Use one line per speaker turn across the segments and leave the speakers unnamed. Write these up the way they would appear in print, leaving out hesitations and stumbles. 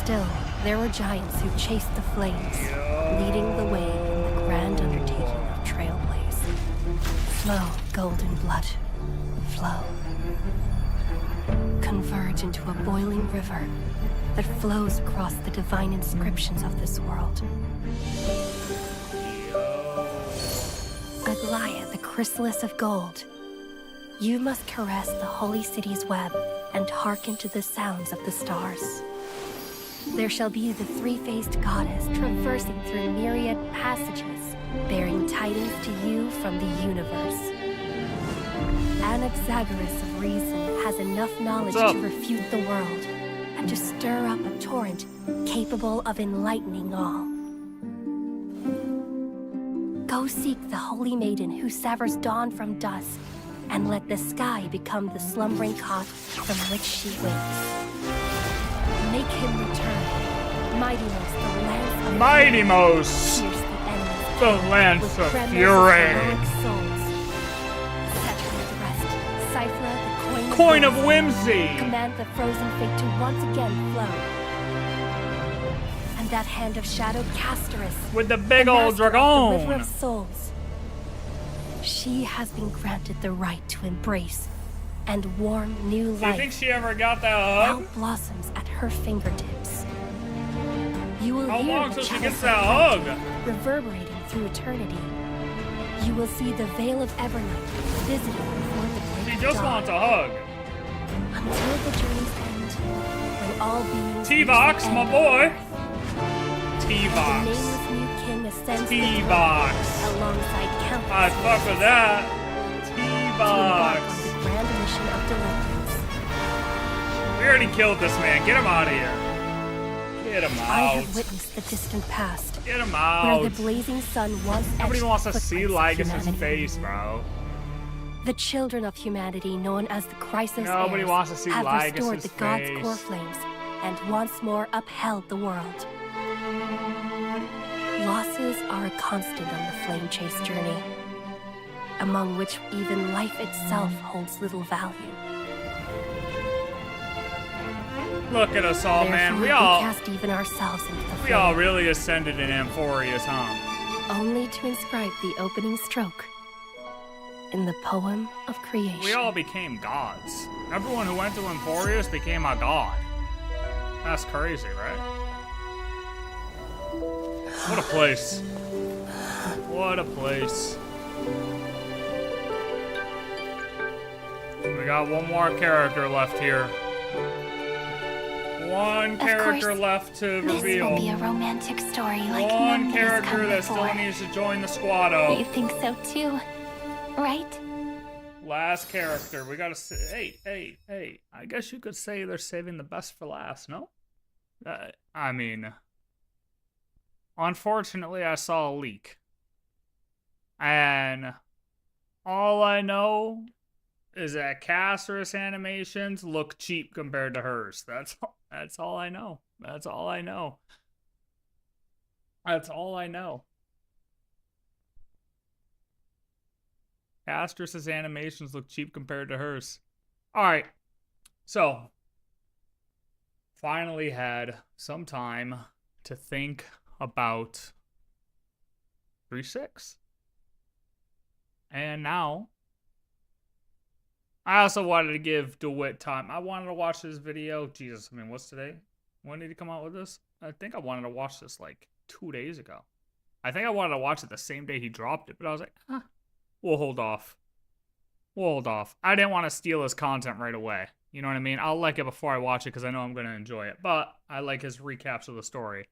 Still, there were giants who chased the flames, leading the way in the grand undertaking of Trailblaze. Flow, golden blood. Flow. Converge into a boiling river that flows across the divine inscriptions of this world. Aglaia, the chrysalis of gold. You must caress the holy city's web and hearken to the sounds of the stars. There shall be the three-faced goddess traversing through myriad passages, bearing tidings to you from the universe. Anaxagoras of reason has enough knowledge to refute the world and to stir up a torrent capable of enlightening all. Go seek the holy maiden who severs dawn from dusk, and let the sky become the slumbering cot from which she wakes. Make him return. Mightymost, the lance of
Mightymost, the lance of fury.
Set her at rest. Cyphra, the
Coin of whimsy.
Command the frozen fate to once again flow. And that hand of shadowed Castorus,
with the big old
the river
dragon.
of souls. She has been granted the right to embrace and warm new life.
Do you think she ever got that hug?
Now blossoms at her fingertips. You will
How
hear
long
the
till she
chalice
gets that
of
hug?
light reverberating through eternity. You will see the veil of evernight visiting before the break
She
of
just
dawn.
wants a hug.
Until the journey's end, when all beings
T-Box,
reach the
my
end
boy.
of earth, and the
T-Box.
nameless new king ascends the throne
T-Box.
alongside countless
I'd fuck with that.
to embark
T-Box.
on the grand mission of deliverance.
We already killed this man. Get him out of here. Get him
I
out.
have witnessed the distant past,
Get him
where
out.
the blazing sun once
Nobody
etched
wants to
the
see
footprints of
Lygus's
humanity.
face, bro.
The children of humanity, known as the Crisis
Nobody
Heirs,
wants to see
have restored
Lygus's
the gods'
face.
core flames and once more upheld the world. Losses are a constant on the flame chase journey, among which even life itself holds little value.
Look at us all, man. We
Therefore,
all
cast even ourselves into the
we
flame,
all really ascended in Amphorius, huh?
only to inscribe the opening stroke in the poem of creation.
We all became gods. Everyone who went to Amphorius became a god. That's crazy, right? What a place. What a place. We got one more character left here. One character
course,
left to
This
reveal.
will be a romantic story like
One
none that has
character
come
that
before.
still needs to join the
You
squaddo.
think so too, right?
Last character. We gotta say, hey. I guess you could say they're saving the best for last, no? I mean, unfortunately, I saw a leak. And all I know is that Castorus animations look cheap compared to hers. That's all I know. That's all I know. That's all I know. Castorus's animations look cheap compared to hers. Alright. So, finally had some time to think about 3.6. And now, I also wanted to give DeWitt time. I wanted to watch this video. Jesus, I mean, what's today? When did he come out with this? I think I wanted to watch this like 2 days ago. I think I wanted to watch it the same day he dropped it, but I was like, we'll hold off. We'll hold off. I didn't want to steal his content right away. You know what I mean? I'll like it before I watch it because I know I'm going to enjoy it. But I like his recaps of the story.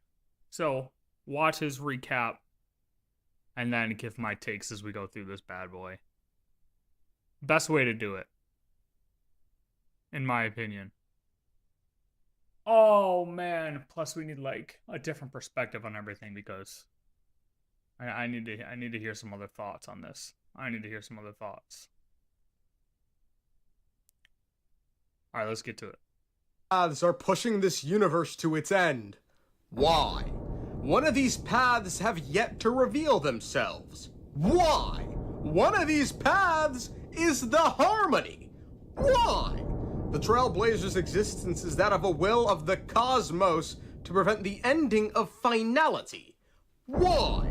So, watch his recap and then give my takes as we go through this bad boy. Best way to do it, in my opinion. Oh man! Plus, we need like a different perspective on everything because I need to hear some other thoughts on this. I need to hear some other thoughts. All right, let's get to it.
Paths are pushing this universe to its end. Why? One of these paths have yet to reveal themselves. Why? One of these paths is the harmony. Why? The Trailblazer's existence is that of a will of the cosmos to prevent the ending of finality. Why?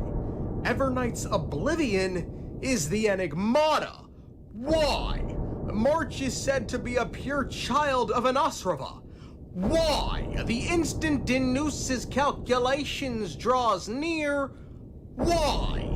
Evernight's oblivion is the enigmata. Why? March is said to be a pure child of an Asrava. Why? The instant Dinus's calculations draws near. Why?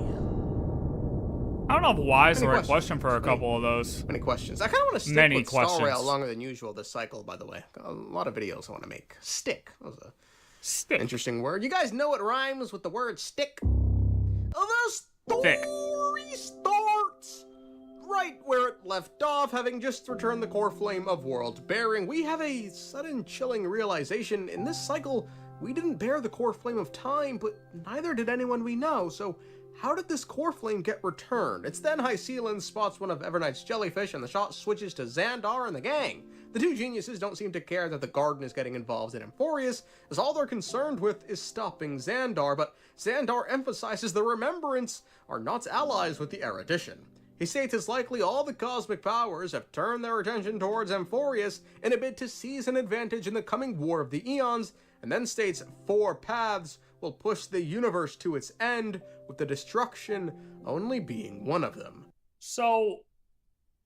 I don't know if why is the right
questions?
question for a couple of those.
Many questions. I kind of want to stick
Many
with Star Rail
questions.
longer than usual this cycle, by the way. Got a lot of videos I want to make. Stick. That was a
Stick.
interesting word. You guys know what rhymes with the word stick? The
Thick.
story starts right where it left off, having just returned the core flame of world bearing. We have a sudden chilling realization. In this cycle, we didn't bear the core flame of time, but neither did anyone we know, so how did this core flame get returned? It's then Hycelan spots one of Evernight's jellyfish, and the shot switches to Xandar and the gang. The two geniuses don't seem to care that the garden is getting involved in Amphorius, as all they're concerned with is stopping Xandar, but Xandar emphasizes the Remembrance are not allies with the erudition. He states it's likely all the cosmic powers have turned their attention towards Amphorius in a bid to seize an advantage in the coming War of the Eons, and then states 4 paths will push the universe to its end, with the destruction only being one of them.
So,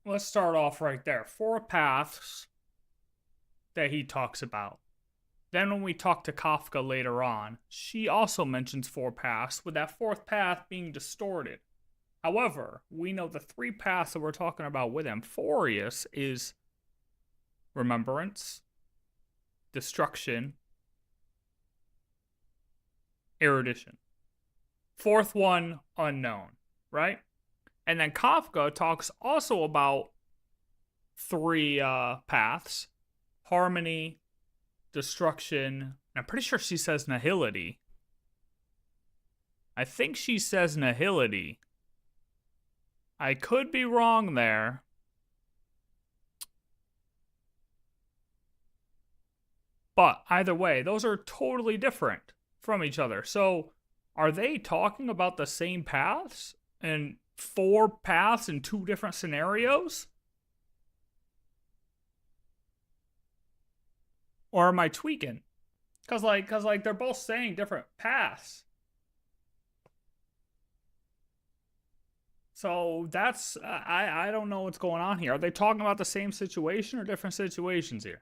let's start off right there. 4 paths that he talks about. Then when we talk to Kafka later on, she also mentions 4 paths, with that 4th path being distorted. However, we know the 3 paths that we're talking about with Amphorius is Remembrance, Destruction, Erudition. 4th one, unknown, right? And then Kafka talks also about 3 paths: Harmony, Destruction, and I'm pretty sure she says Nihility. I think she says Nihility. I could be wrong there. But either way, those are totally different from each other. So, are they talking about the same paths? And 4 paths in 2 different scenarios? Or am I tweaking? Cause like they're both saying different paths. So that's I don't know what's going on here. Are they talking about the same situation or different situations here?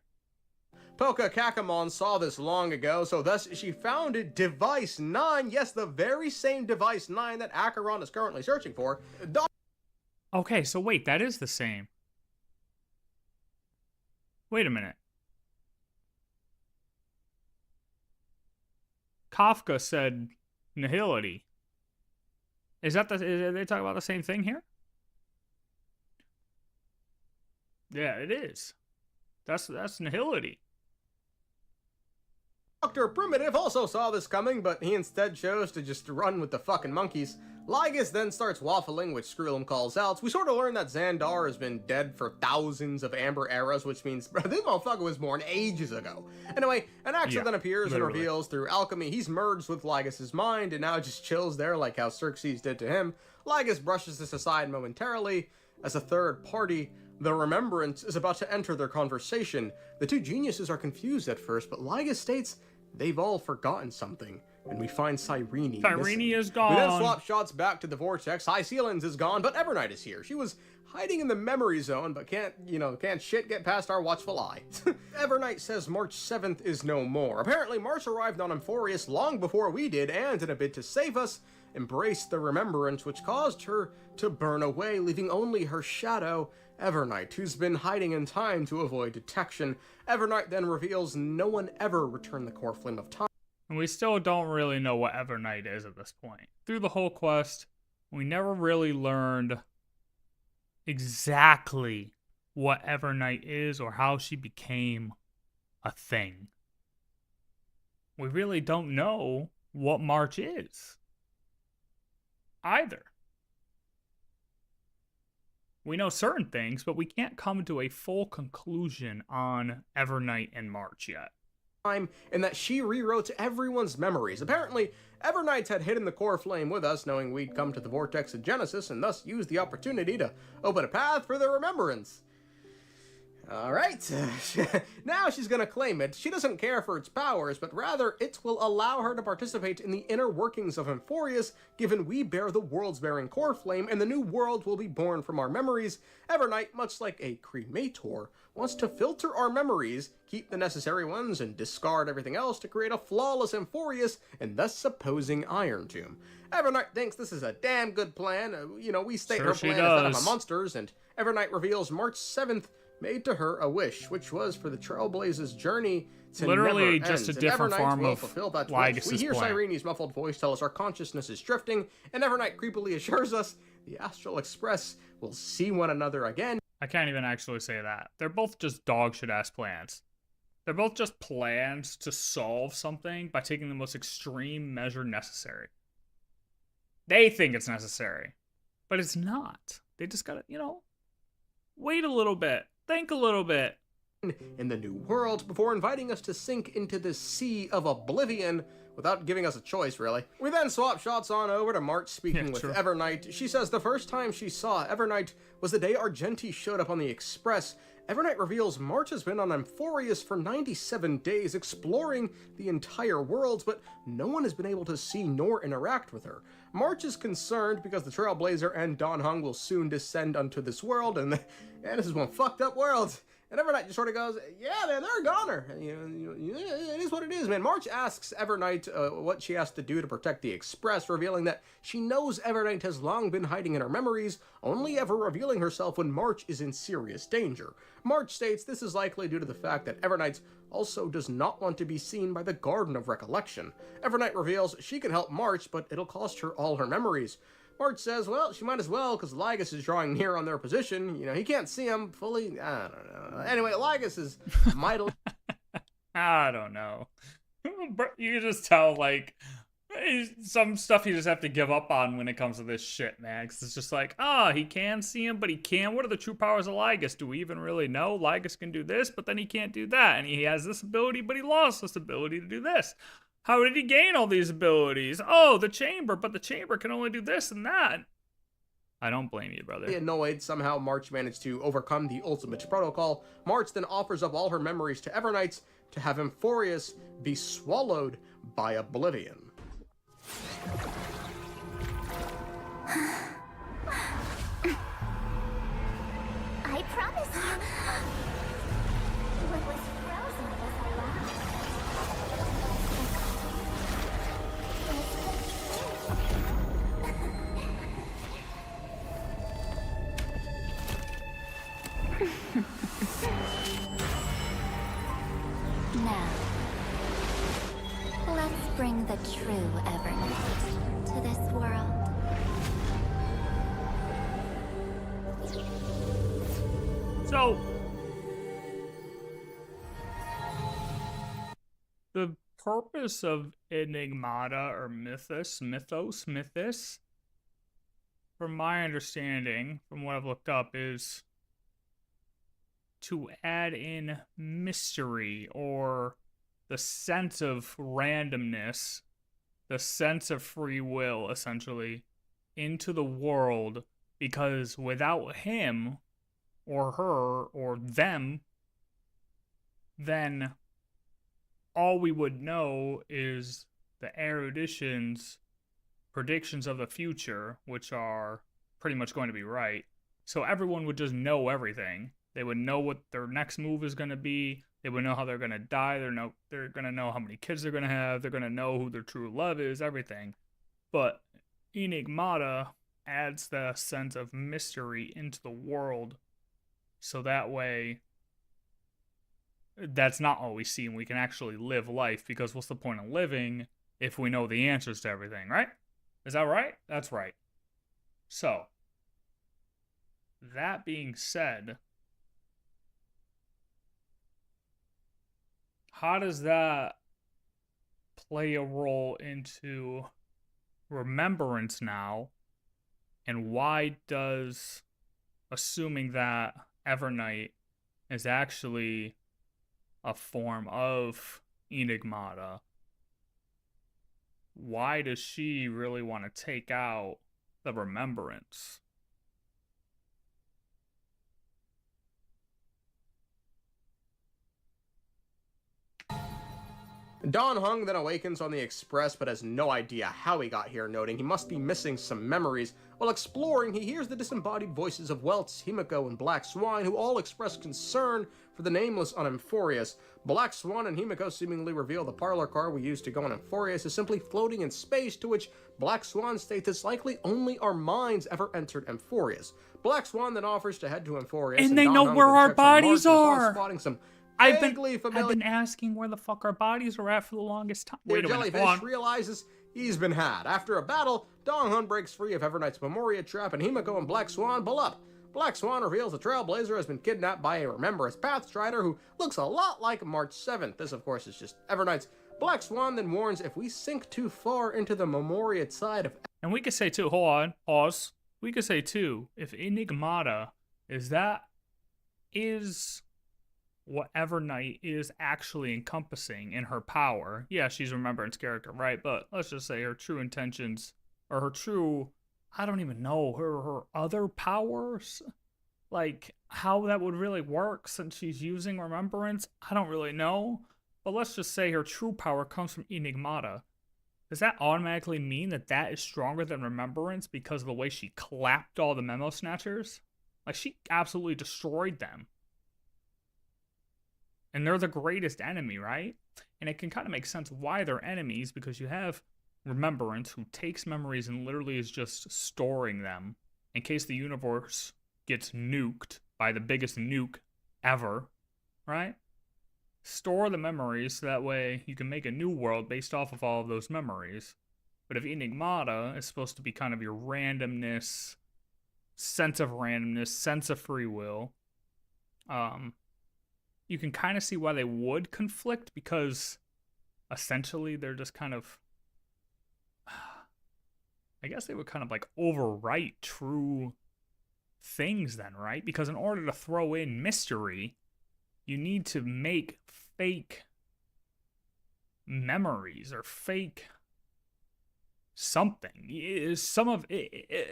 Poka Kakamon saw this long ago, so thus she founded Device 9, yes, the very same Device 9 that Acheron is currently searching for.
Okay, so wait, that is the same. Wait a minute. Kafka said Nihility. Are they talking about the same thing here? Yeah, it is. That's Nihility.
Dr. Primitive also saw this coming, but he instead chose to just run with the fucking monkeys. Lygus then starts waffling, which Scroolum calls out. We sort of learn that Xandar has been dead for thousands of Amber eras, which means this motherfucker was born ages ago. Anyway, an Axel then appears and reveals through alchemy he's merged with Lygus's mind and now just chills there like how Xerxes did to him. Lygus brushes this aside momentarily. As a third party, the Remembrance is about to enter their conversation. The two geniuses are confused at first, but Lygus states they've all forgotten something, and we find Cyrene.
Cyrene is gone.
We then swap shots back to the Vortex. Hycelan's is gone, but Evernight is here. She was hiding in the memory zone, but can't shit get past our watchful eye. Evernight says March 7th is no more. Apparently, March arrived on Amphorius long before we did, and in a bid to save us, embraced the Remembrance, which caused her to burn away, leaving only her shadow, Evernight, who's been hiding in time to avoid detection. Evernight then reveals no one ever returned the core flame of time.
And we still don't really know what Evernight is at this point. Through the whole quest, we never really learned exactly what Evernight is or how she became a thing. We really don't know what March is either. We know certain things, but we can't come to a full conclusion on Evernight and March yet.
And that she rewrote everyone's memories. Apparently, Evernight had hidden the core flame with us, knowing we'd come to the Vortex of Genesis, and thus used the opportunity to open a path for the Remembrance. Alright, now she's gonna claim it. She doesn't care for its powers, but rather it will allow her to participate in the inner workings of Emphorius, given we bear the world's bearing core flame and the new world will be born from our memories. Evernight, much like a cremator, wants to filter our memories, keep the necessary ones, and discard everything else to create a flawless Emphorius and thus opposing Iron Tomb. Evernight thinks this is a damn good plan. We state
Sure
her
she
plan is that of
does.
a monsters, and Evernight reveals March 7th made to her a wish, which was for the Trailblazers' journey to
Literally
never
just
ends,
a different
and Evernight
form
will
of
fulfill that wish.
Lygus's
We hear
plan.
Cyrene's muffled voice tell us our consciousness is drifting, and Evernight creepily assures us the Astral Express will see one another again.
I can't even actually say that. They're both just dog shit ass plans. They're both just plans to solve something by taking the most extreme measure necessary. They think it's necessary, but it's not. They just gotta, wait a little bit. Think a little bit.
In the new world, before inviting us to sink into this sea of oblivion without giving us a choice, really. We then swap shots on over to March speaking with
true.
Evernight. She says the first time she saw Evernight was the day Argenti showed up on the Express. Evernight reveals March has been on Emphorius for 97 days, exploring the entire world, but no one has been able to see nor interact with her. March is concerned because the Trailblazer and Don Hung will soon descend onto this world, and this is one fucked up world. And Evernight just sort of goes, yeah, man, they're a goner. It is what it is, man. March asks Evernight what she has to do to protect the Express, revealing that she knows Evernight has long been hiding in her memories, only ever revealing herself when March is in serious danger. March states this is likely due to the fact that Evernight also does not want to be seen by the Garden of Recollection. Evernight reveals she can help March, but it'll cost her all her memories. March says, well, she might as well, because Lygus is drawing near on their position. He can't see him fully. I don't know. Anyway, Lygus is mightily...
I don't know. You can just tell, some stuff you just have to give up on when it comes to this shit, man. Because it's just like, he can see him, but he can't. What are the true powers of Lygus? Do we even really know? Lygus can do this, but then he can't do that. And he has this ability, but he lost this ability to do this. How did he gain all these abilities? Oh, the chamber, but the chamber can only do this and that. I don't blame you, brother.
Annoyed, somehow March managed to overcome the ultimate protocol. March then offers up all her memories to Evernight to have Emphorius be swallowed by oblivion.
I promise you. What was frozen was alive. Now, let's bring the true Evernight to this world.
So, the purpose of Enigmata or mythos, from my understanding, from what I've looked up, is to add in mystery or the sense of randomness, the sense of free will, essentially, into the world, because without him or her or them, then all we would know is the erudition's predictions of the future, which are pretty much going to be right. So everyone would just know everything. They would know what their next move is going to be. They would know how they're going to die. They're going to know how many kids they're going to have. They're going to know who their true love is, everything. But Enigmata adds the sense of mystery into the world. So that way, that's not all we see, and we can actually live life, because what's the point of living if we know the answers to everything, right? Is that right? That's right. So, that being said, how does that play a role into remembrance now? And why does, assuming that Evernight is actually a form of Enigmata, why does she really want to take out the remembrance?
Don Hung then awakens on the Express but has no idea how he got here, noting he must be missing some memories. While exploring, he hears the disembodied voices of Weltz, Himiko, and Black Swan, who all express concern for the nameless on Amphorius. Black Swan and Himiko seemingly reveal the parlor car we used to go on Amphorius is simply floating in space, to which Black Swan states it's likely only our minds ever entered Amphorius. Black Swan then offers to head to Amphorius,
And they
Don
know
Hung
where
then
our
checks on Mars
bodies
upon
are.
spotting some
I've
vaguely familiar
been asking where the fuck our bodies are at for the longest time.
The
Wait a minute,
jellyfish
hold on.
realizes he's been had. After a battle, Dong Hun breaks free of Evernight's Memoria trap, and Himiko and Black Swan pull up. Black Swan reveals the Trailblazer has been kidnapped by a Remembrance Pathstrider who looks a lot like March 7th. This, of course, is just Evernight's. Black Swan then warns if we sink too far into the Memoria side of...
And we could say too, hold on, pause. We could say too, if Enigmata is what Evernight is actually encompassing in her power. Yeah, she's Remembrance character, right? But let's just say her true intentions, or her true, I don't even know, her other powers? Like, how that would really work since she's using Remembrance, I don't really know. But let's just say her true power comes from Enigmata. Does that automatically mean that that is stronger than Remembrance because of the way she clapped all the Memo Snatchers? Like, she absolutely destroyed them. And they're the greatest enemy, right? And it can kind of make sense why they're enemies, because you have Remembrance, who takes memories and literally is just storing them in case the universe gets nuked by the biggest nuke ever, right? Store the memories so that way you can make a new world based off of all of those memories. But if Enigmata is supposed to be kind of your randomness, sense of free will, you can kind of see why they would conflict, because essentially they're just kind of, I guess they would kind of like overwrite true things then, right? Because in order to throw in mystery, you need to make fake memories or fake something.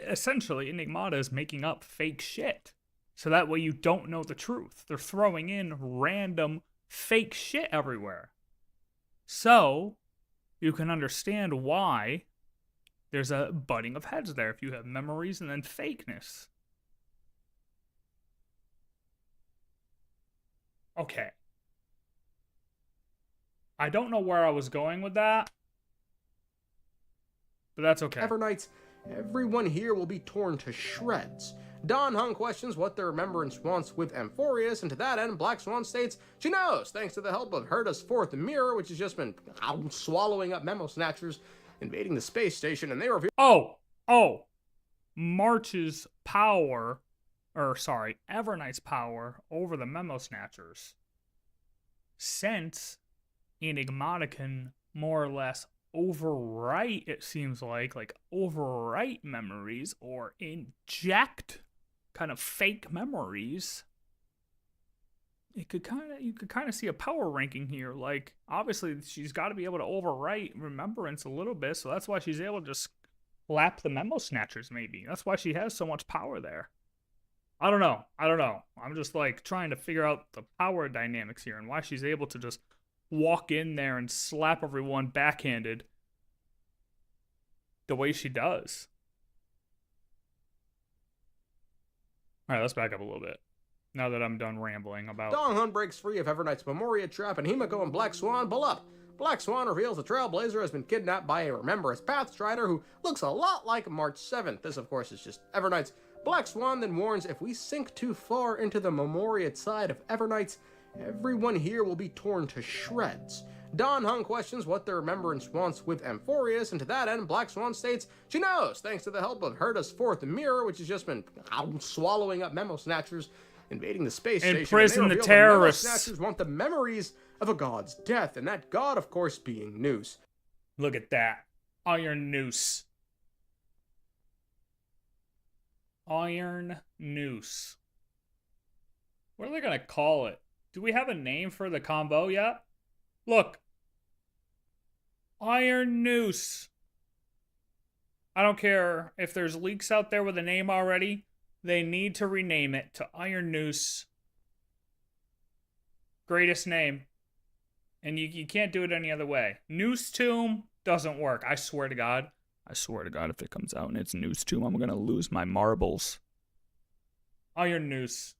Essentially, Enigmata is making up fake shit. So that way you don't know the truth. They're throwing in random fake shit everywhere. So you can understand why there's a butting of heads there if you have memories and then fakeness. Okay. I don't know where I was going with that, but that's okay.
Evernights, everyone here will be torn to shreds. Don Hung questions what the Remembrance wants with Amphorius, and to that end, Black Swan states she knows, thanks to the help of Herda's fourth mirror, which has just been swallowing up Memo Snatchers, invading the space station, and they reveal...
March's power, Evernight's power over the Memo Snatchers. Since Enigmata can more or less overwrite, it seems like overwrite memories or inject kind of fake memories, you could kind of see a power ranking here. Like, obviously she's got to be able to overwrite Remembrance a little bit, so that's why she's able to just lap the Memo Snatchers. Maybe that's why she has so much power there. I don't know. I'm just like trying to figure out the power dynamics here and why she's able to just walk in there and slap everyone backhanded the way she does. All right, let's back up a little bit now that I'm done rambling about...
Dong Hun breaks free of Evernight's Memoria trap, and Himiko and Black Swan pull up. Black Swan reveals the Trailblazer has been kidnapped by a Remembrance Pathstrider who looks a lot like March 7th. This, of course, is just Evernight's. Black Swan then warns if we sink too far into the Memoria side of Evernights, everyone here will be torn to shreds. Don Hung questions what the Remembrance wants with Amphorius, and to that end, Black Swan states she knows, thanks to the help of Herda's fourth mirror, which has just been swallowing up Memo Snatchers, invading the space station.
Imprison the terrorists.
Memo Snatchers want the memories of a god's death, and that god, of course, being Noose.
Look at that. Iron Noose. Iron Noose. What are they going to call it? Do we have a name for the combo yet? Look. Iron Noose. I don't care if there's leaks out there with a name already. They need to rename it to Iron Noose. Greatest name. And you can't do it any other way. Noose Tomb doesn't work. I swear to God. I swear to God, if it comes out and it's Noose Tomb, I'm going to lose my marbles. Iron Noose.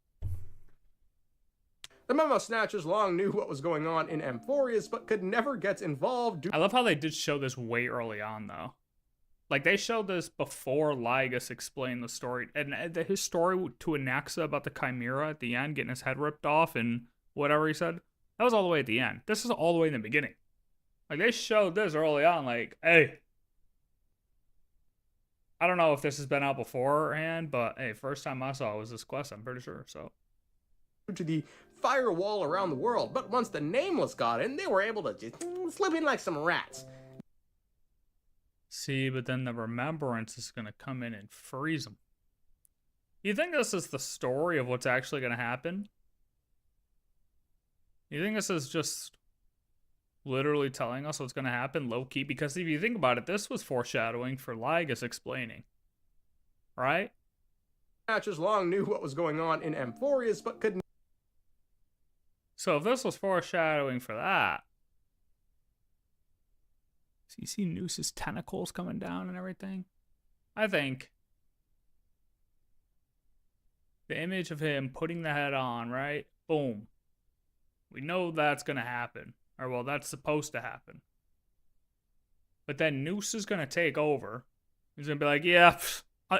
The Memo Snatchers long knew what was going on in Amphorius, but could never get involved due
I love how they did show this way early on, though. Like, they showed this before Lygus explained the story. And his story to Anaxa about the Chimera at the end, getting his head ripped off and whatever he said, that was all the way at the end. This is all the way in the beginning. Like, they showed this early on, like, hey. I don't know if this has been out beforehand, but, hey, first time I saw it was this quest, I'm pretty sure, so.
to the firewall around the world, but once the Nameless got in, they were able to just slip in like some rats.
See, but then the Remembrance is going to come in and freeze them. You think this is the story of what's actually going to happen? You think this is just literally telling us what's going to happen low-key? Because if you think about it, this was foreshadowing for Lygus explaining. Right?
Snatchers long knew what was going on in Amphorius, but could
So if this was foreshadowing for that, so you see Noose's tentacles coming down and everything? I think the image of him putting the head on, right? Boom. We know that's going to happen. Or, well, that's supposed to happen. But then Noose is going to take over. He's going to be like, yeah,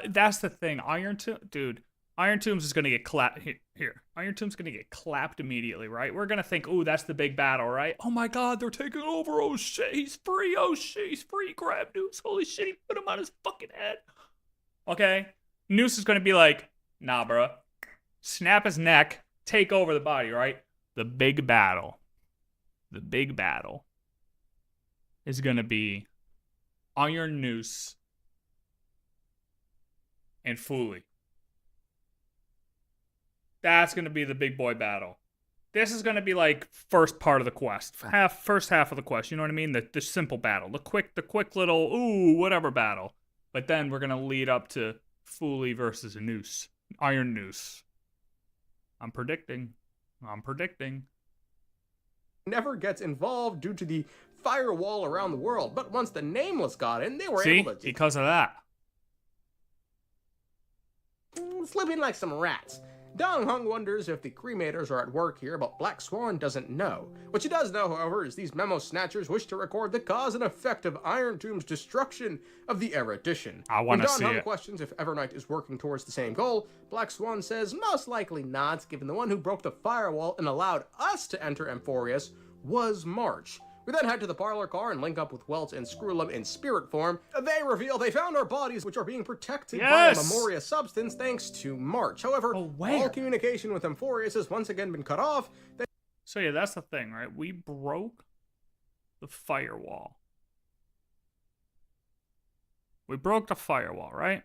that's the thing. Iron Tomb, dude. Iron Tombs is going to get clapped. Here. Iron Tomb's going to get clapped immediately, right? We're going to think, ooh, that's the big battle, right? Oh my God, they're taking over. Oh shit, he's free. Oh shit, he's free. Grab Noose. Holy shit, he put him on his fucking head. Okay? Noose is going to be like, nah, bro. Snap his neck. Take over the body, right? The big battle. The big battle is going to be Iron Noose and Fooly. That's going to be the big boy battle. This is going to be like first part of the quest. First half of the quest, you know what I mean? The simple battle. The quick little, ooh, whatever battle. But then we're going to lead up to Fooly versus a Noose. Iron Noose. I'm predicting.
never gets involved due to the firewall around the world, but once the Nameless got in, they were able to
because of that.
Slip in like some rats. Dong Hung wonders if the cremators are at work here, but Black Swan doesn't know. What she does know, however, is these memo snatchers wish to record the cause and effect of Iron Tomb's destruction of the Erudition.
I want to see
When Dong Hung
it.
questions if Evernight is working towards the same goal, Black Swan says most likely not, given the one who broke the firewall and allowed us to enter Amphorius was March. We then head to the parlor car and link up with Welts and Screwlum in spirit form. They reveal they found our bodies, which are being protected by a Memoria substance thanks to March. However, all communication with Amphorius has once again been cut off.
So yeah, that's the thing, right? We broke the firewall. We broke the firewall, right?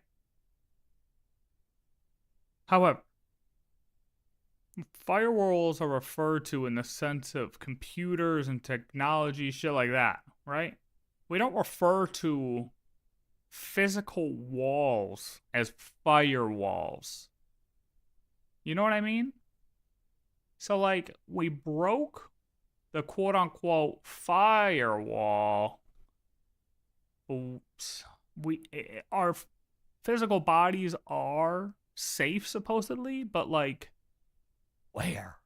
However, firewalls are referred to in the sense of computers and technology, shit like that, right? We don't refer to physical walls as firewalls. You know what I mean? So, like, we broke the quote-unquote firewall. Our physical bodies are safe, supposedly, but, like, where?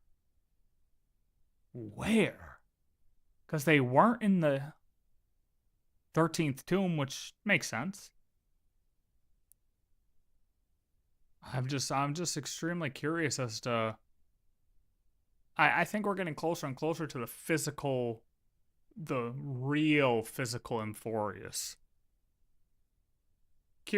Because they weren't in the 13th tomb, which makes sense. I'm just extremely curious as to... I think we're getting closer and closer to the real physical Amphorius.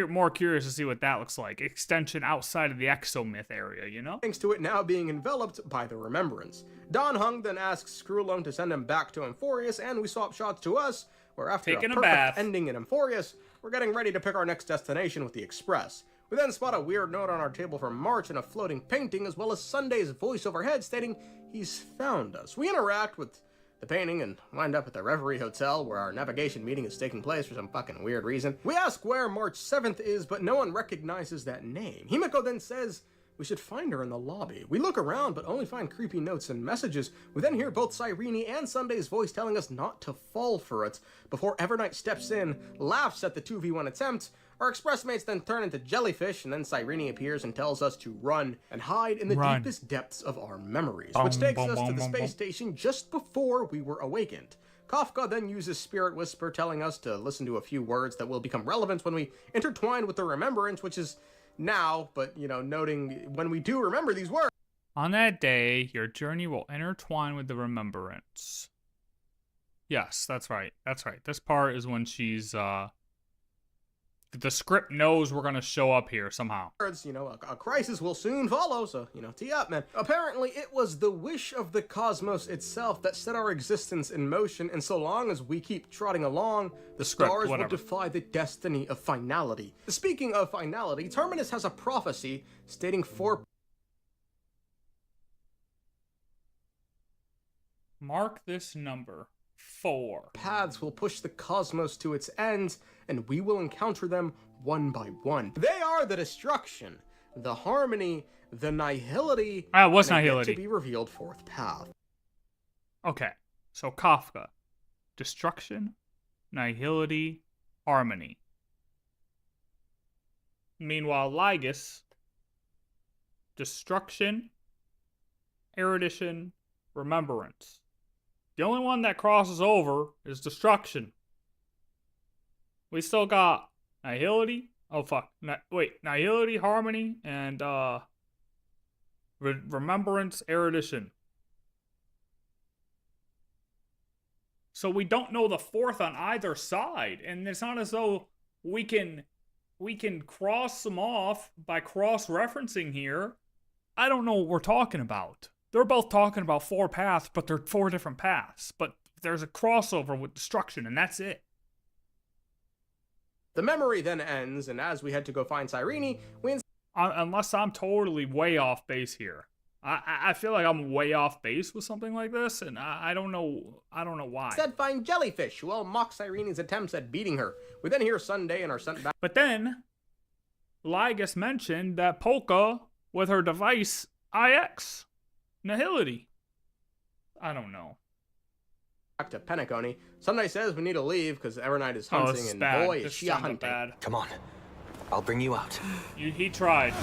More curious to see what that looks like. Extension outside of the exomyth area, you know?
Thanks to it now being enveloped by the Remembrance. Don Hung then asks Screwlum to send him back to Amphorius, and we swap shots to us, where after
Taking
a
a
perfect
bath.
ending in Amphorius, we're getting ready to pick our next destination with the Express. We then spot a weird note on our table from March and a floating painting, as well as Sunday's voice overhead stating he's found us. We interact with the painting and wind up at the Reverie Hotel, where our navigation meeting is taking place for some fucking weird reason. We ask where March 7th is, but no one recognizes that name. Himiko then says We should find her in the lobby. We look around, but only find creepy notes and messages. We then hear both Cyrene and Sunday's voice telling us not to fall for it, before Evernight steps in, laughs at the 2v1 attempt. Our express mates then turn into jellyfish, and then Cyrene appears and tells us to run and hide in the deepest depths of our memories, which takes us to the space station just before we were awakened. Kafka then uses Spirit Whisper, telling us to listen to a few words that will become relevant when we intertwine with the remembrance, which is now, but, you know, noting when we do remember these words.
On that day, your journey will intertwine with the remembrance. Yes, that's right. That's right. This part is when she's, the script knows we're gonna show up here somehow.
You know, a crisis will soon follow, so, you know, tee up, man. Apparently, it was the wish of the cosmos itself that set our existence in motion, and so long as we keep trotting along, the stars will defy the destiny of finality. Speaking of finality, Terminus has a prophecy stating 4
Mark this number. 4
paths will push the cosmos to its ends, and we will encounter them one by one. They are the destruction, the harmony, the nihility,
what's
and
nihility?
yet to be revealed 4th path.
Okay, so Kafka, destruction, nihility, harmony. Meanwhile, Lygus, destruction, erudition, remembrance. The only one that crosses over is destruction. We still got nihility. Oh fuck! Nihility, harmony, and remembrance, erudition. So we don't know the 4th on either side, and it's not as though we can cross them off by cross-referencing here. I don't know what we're talking about. They're both talking about 4 paths, but they're 4 different paths. But there's a crossover with destruction, and that's it.
The memory then ends, and as we head to go find Cyrene, we...
Unless I'm totally way off base here. I feel like I'm way off base with something like this, and I don't know why.
Instead find Jellyfish, who all mock Cyrene's attempts at beating her. We then hear Sunday and are sent back...
But then, Lygus mentioned that Polka, with her device, IX... Nihility. I don't know.
Back to Penacony. Sunday says we need to leave because Evernight is hunting, and
bad.
boy, is she a hunting.
Bad.
Come on, I'll bring you out.
He tried.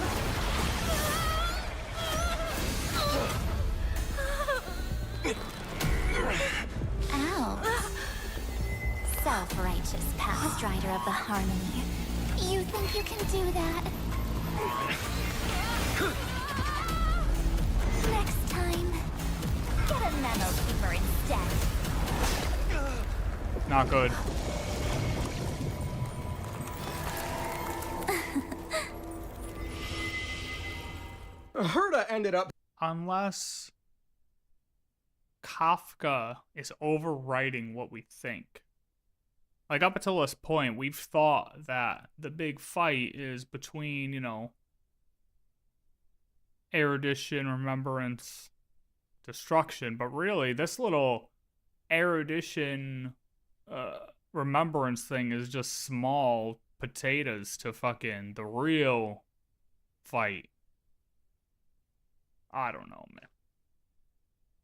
Ow. Self-righteous past rider of the harmony. You think you can do that? Next time, get a memo keeper instead.
Not good.
Herta ended up...
Unless Kafka is overwriting what we think. Like, up until this point, we've thought that the big fight is between, you know, erudition, remembrance, destruction. But really, this little erudition, remembrance thing is just small potatoes to fucking the real fight. I don't know, man.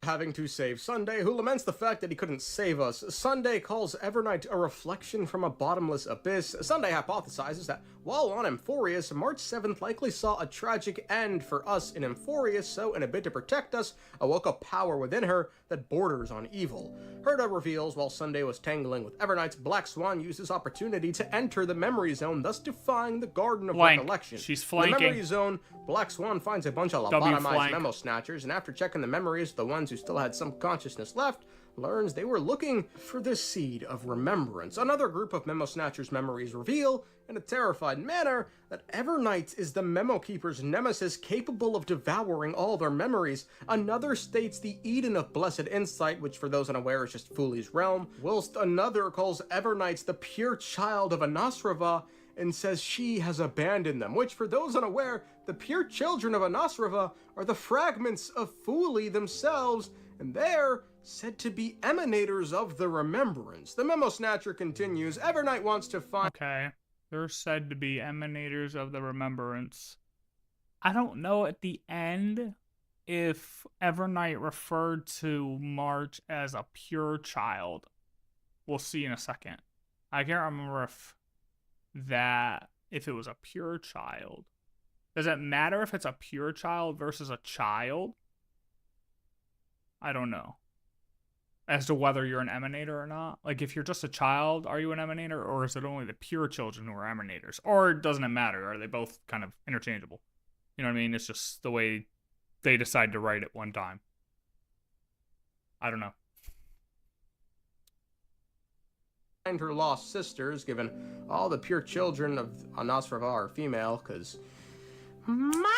Having to save Sunday, who laments the fact that he couldn't save us. Sunday calls Evernight a reflection from a bottomless abyss. Sunday hypothesizes that while on Emphorius, March 7th likely saw a tragic end for us in Emphorius, so in a bid to protect us, awoke a power within her that borders on evil. Herta reveals while Sunday was tangling with Evernight, Black Swan used this opportunity to enter the memory zone, thus defying the Garden of Recollection.
She's flanking.
In the memory zone, Black Swan finds a bunch of lobotomized memo snatchers, and after checking the memories, the ones who still had some consciousness left, learns they were looking for the seed of remembrance. Another group of memo snatchers' memories reveal, in a terrified manner, that Evernight is the memo keeper's nemesis capable of devouring all their memories. Another states the Eden of Blessed Insight, which for those unaware is just Fooley's realm, whilst another calls Evernight the pure child of Anasrava and says she has abandoned them, which for those unaware, the pure children of Anasrava are the fragments of Fooley themselves, and they're said to be emanators of the remembrance. The memo snatcher continues, Evernight wants to find...
Okay. They're said to be emanators of the remembrance. I don't know at the end if Evernight referred to March as a pure child. We'll see in a second. I can't remember if it was a pure child. Does it matter if it's a pure child versus a child? I don't know. As to whether you're an emanator or not. Like, if you're just a child, are you an emanator? Or is it only the pure children who are emanators? Or doesn't it matter? Are they both kind of interchangeable? You know what I mean? It's just the way they decide to write it one time. I don't know.
Find her lost sisters, given all the pure children of Anosrava are female, because money!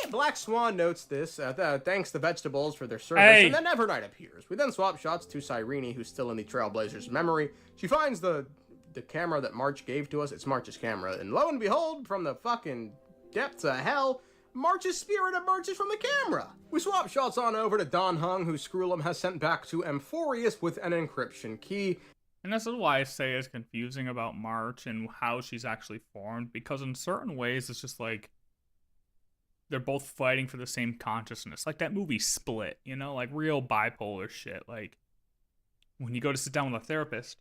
Black Swan notes this, thanks the vegetables for their service, and then Evernight appears. We then swap shots to Cyrene, who's still in the Trailblazers' memory. She finds the camera that March gave to us. It's March's camera, and lo and behold, from the fucking depths of hell, March's spirit emerges from the camera. We swap shots on over to Don Hung, who Skrullum has sent back to Amphorius with an encryption key.
And this is why I say it's confusing about March and how she's actually formed, because in certain ways it's just like they're both fighting for the same consciousness. Like that movie Split, you know, like real bipolar shit. Like when you go to sit down with a therapist,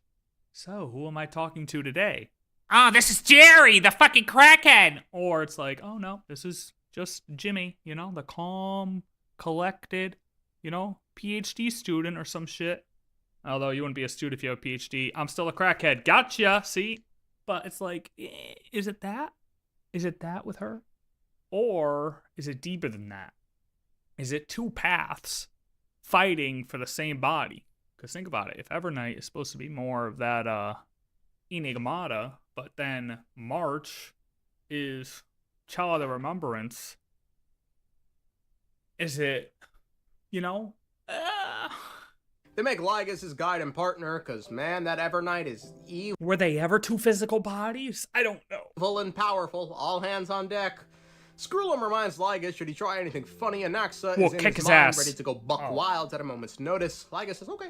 so who am I talking to today? Oh, this is Jerry, the fucking crackhead. Or it's like, oh no, this is just Jimmy, you know, the calm, collected, you know, PhD student or some shit. Although you wouldn't be a student if you have a PhD. I'm still a crackhead. Gotcha, see? But it's like, is it that? Is it that with her? Or is it deeper than that? Is it two paths fighting for the same body? Because think about it. If Evernight is supposed to be more of that Enigmata, but then March is Child of Remembrance, is it, you know?
They make Lygus his guide and partner, because, man, that Evernight is evil.
Were they ever two physical bodies? I don't know.
Evil and powerful, all hands on deck. Skrullum reminds Lygus, should he try anything funny, Anaxa is in his mind, ready to go buck wild at a moment's notice. Lygus says, okay.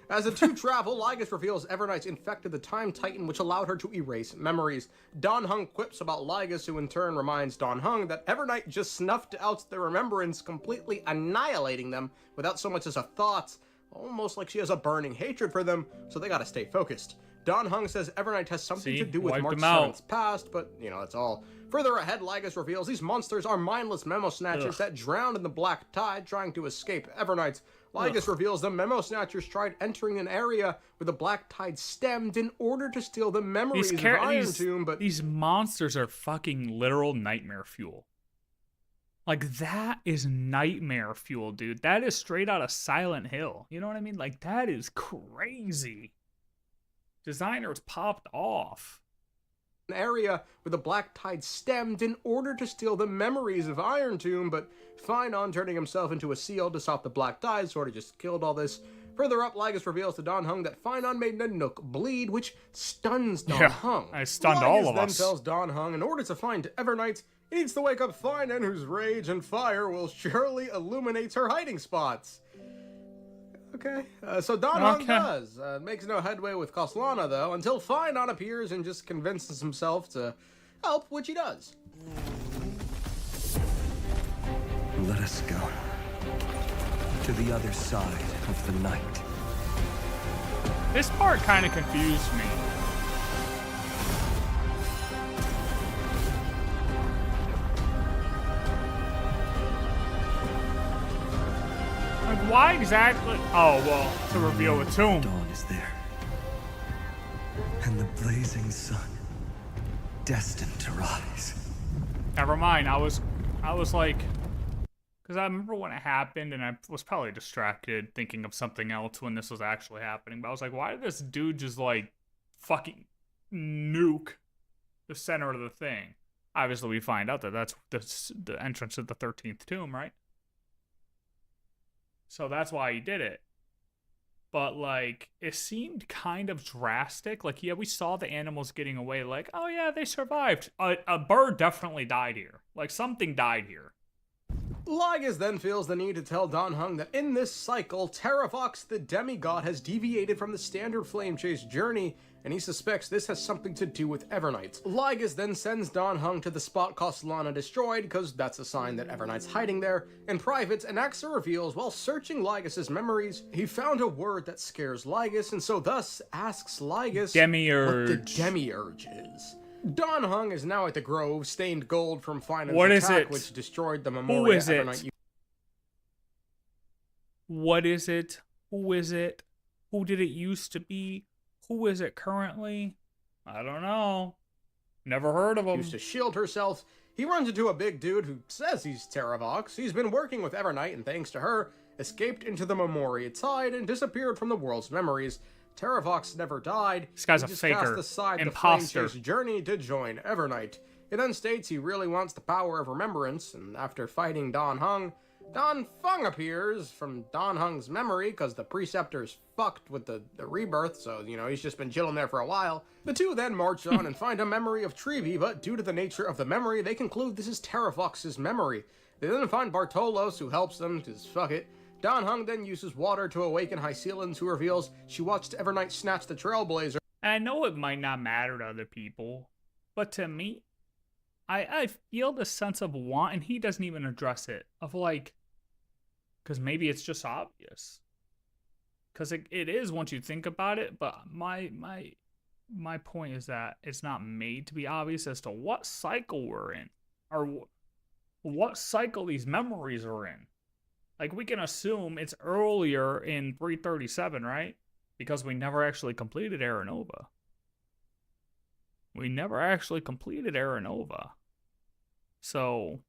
As the two travel, Lygus reveals Evernight's infected the Time Titan, which allowed her to erase memories. Don Hung quips about Lygus, who in turn reminds Don Hung that Evernight just snuffed out their remembrance, completely annihilating them without so much as a thought. Almost like she has a burning hatred for them, so they gotta stay focused. Don Hung says Evernight has something to do with March 7th's past, but, you know, that's all. Further ahead, Lygus reveals these monsters are mindless memo snatchers that drowned in the black tide trying to escape Evernight. Lygus reveals the memo snatchers tried entering an area where the black tide stemmed in order to steal the memories of Iron Tomb, but
these monsters are fucking literal nightmare fuel. Like, that is nightmare fuel, dude. That is straight out of Silent Hill. You know what I mean? Like, that is crazy. Designers popped off.
An area where the black tide stemmed in order to steal the memories of Iron Tomb, but Finon turning himself into a seal to stop the black tide sort of just killed all this. Further up, Lygus reveals to Don Hung that Finon made Nanook bleed, which stuns Don Hung.
I stunned all of us.
Lygus then tells Don Hung in order to find Evernight, he needs to wake up Finon, whose rage and fire will surely illuminate her hiding spots. Okay, so Don Hung does. Makes no headway with Koslana, though, until Finon appears and just convinces himself to help, which he does.
Let us go to the other side of the night.
This part kind of confused me. Like, why exactly? Oh, well, to reveal the tomb.
Dawn is there. And the blazing sun, destined to rise.
Never mind, I was like, because I remember when it happened, and I was probably distracted thinking of something else when this was actually happening, but I was like, why did this dude just, like, fucking nuke the center of the thing? Obviously, we find out that that's the entrance to the 13th tomb, right? So that's why he did it. But, like, it seemed kind of drastic. Like, yeah, we saw the animals getting away. Like, oh, yeah, they survived. A bird definitely died here. Like, something died here.
Lygus then feels the need to tell Dan Heng that in this cycle, Terravox the demigod has deviated from the standard flame chase journey, and he suspects this has something to do with Evernight. Lygus then sends Dan Heng to the spot Castellana destroyed, because that's a sign that Evernight's hiding there. In private, Anaxa reveals while searching Lygus's memories, he found a word that scares Lygus, and so thus asks Lygus
Demiurge.
what the Demiurge is. Dan Heng is now at the Grove, stained gold from Finan's
What is
attack,
it?
which destroyed the
Who
Memoria
is it?
Evernight.
What is it? Who is it? Who did it used to be? Who is it currently? I don't know. Never heard of him.
Used to shield herself. He runs into a big dude who says he's Terravox. He's been working with Evernight, and thanks to her, escaped into the Memoria Tide and disappeared from the world's memories. Terravox never died.
This guy's
He
a
just
faker.
cast aside
Imposter.
the Flame Chase journey to join Evernight. He then states he really wants the power of remembrance, and after fighting Dan Heng, Dan Feng appears from Dan Heng's memory, because the Preceptor's fucked with the rebirth, so, you know, he's just been chilling there for a while. The two then march on and find a memory of Trevi, but due to the nature of the memory, they conclude this is Terravox's memory. They then find Bartolos, who helps them, because fuck it. Dan Heng then uses water to awaken Hycelens, who reveals she watched Evernight snatch the Trailblazer.
I know it might not matter to other people, but to me, I feel the sense of want, and he doesn't even address it, of like, because maybe it's just obvious. Because it is once you think about it, but my point is that it's not made to be obvious as to what cycle we're in, or what cycle these memories are in. Like, we can assume it's earlier in 337, right? Because we never actually completed Aranova. We never actually completed Aranova. So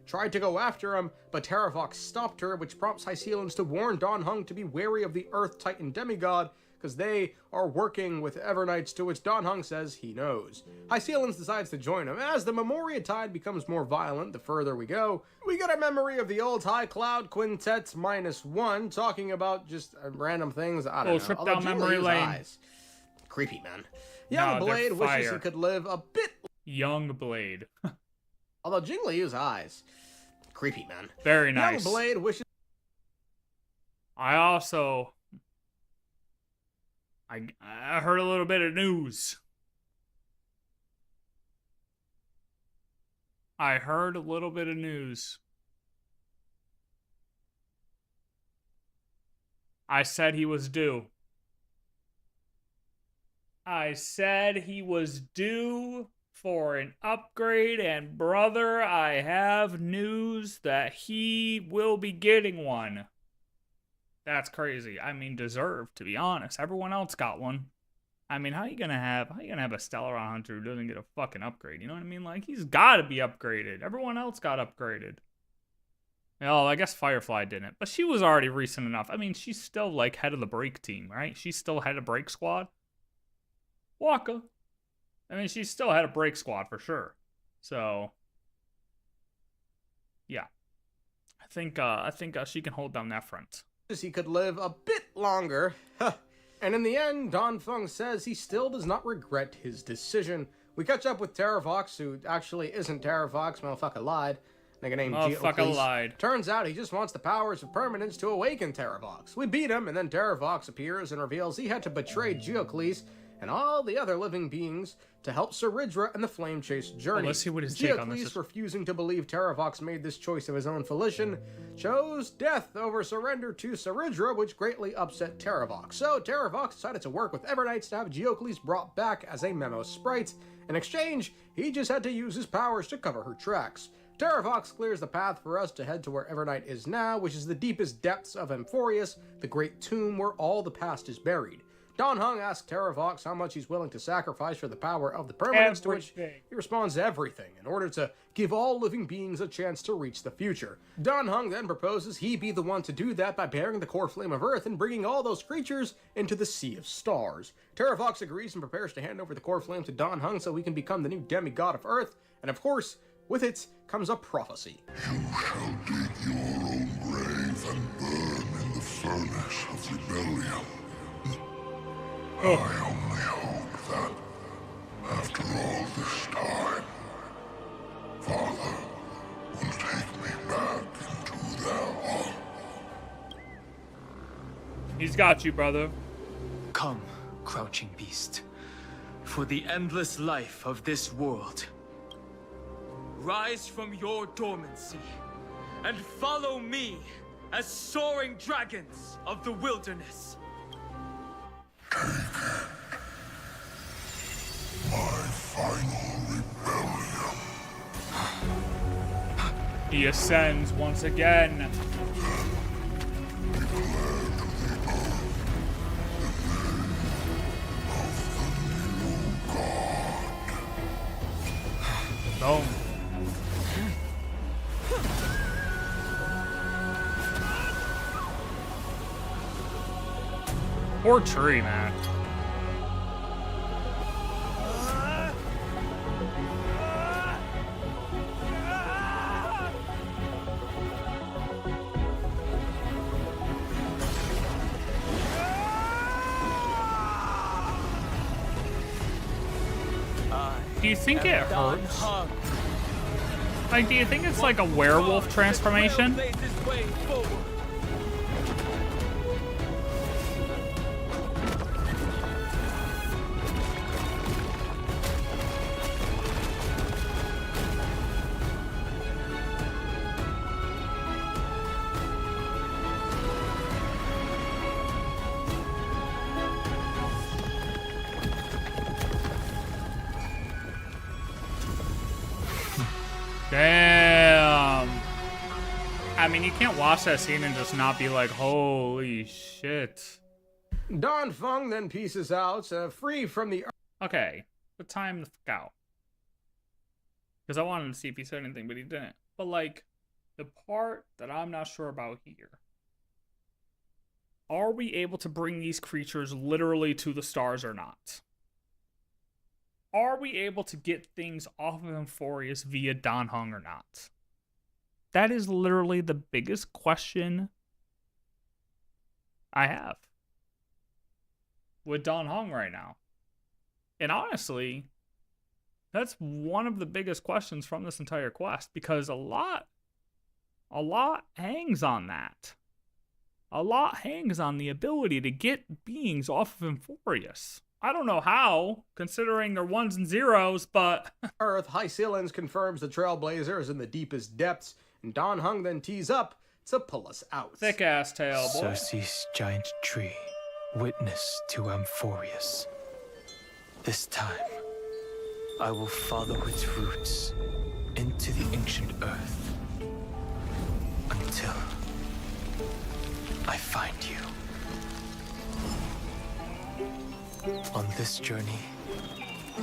tried to go after him, but Terravox stopped her, which prompts Hycelens to warn Dan Heng to be wary of the Earth Titan demigod, because they are working with Evernights, to which Dan Heng says he knows. Hycelens decides to join him. As the Memoria Tide becomes more violent the further we go, we get a memory of the old High Cloud Quintet -1, talking about just random things, I don't know.
trip
Although
down
Jingli
memory
has
lane.
eyes. Creepy, man. Young
No, they're
Blade wishes
fire.
he could live a bit.
Young Blade.
Although Jingli has eyes. Creepy, man.
Very nice.
Young Blade wishes.
I also I heard a little bit of news. I heard a little bit of news. I said he was due. I said he was due for an upgrade, and brother, I have news that he will be getting one. That's crazy. I mean, deserved, to be honest. Everyone else got one. I mean, how you gonna have a Stellaron Hunter who doesn't get a fucking upgrade? You know what I mean? Like, he's gotta be upgraded. Everyone else got upgraded. Well, I guess Firefly didn't, but she was already recent enough. I mean, she's still like head of the break team, right? She's still head of break squad. Waka. I mean, she's still head of break squad for sure. So, yeah, I think she can hold down that front.
He could live a bit longer. And in the end, Dan Feng says he still does not regret his decision. We catch up with Terravox, who actually isn't Terravox. Motherfucker lied. Nigga named
Motherfucker
Geocles.
lied.
Turns out he just wants the powers of permanence to awaken Terravox. We beat him, and then Terravox appears and reveals he had to betray Geocles and all the other living beings to help Saridra and the Flame Chase journey.
Let's see what his take on this
Geocles,
is.
refusing to believe Terravox made this choice of his own volition, chose death over surrender to Saridra, which greatly upset Terravox. So Terravox decided to work with Evernights to have Geocles brought back as a memo sprite. In exchange, he just had to use his powers to cover her tracks. Terravox clears the path for us to head to where Evernight is now, which is the deepest depths of Amphorius, the great tomb where all the past is buried. Dan Heng asks Terravox how much he's willing to sacrifice for the power of the permanence, to which he responds everything, in order to give all living beings a chance to reach the future. Dan Heng then proposes he be the one to do that by bearing the core flame of Earth and bringing all those creatures into the Sea of Stars. Terravox agrees and prepares to hand over the core flame to Dan Heng so he can become the new demigod of Earth, and of course, with it comes a prophecy.
You shall dig your own grave and burn in the furnace of rebellion. I only hope that, after all this time,
He's got you, brother.
Come, crouching beast, for the endless life of this world. Rise from your dormancy and follow me as soaring dragons of the wilderness.
My final rebellion.
He ascends once again. Boom. Poor tree, man. Do you think it hurts? Like, do you think it's like a werewolf transformation? Damn. I mean, you can't watch that scene and just not be like, holy shit.
Don Feng then pieces out, free from the...
Okay, but time the fuck out. Because I wanted to see if he said anything, but he didn't. But, like, the part that I'm not sure about here. Are we able to bring these creatures literally to the stars or not? Are we able to get things off of Euphorius via Dan Heng or not? That is literally the biggest question I have with Dan Heng right now. And honestly, that's one of the biggest questions from this entire quest, because a lot hangs on that. A lot hangs on the ability to get beings off of Euphorius. I don't know how, considering they're ones and zeros, but...
Earth, High Sealens confirms the Trailblazer is in the deepest depths, and Don Heng then tees up to pull us out.
Thick-ass tail, boy.
Circe's giant tree, witness to Euphorius. This time, I will follow its roots into the ancient earth until I find you. On this journey,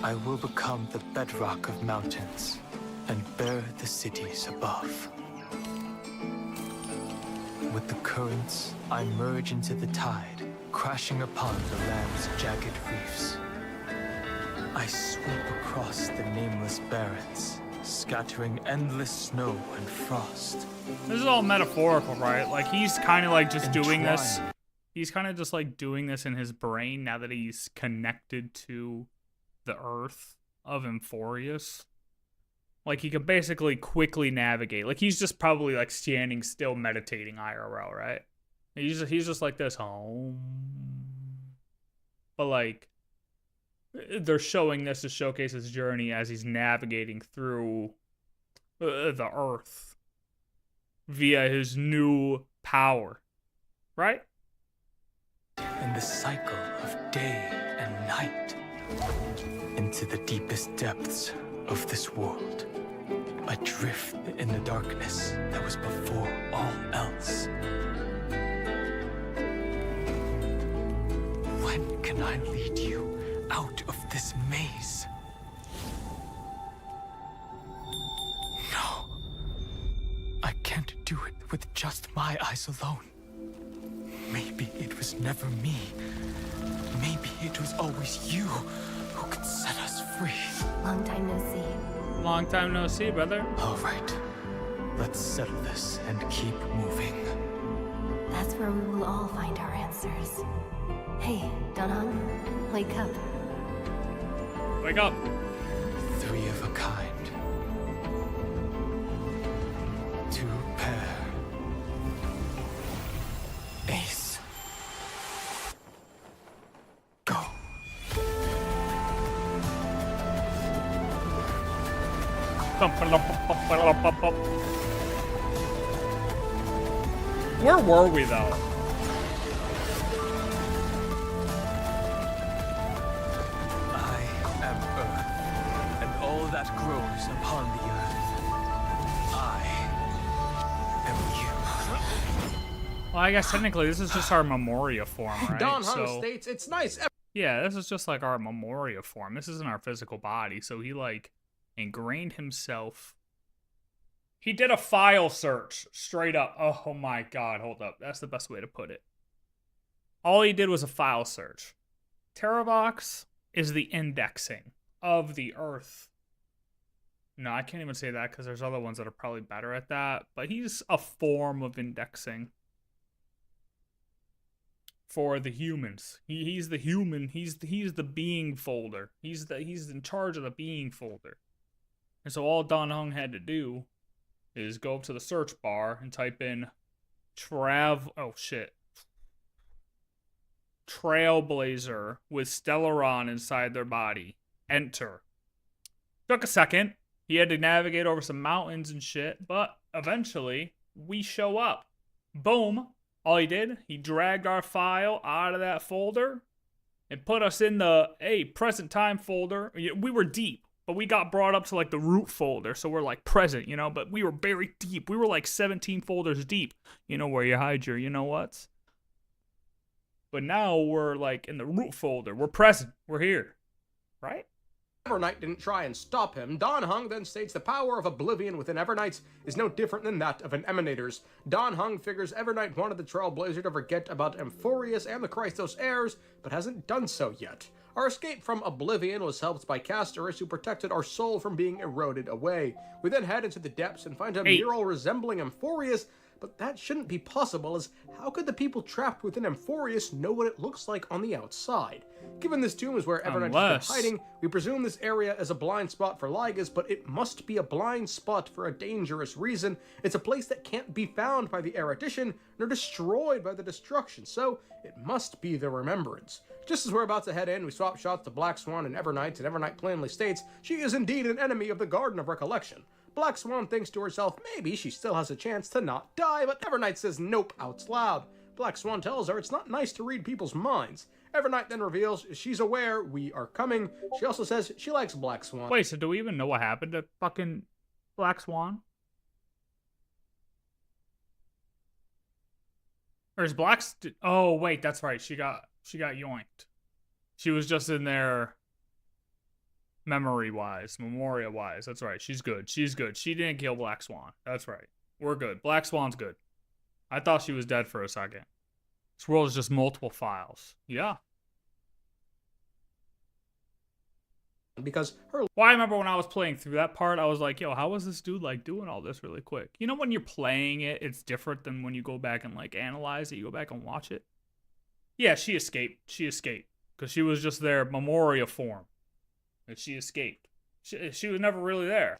I will become the bedrock of mountains and bear the cities above. With the currents, I merge into the tide, crashing upon the land's jagged reefs. I sweep across the nameless barrens, scattering endless snow and frost.
This is all metaphorical, right? Like, he's kind of like just doing this. He's kind of just like doing this in his brain now that he's connected to the earth of Euphorius. Like, he can basically quickly navigate. Like, he's just probably like standing still meditating IRL, right? He's just like this, home. But like, they're showing this to showcase his journey as he's navigating through the earth via his new power, right?
In the cycle of day and night, into the deepest depths of this world, adrift in the darkness that was before all else. When can I lead you out of this maze? No, I can't do it with just my eyes alone. Maybe it was never me. Maybe it was always you who could set us free.
Long time no see.
Long time no see, brother.
All right, let's settle this and keep moving.
That's where we will all find our answers. Hey, Dan Heng, wake up.
Wake up.
Three of a kind. Two pair. Ace.
Where were we though?
I am Earth, and all that grows upon the earth. I am you.
Well, I guess technically this is just our Memoria form, right?
Don Hung states it's nice.
Yeah, this is just like our Memoria form. This isn't our physical body. So he like ingrained himself. He did a file search straight up. Oh my god, hold up. That's the best way to put it. All he did was a file search. Terravox is the indexing of the Earth. No, I can't even say that because there's other ones that are probably better at that. But he's a form of indexing for the humans. He's the human. He's the being folder. He's in charge of the being folder. And so all Don Hung had to do is go up to the search bar and type in Trailblazer with Stellaron inside their body. Enter. Took a second. He had to navigate over some mountains and shit, but eventually we show up. Boom. All he did, he dragged our file out of that folder and put us in the present time folder. We were deep, but we got brought up to like the root folder, so we're like present, you know, but we were very deep. We were like 17 folders deep, you know, where you hide your you know what's. But now we're like in the root folder. We're present. We're here. Right?
Evernight didn't try and stop him. Don Hung then states the power of oblivion within Evernight is no different than that of an Emanator's. Don Hung figures Evernight wanted the Trailblazer to forget about Amphorius and the Christos heirs, but hasn't done so yet. Our escape from oblivion was helped by Castorus, who protected our soul from being eroded away. We then head into the depths and find a mural resembling Amphorius, but that shouldn't be possible, as how could the people trapped within Amphorius know what it looks like on the outside? Given this tomb is where Evernight has been hiding, we presume this area is a blind spot for Ligas, but it must be a blind spot for a dangerous reason. It's a place that can't be found by the erudition, nor destroyed by the destruction, so it must be the Remembrance. Just as we're about to head in, we swap shots to Black Swan and Evernight plainly states she is indeed an enemy of the Garden of Recollection. Black Swan thinks to herself maybe she still has a chance to not die, but Evernight says nope out loud. Black Swan tells her it's not nice to read people's minds. Evernight then reveals she's aware we are coming. She also says she likes Black Swan.
Wait, so do we even know what happened to fucking Black Swan? Or is oh wait, that's right. She got yoinked. She was just in there memoria-wise. That's right. She's good. She didn't kill Black Swan. That's right. We're good. Black Swan's good. I thought she was dead for a second. This world is just multiple files. Yeah.
Because her...
Well, I remember when I was playing through that part, I was like, yo, how was this dude like doing all this really quick? You know, when you're playing it, it's different than when you go back and like analyze it. You go back and watch it. Yeah, she escaped. Because she was just their memoria form. And she escaped. She was never really there.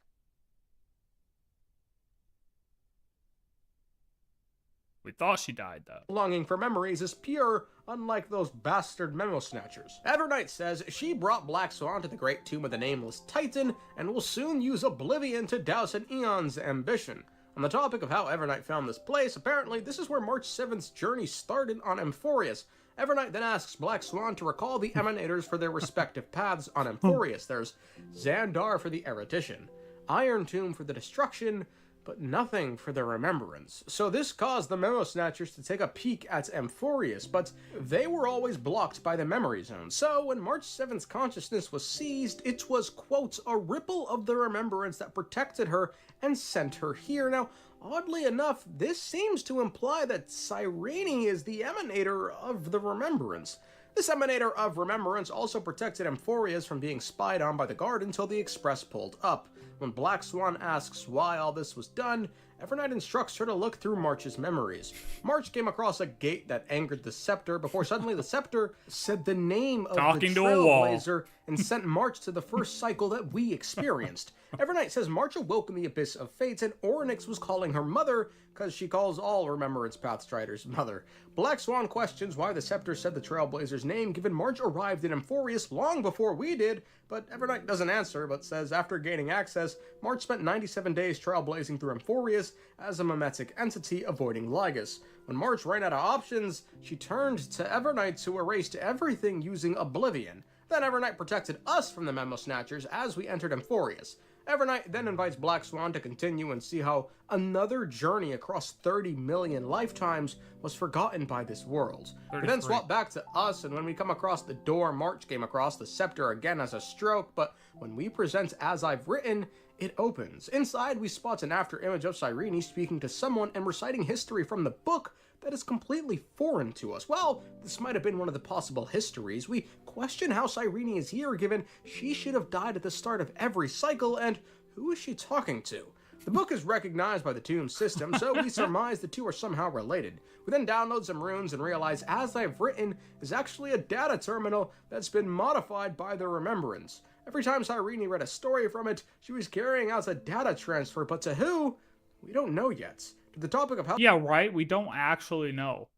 We thought she died, though.
Longing for memories is pure, unlike those bastard memo snatchers. Evernight says she brought Black Swan to the Great Tomb of the Nameless Titan, and will soon use Oblivion to douse an Eon's ambition. On the topic of how Evernight found this place, apparently this is where March 7th's journey started on Amphorius. Evernight then asks Black Swan to recall the Emanators for their respective paths on Amphorius. There's Xandar for the erudition, Iron Tomb for the destruction, but nothing for the remembrance. So this caused the Memo Snatchers to take a peek at Amphorius, but they were always blocked by the memory zone. So when March 7th's consciousness was seized, it was, quote, a ripple of the remembrance that protected her and sent her here. Now, oddly enough, this seems to imply that Cyrene is the emanator of the remembrance. This emanator of remembrance also protected Amphorius from being spied on by the guard until the Express pulled up. When Black Swan asks why all this was done, Evernight instructs her to look through March's memories. March came across a gate that angered the Scepter before suddenly the Scepter said the name of the Trailblazer and sent March to the first cycle that we experienced. Evernight says March awoke in the Abyss of Fates, and Orynyx was calling her mother, because she calls all Remembrance Pathstriders mother. Black Swan questions why the Scepter said the Trailblazer's name, given March arrived in Amphorius long before we did, but Evernight doesn't answer, but says after gaining access, March spent 97 days trailblazing through Amphorius as a mimetic entity, avoiding Lygus. When March ran out of options, she turned to Evernight, who erased everything using Oblivion. Then Evernight protected us from the Memo Snatchers as we entered Amphorius. Evernight then invites Black Swan to continue and see how another journey across 30 million lifetimes was forgotten by this world. We then swap back to us, and when we come across the door, March came across the Scepter again as a stroke, but when we present As I've Written, it opens. Inside, we spot an after image of Cyrene speaking to someone and reciting history from the book that is completely foreign to us. Well, this might have been one of the possible histories. We question how Cyrene is here, given she should have died at the start of every cycle, and who is she talking to? The book is recognized by the tomb system, so we surmise the two are somehow related. We then download some runes and realize As I've Written is actually a data terminal that's been modified by the Remembrance. Every time Cyrene read a story from it, she was carrying out a data transfer, but to who? We don't know yet. To the topic of how—
Yeah, right? We don't actually know.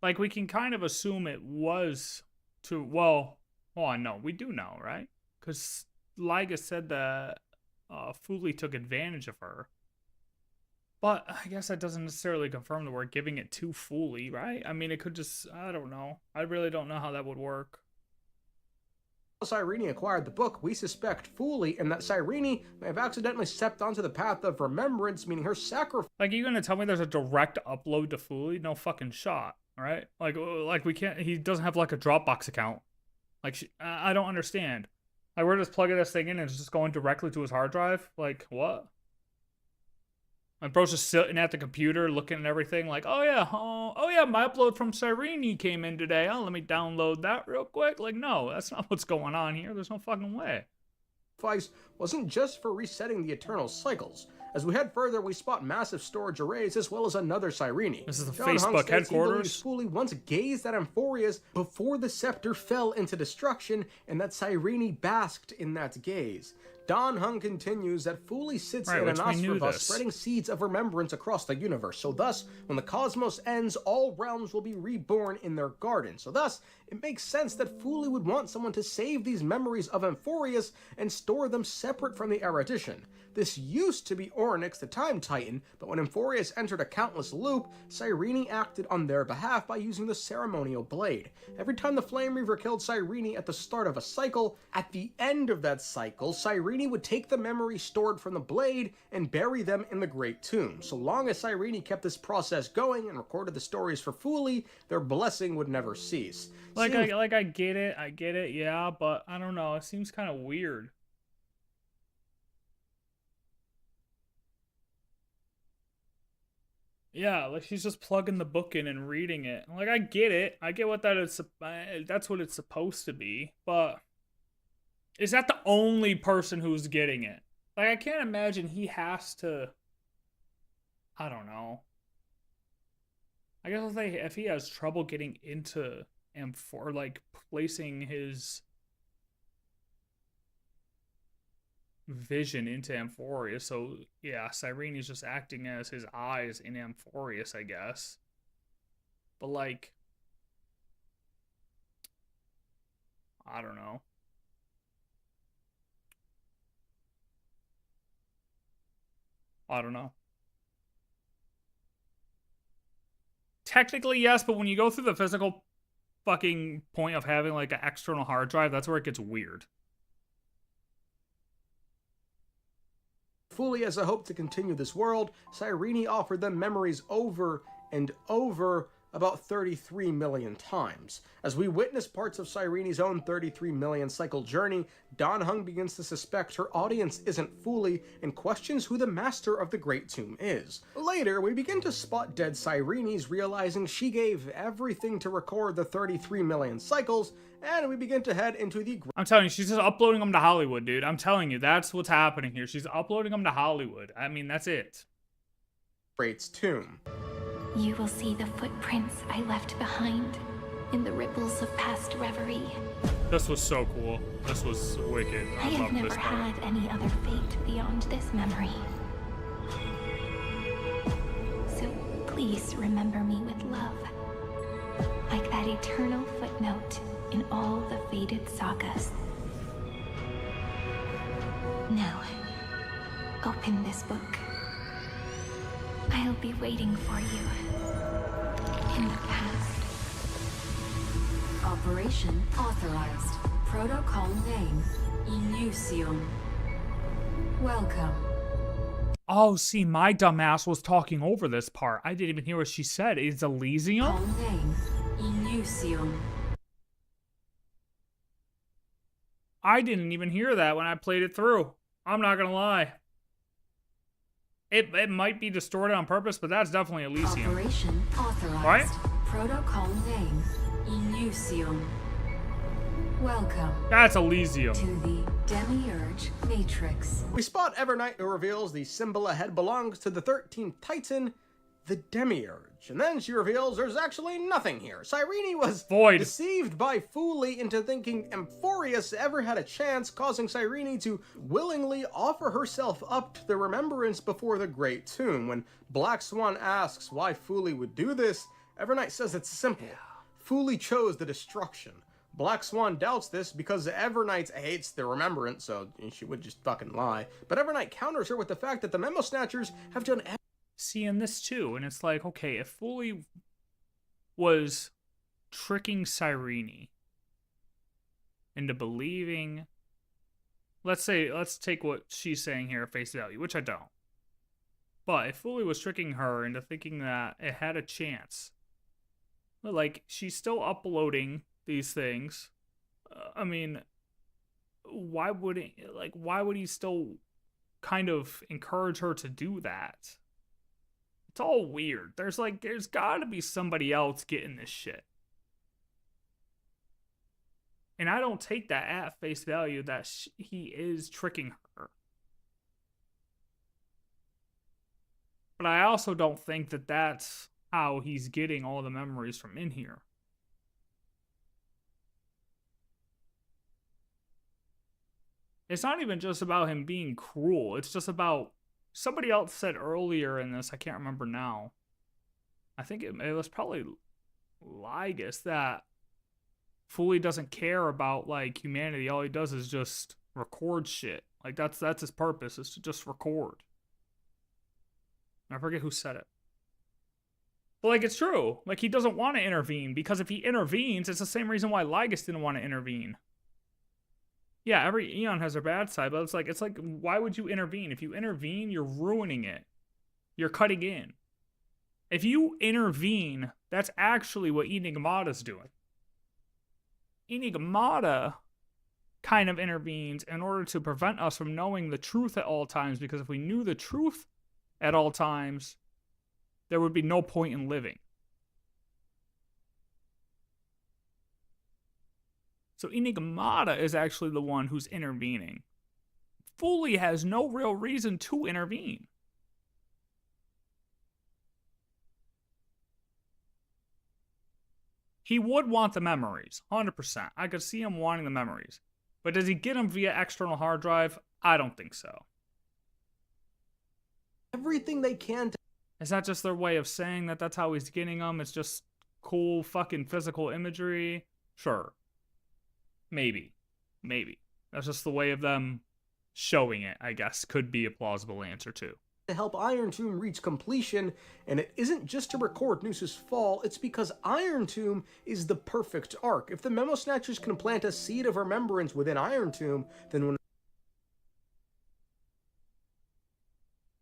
Like, we can kind of assume it was to, well, no, we do know, right? Because Lygus said that Fuli took advantage of her. But I guess that doesn't necessarily confirm that we're giving it to Fuli, right? I mean, it could just, I don't know. I really don't know how that would work.
Cyrene acquired the book, we suspect Fuli, and that Cyrene may have accidentally stepped onto the path of remembrance, meaning her sacrifice.
Like, are you gonna tell me there's a direct upload to Fuli? No fucking shot, right? Like we can't, he doesn't have like a Dropbox account. Like, I don't understand. Like, we're just plugging this thing in and it's just going directly to his hard drive? Like, what? My bro's just sitting at the computer looking at everything like, oh yeah, my upload from Cyrene came in today. Oh, let me download that real quick. Like, no, that's not what's going on here. There's no fucking way.
Wasn't just for resetting the eternal cycles. As we head further, we spot massive storage arrays as well as another Cyrene.
This is the
John Hung
Facebook
states
headquarters.
He believes Fuli once gazed at Amphorius before the scepter fell into destruction, and that Cyrene basked in that gaze. Don Hung continues that Fuli sits in an Nosferatu, spreading seeds of remembrance across the universe. So thus, when the cosmos ends, all realms will be reborn in their garden. So thus, it makes sense that Fuli would want someone to save these memories of Amphorius and store them separate from the erudition. This used to be Orynyx, the Time Titan, but when Amphorius entered a countless loop, Cyrene acted on their behalf by using the ceremonial blade. Every time the Flame Reaver killed Cyrene at the start of a cycle, at the end of that cycle, Cyrene would take the memory stored from the blade and bury them in the Great Tomb. So long as Cyrene kept this process going and recorded the stories for Fuli, their blessing would never cease.
I get it, yeah, but I don't know, it seems kind of weird. Yeah, like she's just plugging the book in and reading it. Like, I get it. I get what that's what it's supposed to be. But is that the only person who's getting it? Like, I can't imagine he has to. I don't know. I guess if he has trouble getting into or like placing his vision into Amphorius, so yeah, Cyrene is just acting as his eyes in Amphorius, I guess. But like, I don't know. Technically, yes, but when you go through the physical fucking point of having like an external hard drive, that's where it gets weird.
Fully as a hope to continue this world, Cyrene offered them memories over and over about 33 million times. As we witness parts of Cyrene's own 33 million cycle journey, Don Hung begins to suspect her audience isn't Fuli and questions who the master of the Great Tomb is. Later, we begin to spot dead Cyrenes, realizing she gave everything to record the 33 million cycles, and we begin to head into the—
I'm telling you, she's just uploading them to Hollywood, dude. I'm telling you, that's what's happening here. She's uploading them to Hollywood. I mean, that's it.
Great's tomb.
You will see the footprints I left behind in the ripples of past reverie.
This was so cool. This was wicked.
I have
love
never
this part.
had any other fate beyond this memory. So please remember me with love. Like that eternal footnote in all the faded sagas. Now, open this book. I'll be waiting for you in the past.
Operation authorized. Protocol name, Elysium. Welcome.
Oh, see, my dumbass was talking over this part. I didn't even hear what she said. It's Elysium?
Call name, Elysium.
I didn't even hear that when I played it through. I'm not gonna lie. It might be distorted on purpose, but that's definitely Elysium.
Operation authorized.
Right?
Protocol name, Elysium. Welcome
That's Elysium.
to the Demiurge Matrix.
We spot Evernight, who reveals the symbol ahead belongs to the 13th Titan, the Demiurge. And then she reveals there's actually nothing here. Cyrene was
Void.
deceived by Fooly into thinking Amphorius ever had a chance, causing Cyrene to willingly offer herself up to the remembrance before the Great Tomb. When Black Swan asks why Fooly would do this, Evernight says it's simple. Fooly chose the destruction. Black Swan doubts this because Evernight hates the remembrance, so she would just fucking lie. But Evernight counters her with the fact that the Memo Snatchers have done
Seeing this too, and it's like, okay, if Fully was tricking Cyrene into believing, let's take what she's saying here at face value, which I don't. But if Fully was tricking her into thinking that it had a chance, but like, she's still uploading these things. I mean, why would he still kind of encourage her to do that? It's all weird. There's got to be somebody else getting this shit. And I don't take that at face value that he is tricking her. But I also don't think that that's how he's getting all the memories from in here. It's not even just about him being cruel. It's just about... Somebody else said earlier in this, I can't remember now. I think it was probably Ligus, that Fully doesn't care about like humanity. All he does is just record shit. Like that's his purpose, is to just record. I forget who said it. But like, it's true. Like, he doesn't want to intervene, because if he intervenes, it's the same reason why Ligus didn't want to intervene. Yeah, every Eon has their bad side, but it's like, why would you intervene? If you intervene, you're ruining it. You're cutting in. If you intervene, that's actually what Enigmata's doing. Enigmata kind of intervenes in order to prevent us from knowing the truth at all times, because if we knew the truth at all times, there would be no point in living. So Enigmata is actually the one who's intervening. Fully has no real reason to intervene. He would want the memories, 100%. I could see him wanting the memories. But does he get them via external hard drive? I don't think so.
everything they can to
Is that just their way of saying that that's how he's getting them? It's just cool fucking physical imagery? Sure. Maybe. That's just the way of them showing it, I guess. Could be a plausible answer too.
help Iron Tomb reach completion, and it isn't just to record Noose's fall, it's because Iron Tomb is the perfect arc. If the Memo Snatchers can plant a seed of remembrance within Iron Tomb, then when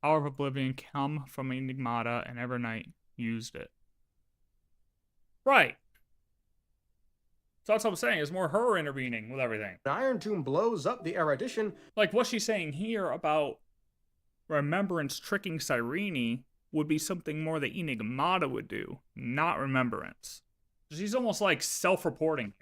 Hour of Oblivion come from Enigmata, and Evernight used it. Right. So that's what I'm saying, is more her intervening with everything.
Iron Tomb blows up the erudition,
Like what she's saying here about Remembrance tricking Cyrene would be something more that Enigmata would do, not Remembrance. She's almost like self-reporting here.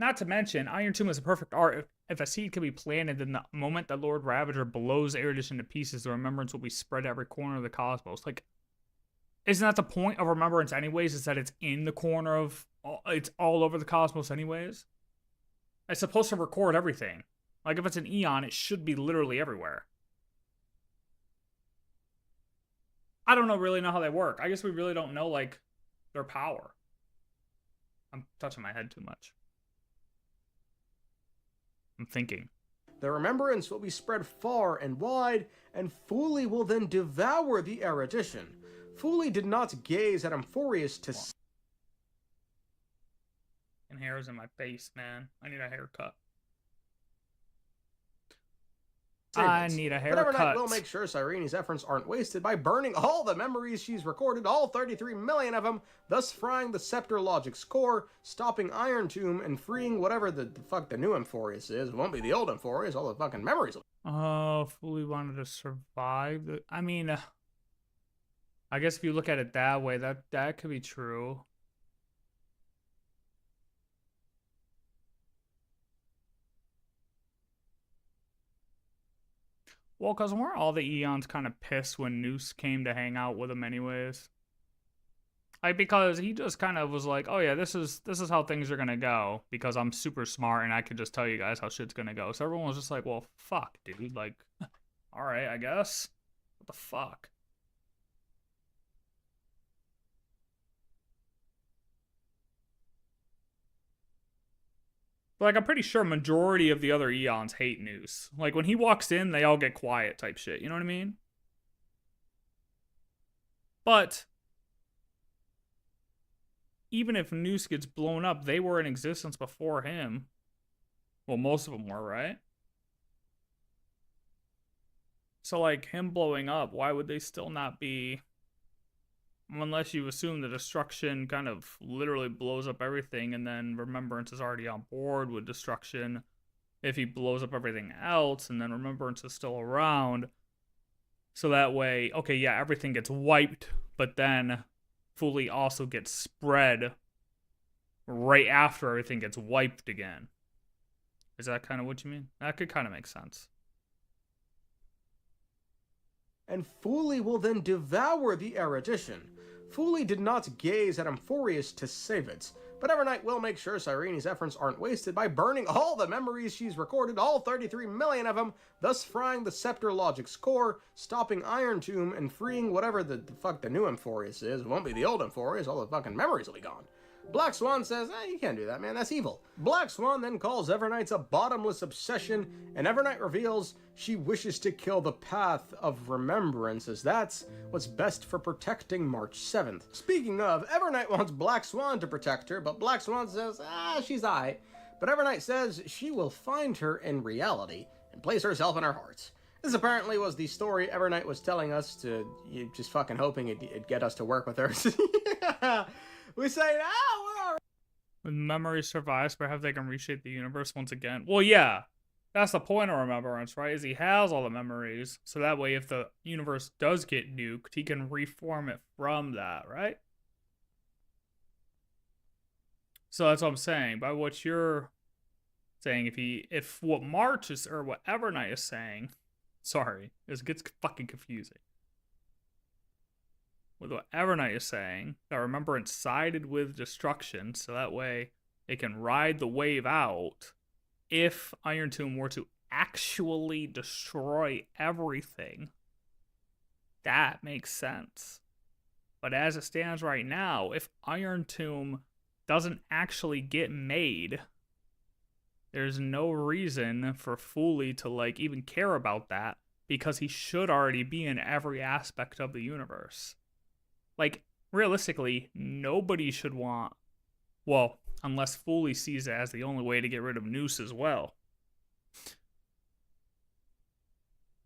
Not to mention, Iron Tomb is a perfect art. If a seed can be planted, then the moment that Lord Ravager blows Erudition into pieces, the remembrance will be spread to every corner of the cosmos. Like, isn't that the point of remembrance anyways, is that it's in the corner of, it's all over the cosmos anyways? It's supposed to record everything. Like, if it's an eon, it should be literally everywhere. I don't really know how they work. I guess we really don't know, like, their power. I'm touching my head too much. I'm thinking.
The remembrance will be spread far and wide, and Fuli will then devour the erudition. Fuli did not gaze at Amphorius to
And hair's in my face, man. I need a haircut. I need a haircut.
But evernight will make sure Cyrene's efforts aren't wasted by burning all the memories she's recorded, all 33 million of them, thus frying the Scepter Logic's core, stopping Iron Tomb, and freeing whatever the fuck the new Amphorius is. It won't be the old Amphorius, all the fucking memories.
Oh, Fuli wanted to survive. I mean, I guess if you look at it that way, that could be true. Well, because weren't all the Eons kind of pissed when Noose came to hang out with them anyways? Like, because he just kind of was like, oh yeah, this is how things are gonna go, because I'm super smart and I could just tell you guys how shit's gonna go. So everyone was just like, well, fuck, dude. Like, alright, I guess. What the fuck? Like, I'm pretty sure majority of the other Eons hate Noose. Like, when he walks in, they all get quiet type shit. You know what I mean? But even if Noose gets blown up, they were in existence before him. Well, most of them were, right? So, like, him blowing up, why would they still not be... Unless you assume the destruction kind of literally blows up everything, and then Remembrance is already on board with destruction. If he blows up everything else, and then Remembrance is still around. So that way, okay, yeah, everything gets wiped, but then Fuli also gets spread right after everything gets wiped again. Is that kind of what you mean? That could kind of make sense.
And Fuli will then devour the erudition. Fuli did not gaze at Amphorius to save it, but evernight will make sure Cyrene's efforts aren't wasted by burning all the memories she's recorded, all 33 million of them, thus frying the Scepter Logic's core, stopping Iron Tomb, and freeing whatever the fuck the new Amphorius is. It won't be the old Amphorius, all the fucking memories will be gone. Black Swan says, you can't do that, man, that's evil. Black Swan then calls Evernights a bottomless obsession, and Evernight reveals she wishes to kill the path of remembrance, as that's what's best for protecting March 7th. Speaking of, Evernight wants Black Swan to protect her, but Black Swan says, she's aight. But Evernight says she will find her in reality, and place herself in our hearts. This apparently was the story Evernight was telling us to, just fucking hoping it'd get us to work with her. We say, we're alright.
When memory survives, perhaps they can reshape the universe once again. Well, yeah. That's the point of Remembrance, right? Is he has all the memories. So that way, if the universe does get nuked, he can reform it from that, right? So that's what I'm saying. By what you're saying, if what March is, or what Evernight is saying, sorry, it gets fucking confusing. With what Evernight is saying, that Remembrance sided with destruction, so that way it can ride the wave out. If Iron Tomb were to actually destroy everything, that makes sense. But as it stands right now, if Iron Tomb doesn't actually get made, there's no reason for Fuli to like even care about that, because he should already be in every aspect of the universe. Like, realistically, nobody should want... Well, unless Fuli sees it as the only way to get rid of Noose as well.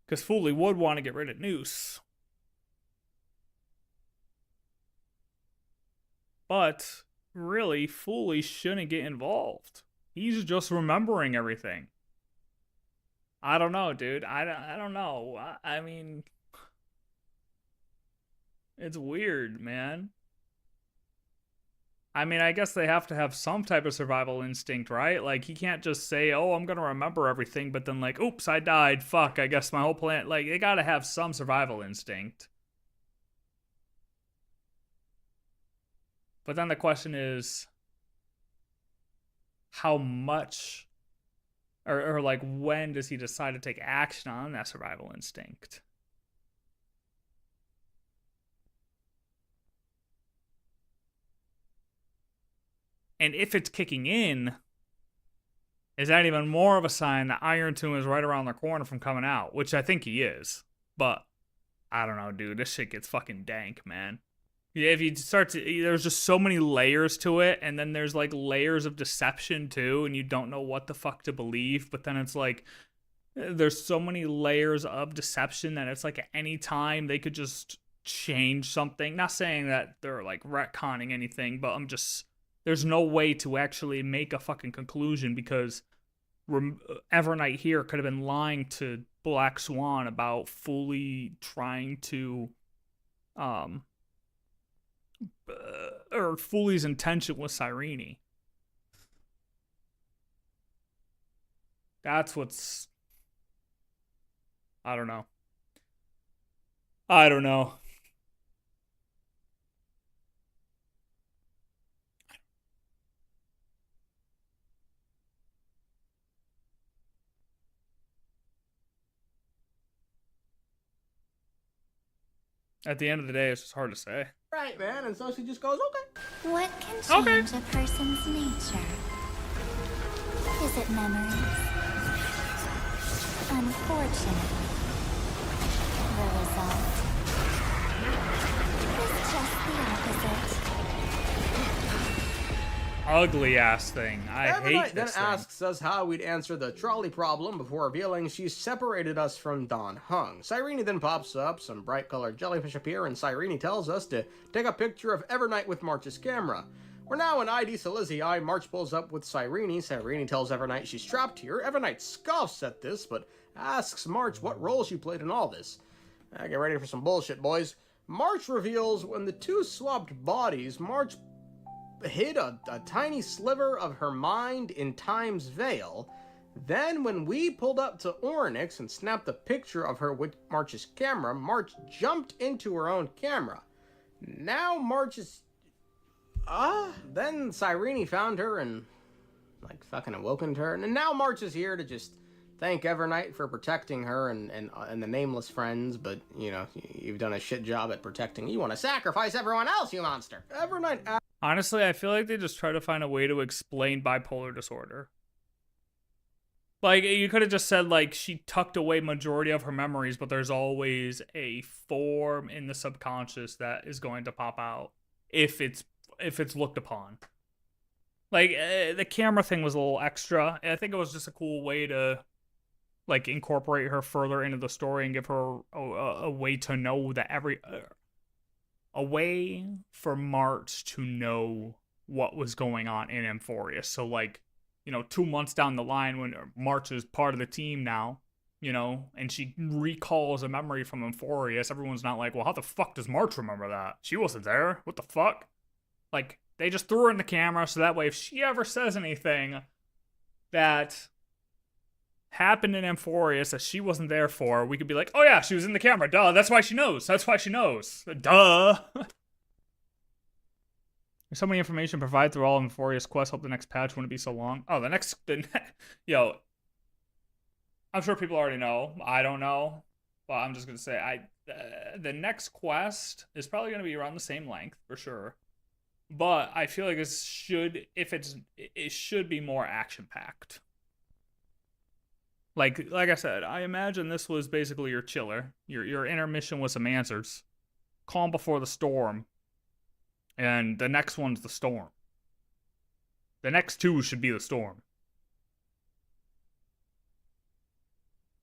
Because Fuli would want to get rid of Noose. But, really, Fuli shouldn't get involved. He's just remembering everything. I don't know, dude. I don't know. I mean... It's weird, man. I mean, I guess they have to have some type of survival instinct, right? Like, he can't just say, oh, I'm gonna remember everything, but then, like, oops, I died. Fuck, I guess my whole planet... Like, they gotta have some survival instinct. But then the question is, how much... Or like, when does he decide to take action on that survival instinct? And if it's kicking in, is that even more of a sign that Iron Tomb is right around the corner from coming out? Which I think he is. But, I don't know, dude. This shit gets fucking dank, man. Yeah, if you start to... There's just so many layers to it, and then there's, like, layers of deception, too, and you don't know what the fuck to believe, but then it's, like... There's so many layers of deception that it's, like, at any time they could just change something. Not saying that they're, like, retconning anything, but I'm just... There's no way to actually make a fucking conclusion because Evernight here could have been lying to Black Swan about fully trying to, or Fully's intention with Cyrene. That's what's... I don't know. I don't know. At the end of the day, it's just hard to say.
Right, man. And so she just goes, okay.
What can change a person's nature? Is it memories? Unfortunately, the result is just the opposite.
Ugly ass thing. I hate
then
this thing.
asks us how we'd answer the trolley problem before revealing she's separated us from Don Hung. Cyrene then pops up, some bright colored jellyfish appear, and Cyrene tells us to take a picture of Evernight with March's camera. We're now in ID Silizii. March pulls up with Cyrene. Cyrene tells Evernight she's trapped here. Evernight scoffs at this, but asks March what role she played in all this. Get ready for some bullshit, boys. March reveals when the two swapped bodies, March hid a tiny sliver of her mind in Time's Veil. Then when we pulled up to Oryx and snapped a picture of her with March's camera, March jumped into her own camera. Now March is... Then Cyrene found her and, like, fucking awoken her. And now March is here to just thank Evernight for protecting her and the Nameless Friends, but, you know, you've done a shit job at protecting. You want to sacrifice everyone else, you monster. Evernight...
Honestly, I feel like they just try to find a way to explain bipolar disorder. Like, you could have just said, like, she tucked away majority of her memories, but there's always a form in the subconscious that is going to pop out if it's looked upon. Like, the camera thing was a little extra. I think it was just a cool way to, like, incorporate her further into the story and give her a way to know that a way for March to know what was going on in Amphorius. So, like, you know, 2 months down the line when March is part of the team now, you know, and she recalls a memory from Amphorius, everyone's not like, well, how the fuck does March remember that? She wasn't there. What the fuck? Like, they just threw her in the camera so that way if she ever says anything that happened in Amphorius that she wasn't there for, we could be like, oh yeah, she was in the camera, duh, that's why she knows, duh. There's so many information provided through all Amphorius quests, hope the next patch wouldn't be so long. Oh, yo, I'm sure people already know, I don't know, but I'm just gonna say, the next quest is probably gonna be around the same length, for sure. But I feel like it should be more action-packed. Like I said, I imagine this was basically your chiller. Your intermission with some answers. Calm before the storm. And the next one's the storm. The next two should be the storm.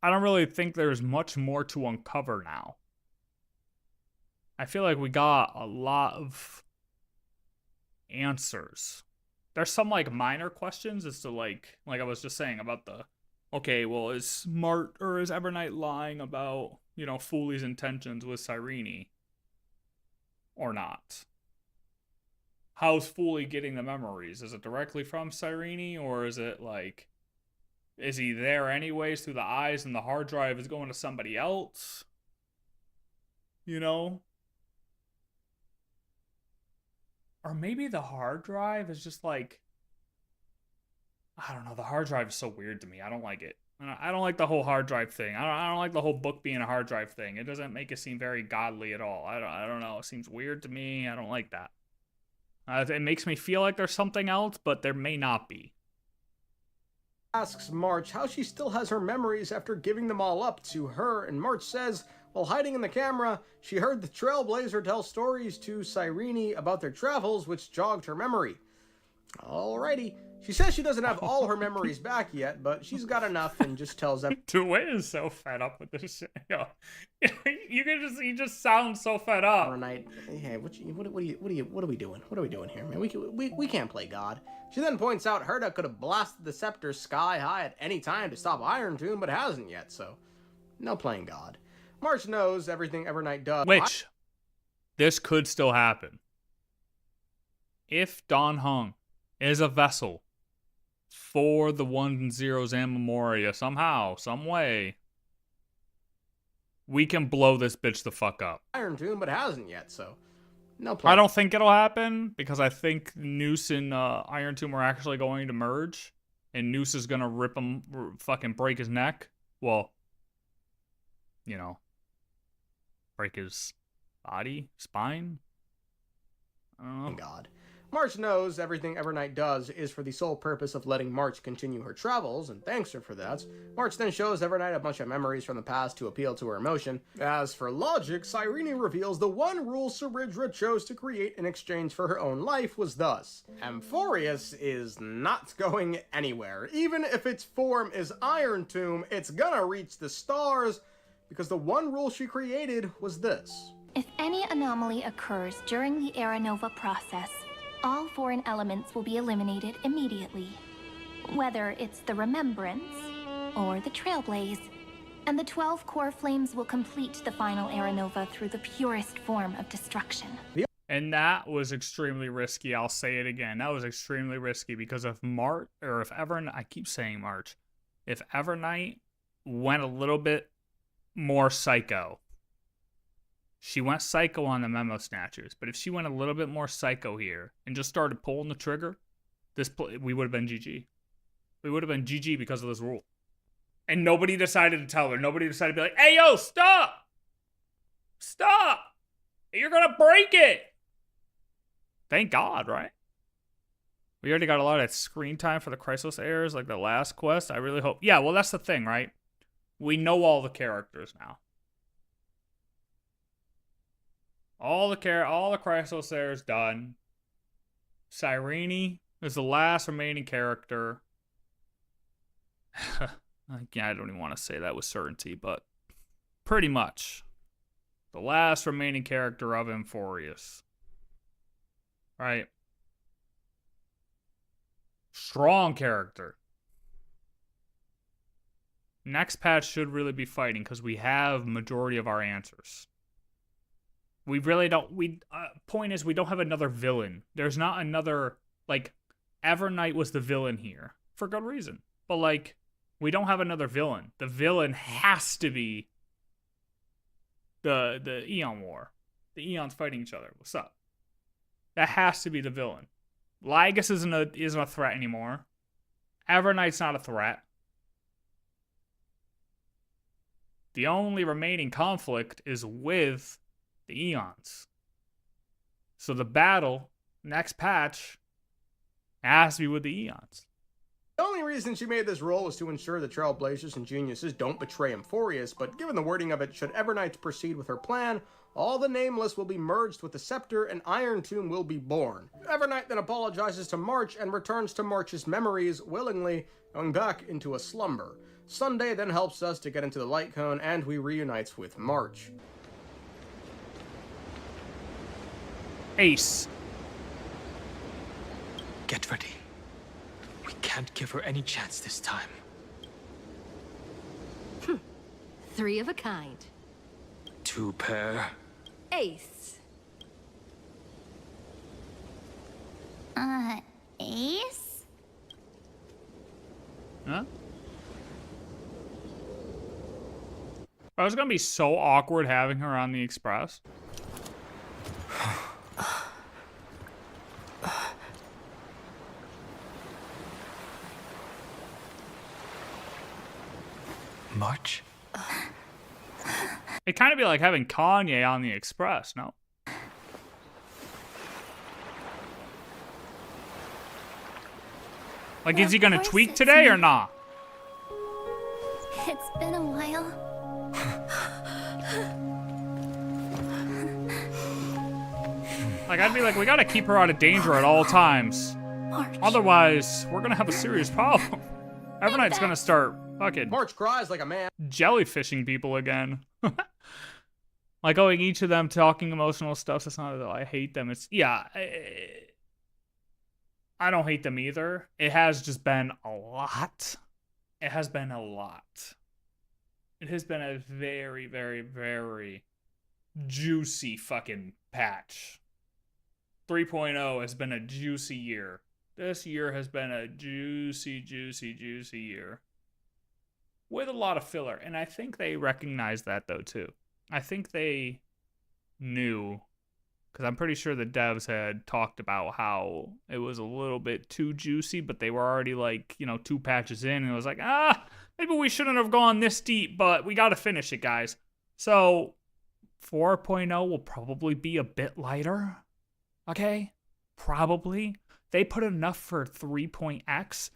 I don't really think there's much more to uncover now. I feel like we got a lot of answers. There's some, like, minor questions as to, like I was just saying about the... Okay, well, is Evernight lying about, you know, Fully's intentions with Cyrene? Or not? how's Fully getting the memories? Is it directly from Cyrene, or is it like, is he there anyways through the eyes and the hard drive is going to somebody else? You know? Or maybe the hard drive is just like, I don't know. The hard drive is so weird to me. I don't like it. I don't like the whole hard drive thing. I don't like the whole book being a hard drive thing. It doesn't make it seem very godly at all. I don't know. It seems weird to me. I don't like that. It makes me feel like there's something else, but there may not be.
Asks March how she still has her memories after giving them all up to her, and March says, while hiding in the camera, she heard the Trailblazer tell stories to Cyrene about their travels, which jogged her memory. Alrighty. She says she doesn't have all her memories back yet, but she's got enough and just tells them.
Dwayne is so fed up with this shit. You just sound so fed up.
Evernight, hey, what are we doing? What are we doing here, man? We can't play God. She then points out Herta could have blasted the scepter sky high at any time to stop Iron Tomb, but hasn't yet, so no playing God. March knows everything Evernight does.
Which, this could still happen. If Don Hung is a vessel for the 1s and 0s and Memoria somehow, some way, we can blow this bitch the fuck up.
Iron Tomb, but hasn't yet, so no plan.
I don't think it'll happen because I think Noose and Iron Tomb are actually going to merge, and Noose is gonna rip him, fucking break his neck. Well, you know, break his body, spine. I don't know.
God. March knows everything Evernight does is for the sole purpose of letting March continue her travels, and thanks her for that. March then shows Evernight a bunch of memories from the past to appeal to her emotion. As for logic, Cyrene reveals the one rule Ceridra chose to create in exchange for her own life was thus: Amphorius is not going anywhere. Even if its form is Iron Tomb, it's gonna reach the stars, because the one rule she created was this.
If any anomaly occurs during the Era Nova process, all foreign elements will be eliminated immediately. Whether it's the Remembrance or the Trailblaze, and the 12 core flames will complete the final Era Nova through the purest form of destruction.
And that was extremely risky. I'll say it again. That was extremely risky because if I keep saying March, if Evernight went a little bit more psycho. She went psycho on the memo snatchers, but if she went a little bit more psycho here and just started pulling the trigger, we would have been GG. We would have been GG because of this rule. And nobody decided to tell her. Nobody decided to be like, hey, yo, stop! Stop! You're gonna break it! Thank God, right? We already got a lot of screen time for the Chrysos heirs, like the last quest. I really hope. Yeah, well, that's the thing, right? We know all the characters now. All the Chrysos heirs done. Cyrene is the last remaining character. Yeah, I don't even want to say that with certainty, but pretty much the last remaining character of Amphorius. Right? Strong character. Next patch should really be fighting because we have majority of our answers. We really don't. Point is, we don't have another villain. There's not another, like, Evernight was the villain here for good reason. But, like, we don't have another villain. The villain has to be the Eon War. The Eons fighting each other. What's up? That has to be the villain. Lygus isn't a threat anymore. Evernight's not a threat. The only remaining conflict is with the Eons. So the battle, next patch, has to be with the Eons.
The only reason she made this rule was to ensure the Trailblazers and Geniuses don't betray Amphorius, but given the wording of it, should Evernight proceed with her plan, all the Nameless will be merged with the Scepter and Iron Tomb will be born. Evernight then apologizes to March and returns to March's memories willingly, going back into a slumber. Sunday then helps us to get into the Light Cone and we reunites with March.
Ace.
Get ready. We can't give her any chance this time.
3 of a kind.
2 pair.
Ace.
Ace?
Huh? It was gonna be so awkward having her on the Express.
March?
It'd kind of be like having Kanye on the Express, no? Like, is he gonna
course
tweak
it's
today or
me.
not?
It's been a while.
Like, I'd be like, we gotta keep her out of danger at all times.
March.
Otherwise, we're gonna have a serious problem. Evernight's gonna start fucking
March cries like a man.
jellyfishing people again. Like, oh, each of them talking emotional stuff. It's not that I hate them. It's, yeah. I don't hate them either. It has just been a lot. It has been a lot. It has been a very, very, very juicy fucking patch. 3.0 has been a juicy year. This year has been a juicy, juicy, juicy year. With a lot of filler. And I think they recognized that, though, too. I think they knew, because I'm pretty sure the devs had talked about how it was a little bit too juicy, but they were already like, 2 patches in, and it was like, maybe we shouldn't have gone this deep, but we got to finish it, guys. So 4.0 will probably be a bit lighter. Okay? Probably. They put enough for 3.x.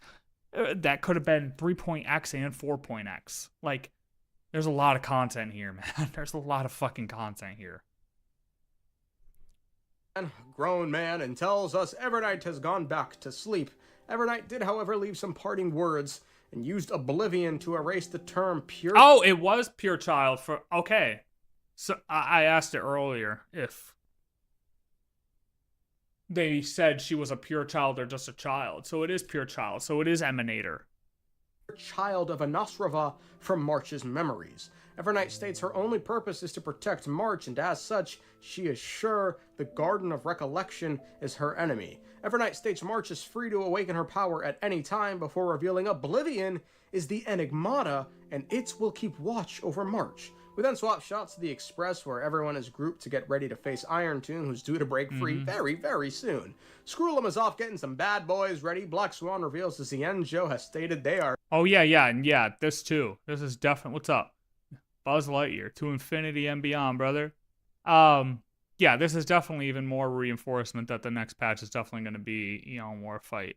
That could have been 3.x and 4.x. Like, there's a lot of content here, man. There's a lot of fucking content here.
Grown man, and tells us Evernight has gone back to sleep. Evernight did, however, leave some parting words and used oblivion to erase the term pure.
Oh, it was pure child for... Okay. So I asked it earlier if they said she was a pure child or just a child. So it is pure child. So it is Emanator.
Child of Anosrava from March's memories. Evernight states her only purpose is to protect March, and as such, she is sure the Garden of Recollection is her enemy. Evernight states March is free to awaken her power at any time before revealing Oblivion is the Enigmata, and it will keep watch over March. We then swap shots to the Express, where everyone is grouped to get ready to face Iron Tomb, who's due to break free very, very soon. Skrullum is off getting some bad boys ready. Black Swan reveals that Zienjo has stated they are...
Oh, yeah, this too. This is definitely... What's up? Buzz Lightyear, to infinity and beyond, brother. Yeah, this is definitely even more reinforcement that the next patch is definitely going to be, more fight.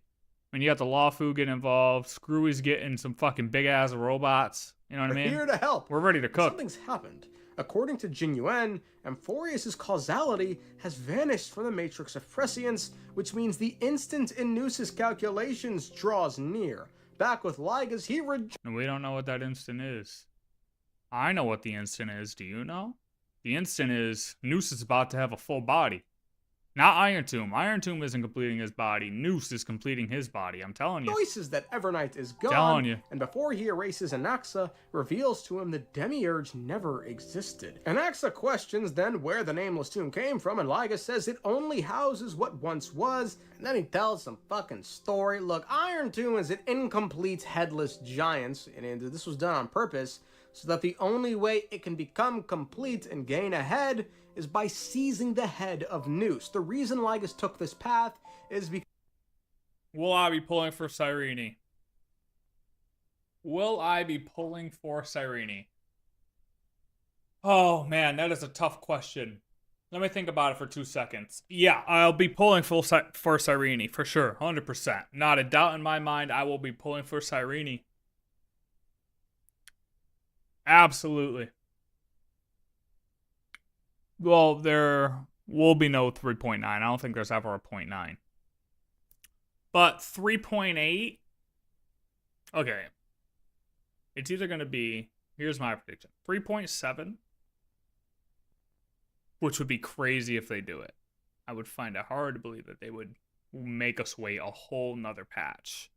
I mean, you got the Lawfu getting involved, Screwy's getting some fucking big-ass robots, you know what I mean?
Here to help.
We're ready to cook.
Something's happened. According to Jin Yuan, Amphorius' causality has vanished from the matrix of prescience, which means the instant in Noos's calculations draws near. Back with Ligas, he
And we don't know what that instant is. I know what the instant is. Do you know? The instant is Noose is about to have a full body. Not Iron Tomb. Iron Tomb isn't completing his body. Noose is completing his body. I'm telling you.
Notices that Evernight is gone,
Telling you.
and before he erases Anaxa, reveals to him the Demiurge never existed. Anaxa questions then where the nameless tomb came from, and Liga says it only houses what once was, and then he tells some fucking story. Look, Iron Tomb is an incomplete headless giant, and this was done on purpose, so that the only way it can become complete and gain a head is by seizing the head of Noose. The reason Ligas took this path is because...
Will I be pulling for Cyrene? Will I be pulling for Cyrene? Oh, man, that is a tough question. Let me think about it for 2 seconds. Yeah, I'll be pulling for Cyrene, for sure, 100%. Not a doubt in my mind, I will be pulling for Cyrene. Absolutely. Well, there will be no 3.9. I don't think there's ever a 0.9. But 3.8, okay. It's either going to be, here's my prediction, 3.7, which would be crazy if they do it. I would find it hard to believe that they would make us wait a whole nother patch.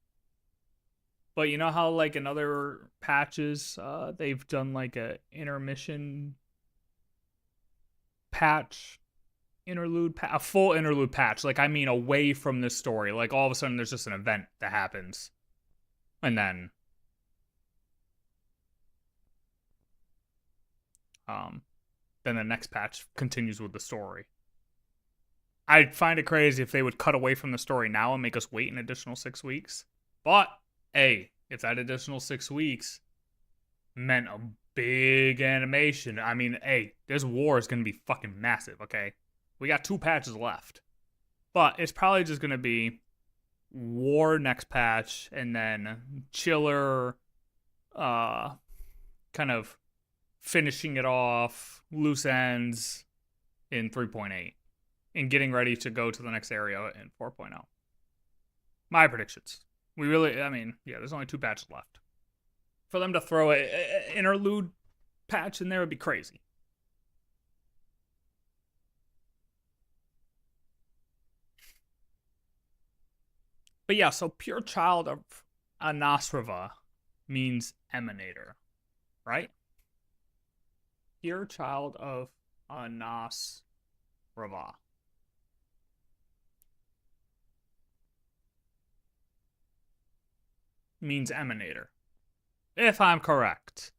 But you know how, like, in other patches, they've done, like, a intermission patch a full interlude patch. Like, I mean, away from this story. Like, all of a sudden, there's just an event that happens. And then... then the next patch continues with the story. I'd find it crazy if they would cut away from the story now and make us wait an additional 6 weeks. But, hey, if that additional 6 weeks meant a big animation, I mean, hey, this war is going to be fucking massive, okay? We got 2 patches left. But it's probably just going to be war next patch, and then chiller, kind of finishing it off, loose ends in 3.8, and getting ready to go to the next area in 4.0. My predictions. There's only 2 patches left. For them to throw an interlude patch in there would be crazy. But yeah, so pure child of Anasrava means emanator, right? Pure child of Anasrava means emanator, if I'm correct.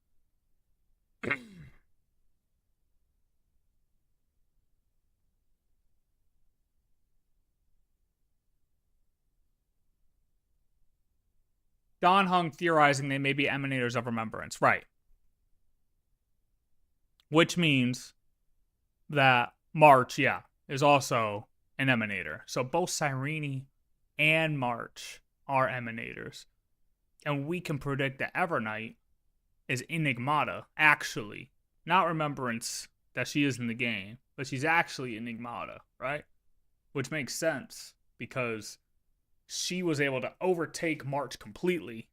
Don Hung theorizing they may be emanators of remembrance. Right. Which means that March, is also an emanator. So both Cyrene and March are emanators. And we can predict that Evernight is Enigmata, actually. Not Remembrance, that she is in the game, but she's actually Enigmata, right? Which makes sense, because she was able to overtake March completely.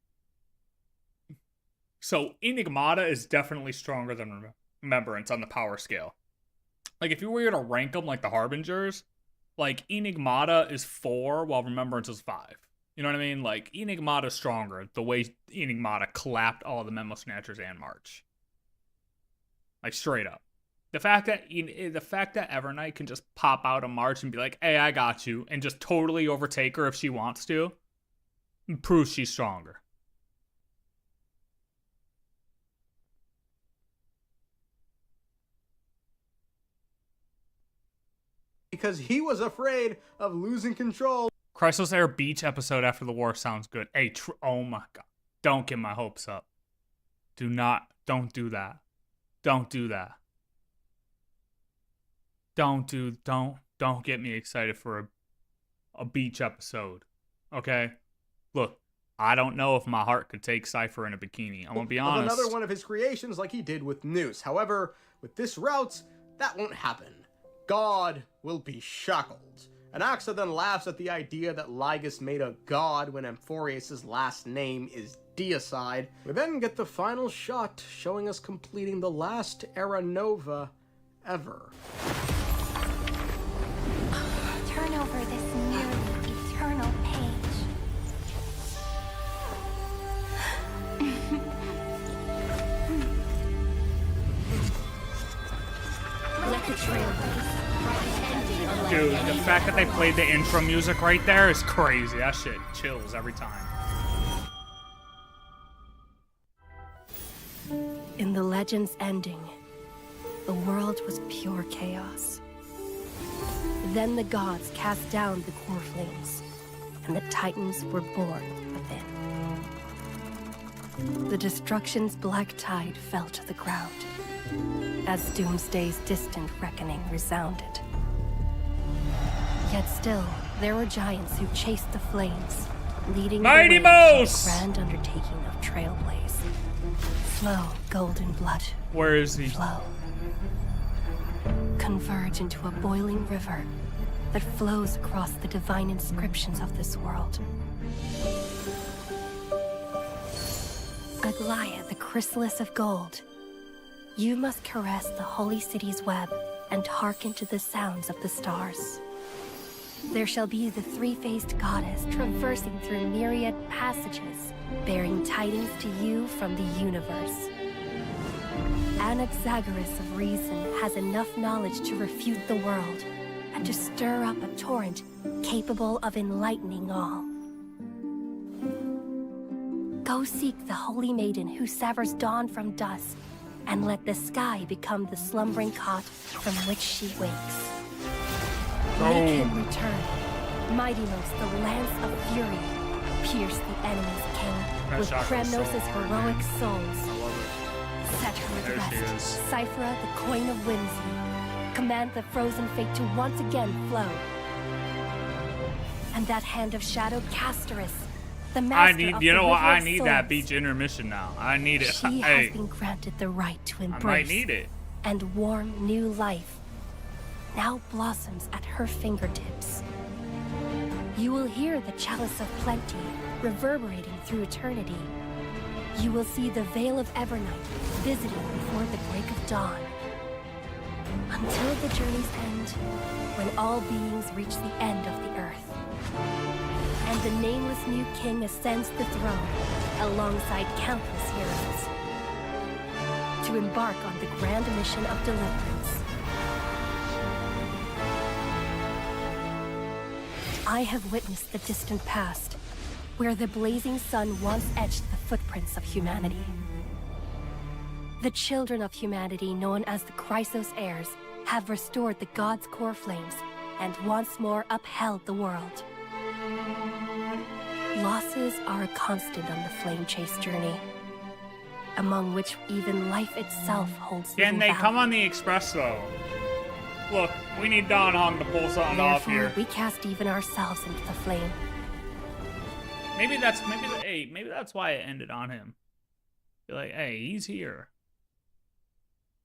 So Enigmata is definitely stronger than Remembrance on the power scale. Like, if you were to rank them like the Harbingers, like, Enigmata is 4, while Remembrance is 5. You know what I mean? Like, Enigmata is stronger, the way Enigmata clapped all the Memo Snatchers and March. Like, straight up. The fact that Evernight can just pop out a March and be like, hey, I got you, and just totally overtake her if she wants to, proves she's stronger.
Because he was afraid of losing control.
Chrysos Air Beach episode after the war sounds good. Hey, oh my god. Don't get my hopes up. Don't do that. Don't do that. Don't get me excited for a beach episode. Okay? Look, I don't know if my heart could take Cypher in a bikini. I'm gonna be honest.
Another one of his creations like he did with Noose. However, with this route, that won't happen. God will be shackled. Anaxa then laughs at the idea that Lygus made a god when Amphorius' last name is Deicide. We then get the final shot showing us completing the last Era Nova ever.
Turn over this nearly eternal page.
Let the trail race.
Dude, the fact that they played the intro music right there is crazy. That shit chills every time.
In the legend's ending, the world was pure chaos. Then the gods cast down the core flames, and the titans were born within. The destruction's black tide fell to the ground, as Doomsday's distant reckoning resounded. Yet still, there were giants who chased the flames, leading
Mighty
the way to
Mouse!
the grand undertaking of Trailblaze. Flow, golden blood.
Where is he?
Flow. Converge into a boiling river that flows across the divine inscriptions of this world. Aglaia, the chrysalis of gold. You must caress the holy city's web and hearken to the sounds of the stars. There shall be the three-faced goddess traversing through myriad passages, bearing tidings to you from the universe. Anaxagoras of reason has enough knowledge to refute the world, and to stir up a torrent capable of enlightening all. Go seek the holy maiden who severs dawn from dusk, and let the sky become the slumbering cot from which she wakes. Make him return. Mightymost, the lance of fury, pierce the enemy's king with Kremnos' heroic souls. Set her at rest. Cyphra, the coin of whimsy. Command the frozen fate to once again flow. And that hand of shadowed Casterus, the master of
you
the
know what?
river
I
of
need
souls.
that beach intermission now. I need it.
She
Hey,
has been granted the right to
I
embrace
might need it.
and warm new life now blossoms at her fingertips. You will hear the chalice of plenty reverberating through eternity. You will see the veil of evernight visiting before the break of dawn. Until the journey's end, when all beings reach the end of the earth. And the nameless new king ascends the throne alongside countless heroes to embark on the grand mission of deliverance. I have witnessed the distant past, where the blazing sun once etched the footprints of humanity. The children of humanity, known as the Chrysos heirs, have restored the gods' core flames and once more upheld the world. Losses are a constant on the flame chase journey, among which even life itself holds
Can
little
they
value.
come on the express though? Look, we need Don Hong to pull something off
Therefore,
here.
we cast even ourselves into the flame.
Maybe that's why it ended on him. Be like, hey, he's here.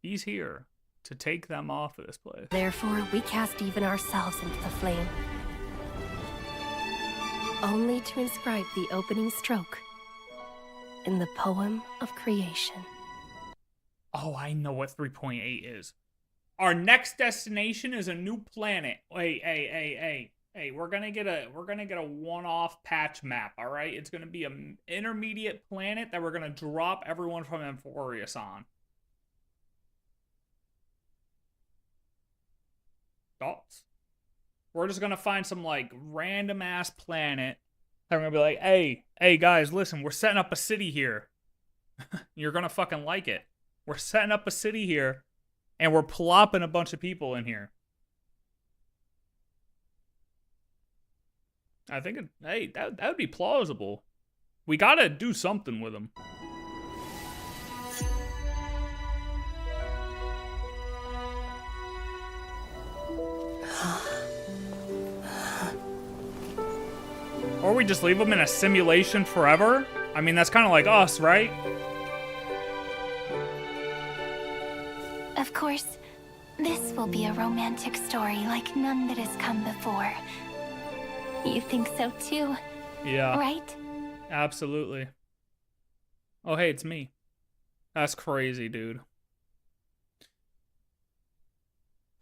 He's here to take them off of this place.
Therefore, we cast even ourselves into the flame, only to inscribe the opening stroke in the poem of creation.
Oh, I know what 3.8 is. Our next destination is a new planet. Wait, hey, we're gonna get a one-off patch map, all right? It's gonna be an intermediate planet that we're gonna drop everyone from Amphorius on. Thoughts? We're just gonna find some like random ass planet. And we're gonna be like, hey guys, listen, we're setting up a city here. You're gonna fucking like it. We're setting up a city here, and we're plopping a bunch of people in here. I think, that would be plausible. We gotta do something with them. Or we just leave them in a simulation forever? I mean, that's kind of like us, right?
Of course, this will be a romantic story like none that has come before. You think so too,
Yeah.
right?
Absolutely. Oh, hey, it's me. That's crazy, dude.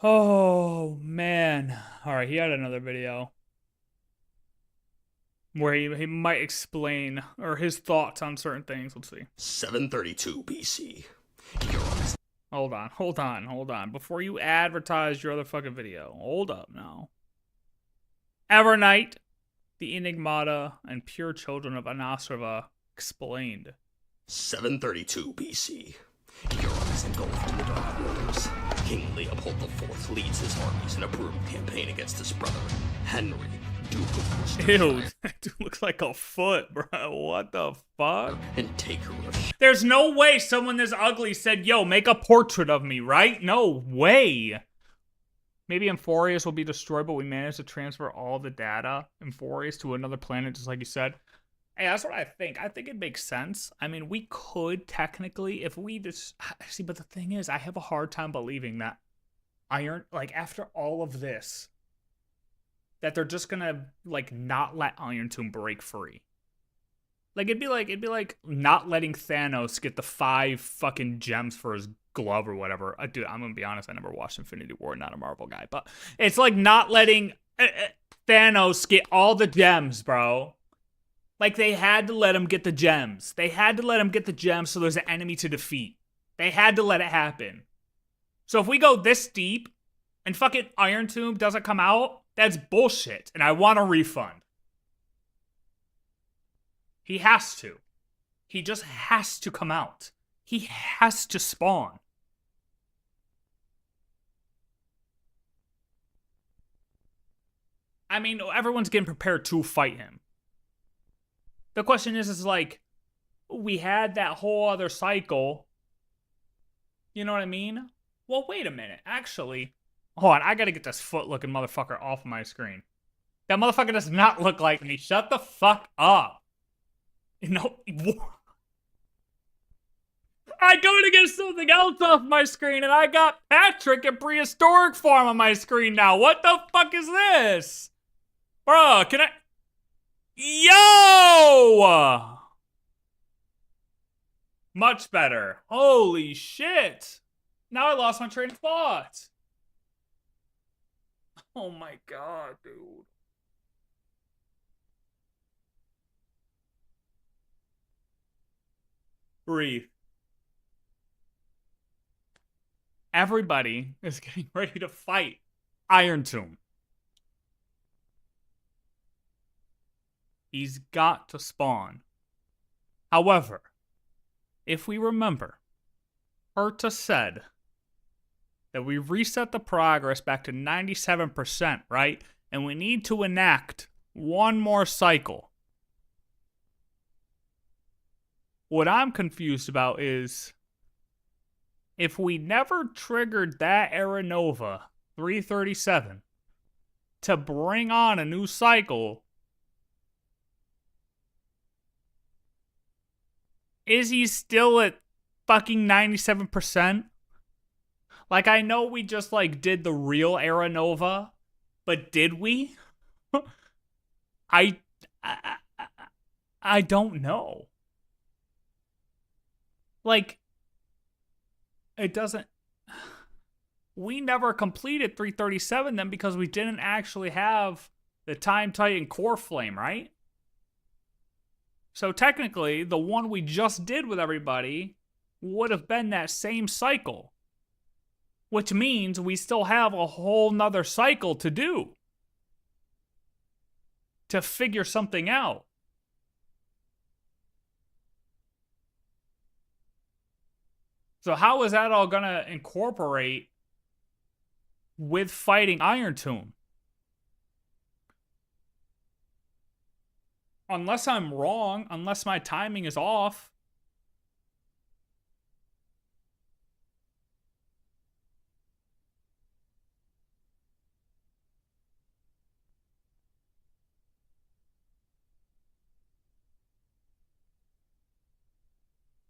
Oh, man. Alright, he had another video where he might explain, or his thoughts on certain things. Let's see.
732 BC.
Hold on. Before you advertise your other fucking video, hold up now. Evernight, the Enigmata, and pure children of Anasrava explained.
732 BC. Europe is engulfed in the dark waters. King Leopold IV leads his armies in a brutal campaign against his brother, Henry, Duke of
Ew,
Worcestershire.
that dude looks like a foot, bro. What the fuck?
And taker of
There's no way someone this ugly said, yo, make a portrait of me, right? No way. Maybe Amphorius will be destroyed, but we managed to transfer all the data, Amphorius, to another planet, just like you said. Hey, that's what I think. I think it makes sense. I mean, we could technically, if we just... See, but the thing is, I have a hard time believing that Iron... Like, after all of this, that they're just gonna, like, not let Iron Tomb break free. Like, it'd be like not letting Thanos get the 5 fucking gems for his glove or whatever. Dude, I'm gonna be honest, I never watched Infinity War, not a Marvel guy. But it's like not letting Thanos get all the gems, bro. Like, they had to let him get the gems. They had to let him get the gems so there's an enemy to defeat. They had to let it happen. So if we go this deep, and fucking Iron Tomb doesn't come out, that's bullshit. And I want a refund. He has to. He just has to come out. He has to spawn. I mean, everyone's getting prepared to fight him. The question is like, we had that whole other cycle. You know what I mean? Well, wait a minute. Actually, hold on. I gotta get this foot-looking motherfucker off of my screen. That motherfucker does not look like me. Shut the fuck up. You know, I go to get something else off my screen, and I got Patrick in prehistoric form on my screen now. What the fuck is this? Bro, can I... Yo! Much better. Holy shit. Now I lost my train of thought. Oh my god, dude. Breathe. Everybody is getting ready to fight Iron Tomb. He's got to spawn. However, if we remember, Herta said that we reset the progress back to 97%, right? And we need to enact one more cycle. What I'm confused about is if we never triggered that Era Nova 337 to bring on a new cycle, is he still at fucking 97%? Like, I know we just, like, did the real Era Nova, but did we? I don't know. Like, it doesn't... We never completed 337 then because we didn't actually have the Time Titan Core Flame, right? So technically, the one we just did with everybody would have been that same cycle. Which means we still have a whole nother cycle to do. To figure something out. So how is that all gonna incorporate with fighting Iron Tomb? Unless I'm wrong, unless my timing is off.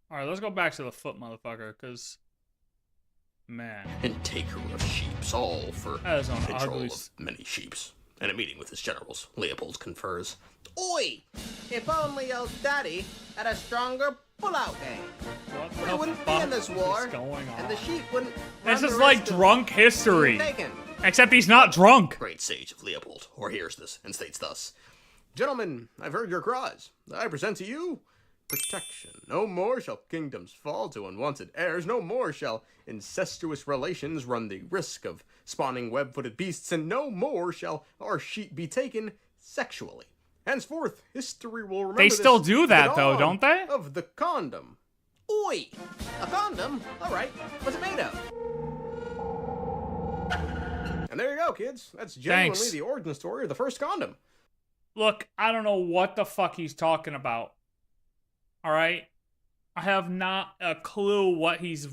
Alright, let's go back to the foot, motherfucker, because... Man.
And taker of sheeps, all for
That is an
control
ugly...
of many sheeps. In a meeting with his generals, Leopold confers.
Oi! If only old daddy had a stronger pull-out game. We wouldn't be in this war, and the sheep wouldn't.
This is like drunk history.
Taken.
Except he's not drunk.
Great sage of Leopold overhears this and states thus. Gentlemen, I've heard your cries. I present to you protection. No more shall kingdoms fall to unwanted heirs. No more shall incestuous relations run the risk of spawning web-footed beasts. And no more shall our sheep be taken sexually. Henceforth, history will remember
They still
this,
do that,
the
though,
dawn
don't they?
Of the condom.
Oi! A condom? Alright. What's it made of?
And there you go, kids. That's genuinely
Thanks.
the origin story of the first condom.
Look, I don't know what the fuck he's talking about. Alright? I have not a clue what he's...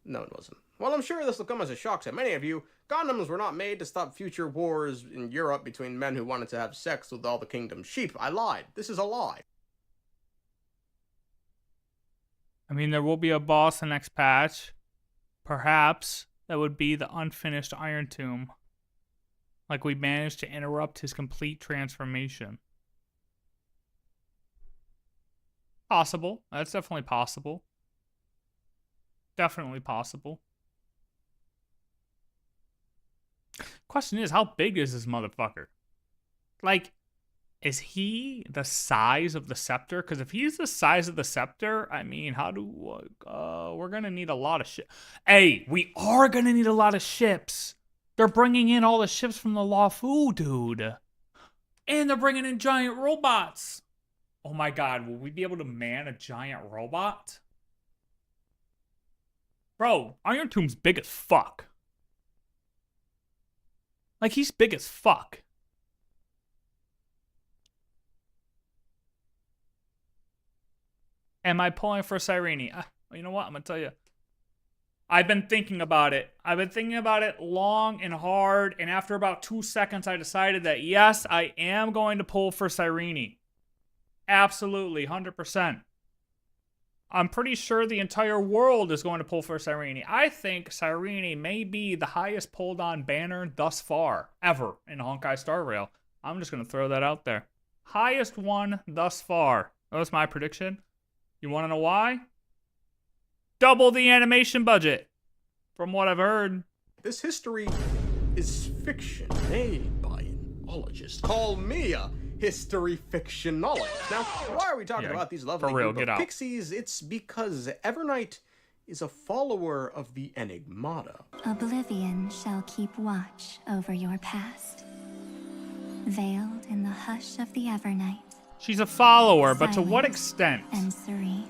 No, it wasn't. Well, I'm sure this will come as a shock to many of you. Condoms were not made to stop future wars in Europe between men who wanted to have sex with all the kingdom's sheep. I lied. This is a lie.
I mean, there will be a boss in the next patch. Perhaps that would be the unfinished Iron Tomb. Like we managed to interrupt his complete transformation. Possible. That's definitely possible. Definitely possible. Question is, how big is this motherfucker? Like, Is he the size of the scepter? Because if he's the size of the scepter, I mean, how do... we're going to need a lot of ships. Hey, we are going to need a lot of ships. They're bringing in all the ships from the Luofu, dude. And they're bringing in giant robots. Oh my god, will we be able to man a giant robot? Bro, Iron Tomb's big as fuck. Like, he's big as fuck. Am I pulling for Cyrene? You know what? I'm going to tell you. I've been thinking about it. I've been thinking about it long and hard. And after about 2 seconds, I decided that, yes, I am going to pull for Cyrene. Absolutely, 100%. I'm pretty sure the entire world is going to pull for Cyrene. I think Cyrene may be the highest pulled on banner thus far, ever, in Honkai Star Rail. I'm just going to throw that out there. Highest one thus far. That's my prediction. You want to know why? Double the animation budget, from what I've heard.
This history is fiction made by an ologist. Call me a history fictionologist. Now, why are we talking about these lovely group of pixies? It's because Evernight is a follower of the Enigmata.
Oblivion shall keep watch over your past, veiled in the hush of the Evernight.
She's a follower, but to what extent?
And serene.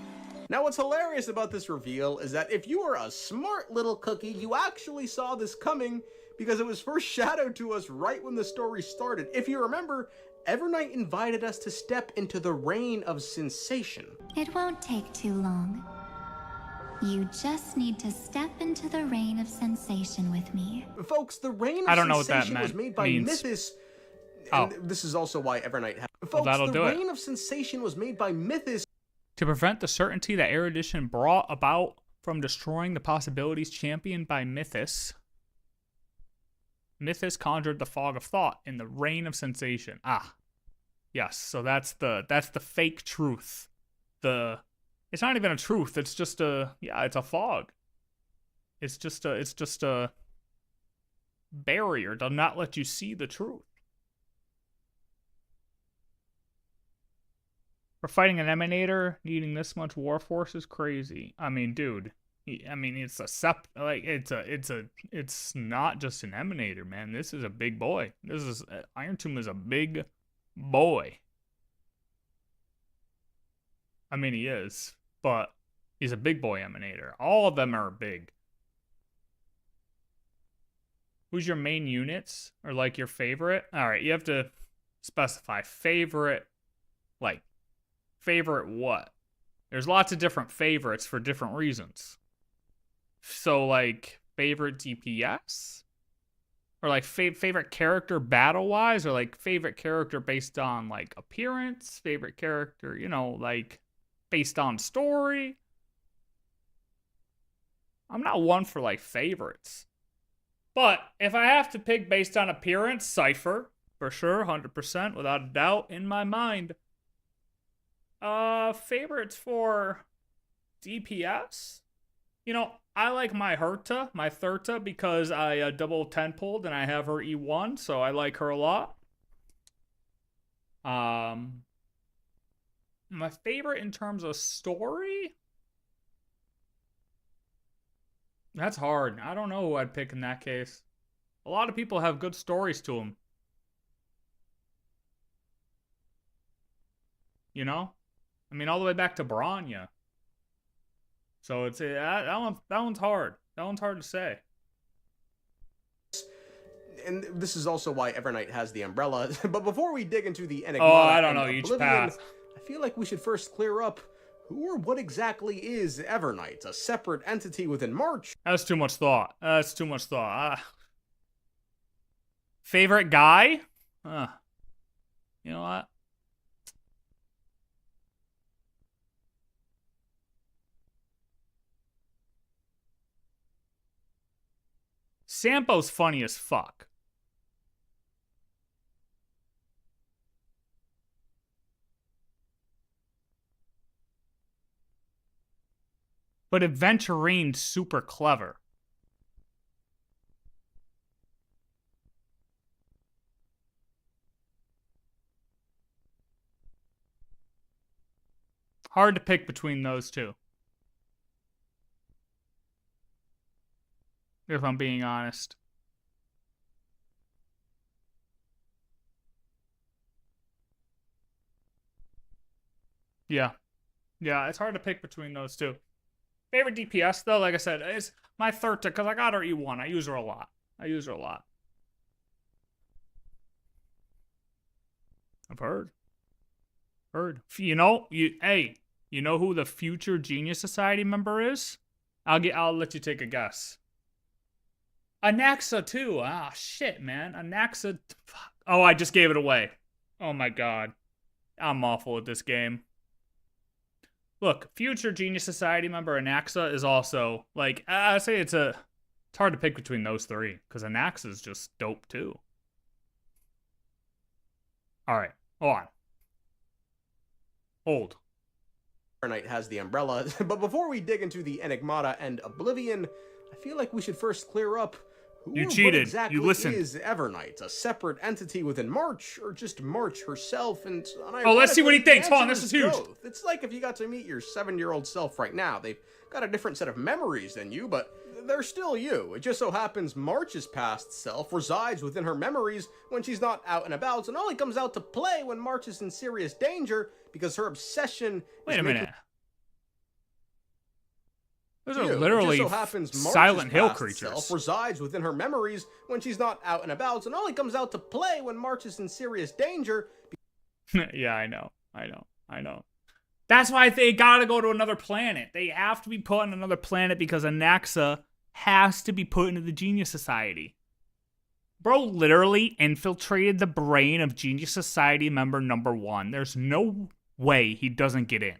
Now, what's hilarious about this reveal is that if you were a smart little cookie, you actually saw this coming because it was first shadowed to us right when the story started. If you remember, Evernight invited us to step into the reign of sensation.
It won't take too long. You just need to step into the reign of sensation with me.
Folks, the reign of sensation was made by Mythos. And this is also why Evernight had... Folks, the reign of sensation was made by Mythos
to prevent the certainty that erudition brought about from destroying the possibilities championed by Mythos. Mythos conjured the fog of thought in the reign of sensation. Yes. So that's the fake truth. It's not even a truth. It's just it's a fog. It's just a barrier to not let you see the truth. For fighting an Emanator, needing this much war force is crazy. I mean, dude. I mean, it's not just an Emanator, man. This is a big boy. Iron Tomb is a big boy. I mean, he is, but he's a big boy Emanator. All of them are big. Who's your main units, or like your favorite? All right, you have to specify favorite, like. Favorite what? There's lots of different favorites for different reasons. So, like, favorite DPS? Or, like, favorite character battle-wise? Or, like, favorite character based on, like, appearance? Favorite character, you know, like, based on story? I'm not one for, like, favorites. But, if I have to pick based on appearance, Cypher. For sure, 100%, without a doubt, in my mind. Favorites for DPS? You know, I like my Thurta, because I double 10 pulled and I have her E1, so I like her a lot. My favorite in terms of story? That's hard. I don't know who I'd pick in that case. A lot of people have good stories to them. You know? I mean, all the way back to Bronya. So it's that one's hard. That one's hard to say.
And this is also why Evernight has the umbrella. But before we dig into the Enigmata
I don't know, each path.
I feel like we should first clear up who or what exactly is Evernight, a separate entity within March.
That's too much thought. Favorite guy? You know what? Sampo's funny as fuck. But Adventurine's super clever. Hard to pick between those two, if I'm being honest. Yeah. Yeah, it's hard to pick between those two. Favorite DPS, though, like I said, is my third, because I got her E1. I use her a lot. I've heard. You know, you know who the future Genius Society member is? I'll let you take a guess. Anaxa, too. Ah, shit, man. Anaxa. Oh, I just gave it away. Oh, my God. I'm awful at this game. Look, future Genius Society member Anaxa is also, like, I say it's hard to pick between those three, because Anaxa is just dope, too. Alright, hold on. Hold.
Evernight has the umbrella, but before we dig into the Enigmata and Oblivion, I feel like we should first clear up
you cheated.
Exactly
you listened.
Is Evernight a separate entity within March, or just March herself? And
let's see what he thinks. Hold on, this is huge.
Both. It's like if you got to meet your 7-year-old self right now. They've got a different set of memories than you, but they're still you. It just so happens March's past self resides within her memories when she's not out and about, and only comes out to play when March is in serious danger because her obsession.
Wait a minute. Those are literally Silent Hill creatures.
Self resides within her memories when she's not out and about, and only comes out to play when March is in serious danger.
Yeah, I know. That's why they gotta go to another planet. They have to be put on another planet because Anaxa has to be put into the Genius Society. Bro literally infiltrated the brain of Genius Society member number 1. There's no way he doesn't get in.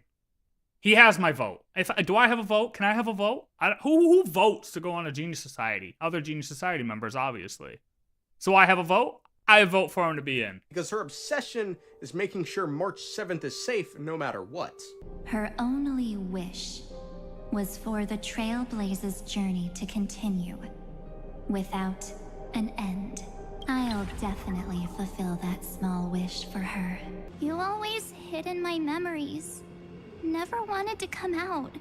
He has my vote. Do I have a vote? Can I have a vote? Who votes to go on a Genius Society? Other Genius Society members, obviously. So I have a vote? I vote for him to be in.
Because her obsession is making sure March 7th is safe no matter what.
Her only wish was for the Trailblazers' journey to continue without an end. I'll definitely fulfill that small wish for her.
You always hid in my memories. Never wanted to come out.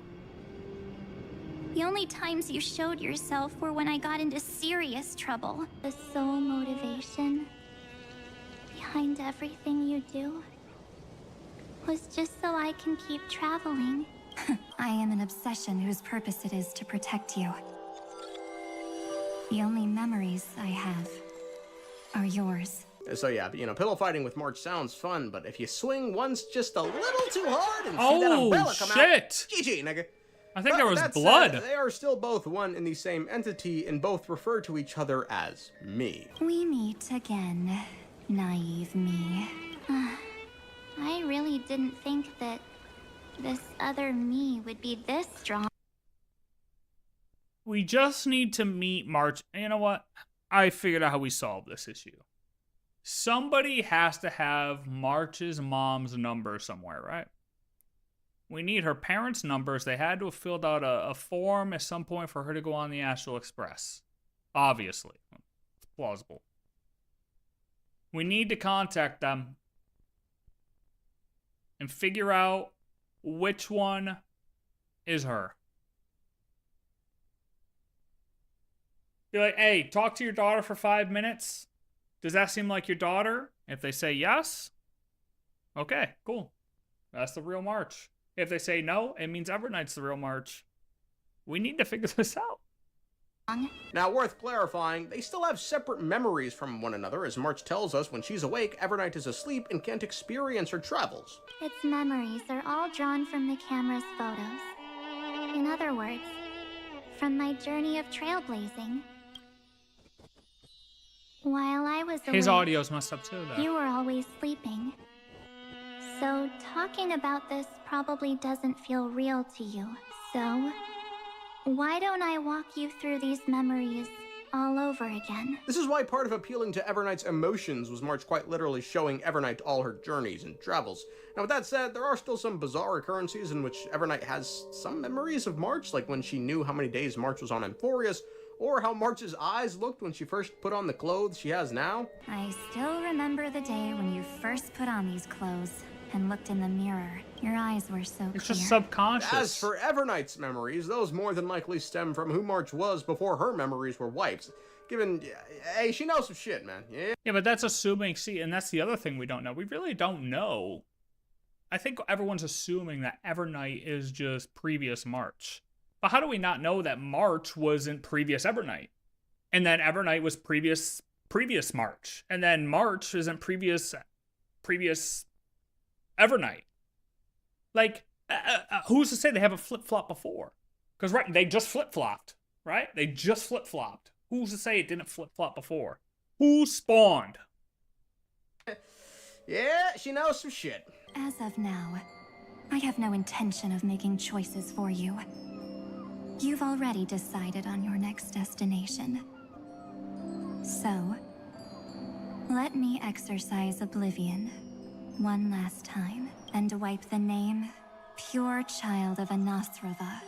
The only times you showed yourself were when I got into serious trouble. The sole motivation behind everything you do was just so I can keep traveling.
I am an obsession whose purpose it is to protect you. The only memories I have are yours.
So yeah, pillow fighting with March sounds fun, but if you swing once just a little too hard and see that umbrella come out, GG, nigga.
I think there was blood.
Said, they are still both one and the same entity, and both refer to each other as me.
We meet again, naive me.
I really didn't think that this other me would be this strong.
We just need to meet March. You know what? I figured out how we solve this issue. Somebody has to have March's mom's number somewhere, right? We need her parents' numbers. They had to have filled out a form at some point for her to go on the Astral Express. Obviously. Plausible. We need to contact them and figure out which one is her. Be like, hey, talk to your daughter for 5 minutes. Does that seem like your daughter? If they say yes, okay, cool. That's the real March. If they say no, it means Evernight's the real March. We need to figure this out.
Now, worth clarifying, they still have separate memories from one another, as March tells us when she's awake, Evernight is asleep and can't experience her travels.
Its memories are all drawn from the camera's photos. In other words, from my journey of trailblazing. While I was awake,
his audio's messed up too, though.
You were always sleeping. So talking about this probably doesn't feel real to you. So why don't I walk you through these memories all over again?
This is why part of appealing to Evernight's emotions was March quite literally showing Evernight all her journeys and travels. Now with that said, there are still some bizarre occurrences in which Evernight has some memories of March, like when she knew how many days March was on Amphorius, or how March's eyes looked when she first put on the clothes she has now.
I still remember the day when you first put on these clothes. and looked in the mirror, your eyes were so
It's
clear.
just subconscious.
As for Evernight's memories, those more than likely stem from who March was before her memories were wiped. Given, hey, she knows some shit, man.
Yeah, but that's assuming, see, and that's the other thing we don't know. We really don't know. I think everyone's assuming that Evernight is just previous March. But how do we not know that March wasn't previous Evernight? And then Evernight was previous March. And then March isn't previous Evernight. Like, who's to say they haven't flip-flopped before? Because, right, they just flip-flopped, right? They just flip-flopped. Who's to say it didn't flip-flop before? Who spawned?
Yeah, she knows some shit.
As of now, I have no intention of making choices for you. You've already decided on your next destination. So, let me exercise oblivion one last time and wipe the name Pure Child of Anosrava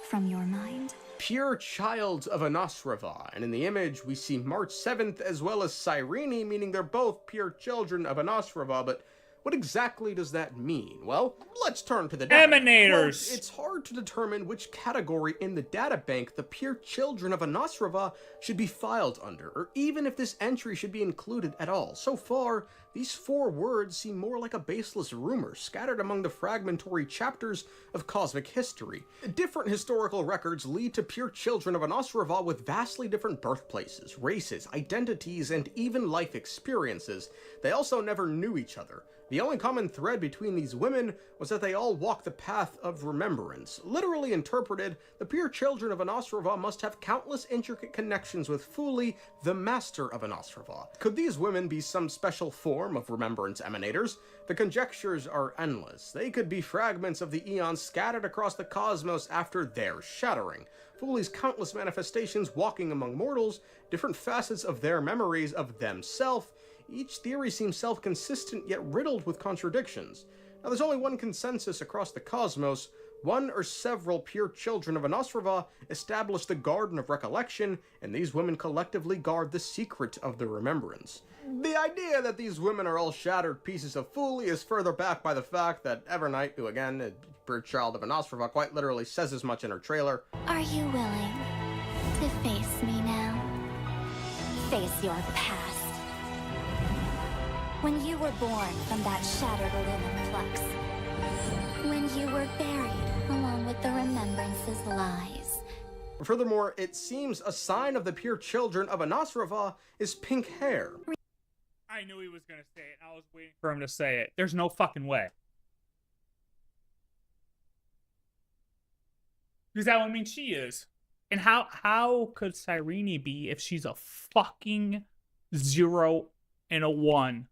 from your mind.
Pure Child of Anosrava, and in the image we see March 7th as well as Cyrene, meaning they're both pure children of Anosrava, but what exactly does that mean? Well, let's turn to the data.
Emanators!
Well, it's hard to determine which category in the databank the pure children of Anosrava should be filed under, or even if this entry should be included at all. So far, these 4 words seem more like a baseless rumor scattered among the fragmentary chapters of cosmic history. Different historical records lead to pure children of Anosrava with vastly different birthplaces, races, identities, and even life experiences. They also never knew each other. The only common thread between these women was that they all walked the path of remembrance. Literally interpreted, the pure children of Anosrava must have countless intricate connections with Fuli, the master of Anosrava. Could these women be some special form of remembrance emanators? The conjectures are endless. They could be fragments of the eons scattered across the cosmos after their shattering. Fuli's countless manifestations walking among mortals, different facets of their memories of themselves. Each theory seems self-consistent yet riddled with contradictions. Now there's only one consensus across the cosmos. One or several pure children of Anosrava establish the Garden of Recollection, and these women collectively guard the secret of the remembrance. The idea that these women are all shattered pieces of Fuli is further backed by the fact that Evernight, who again, a pure child of Anosrava, quite literally says as much in her trailer.
Are you willing to face me now? Face your past. When you were born from that shattered lumen flux. When you were buried along with the remembrance's lies.
Furthermore, it seems a sign of the pure children of Anosrava is pink hair.
I knew he was going to say it. I was waiting for him to say it. There's no fucking way. Because that would mean she is. And how could Cyrene be if she's a fucking 0 and a 1?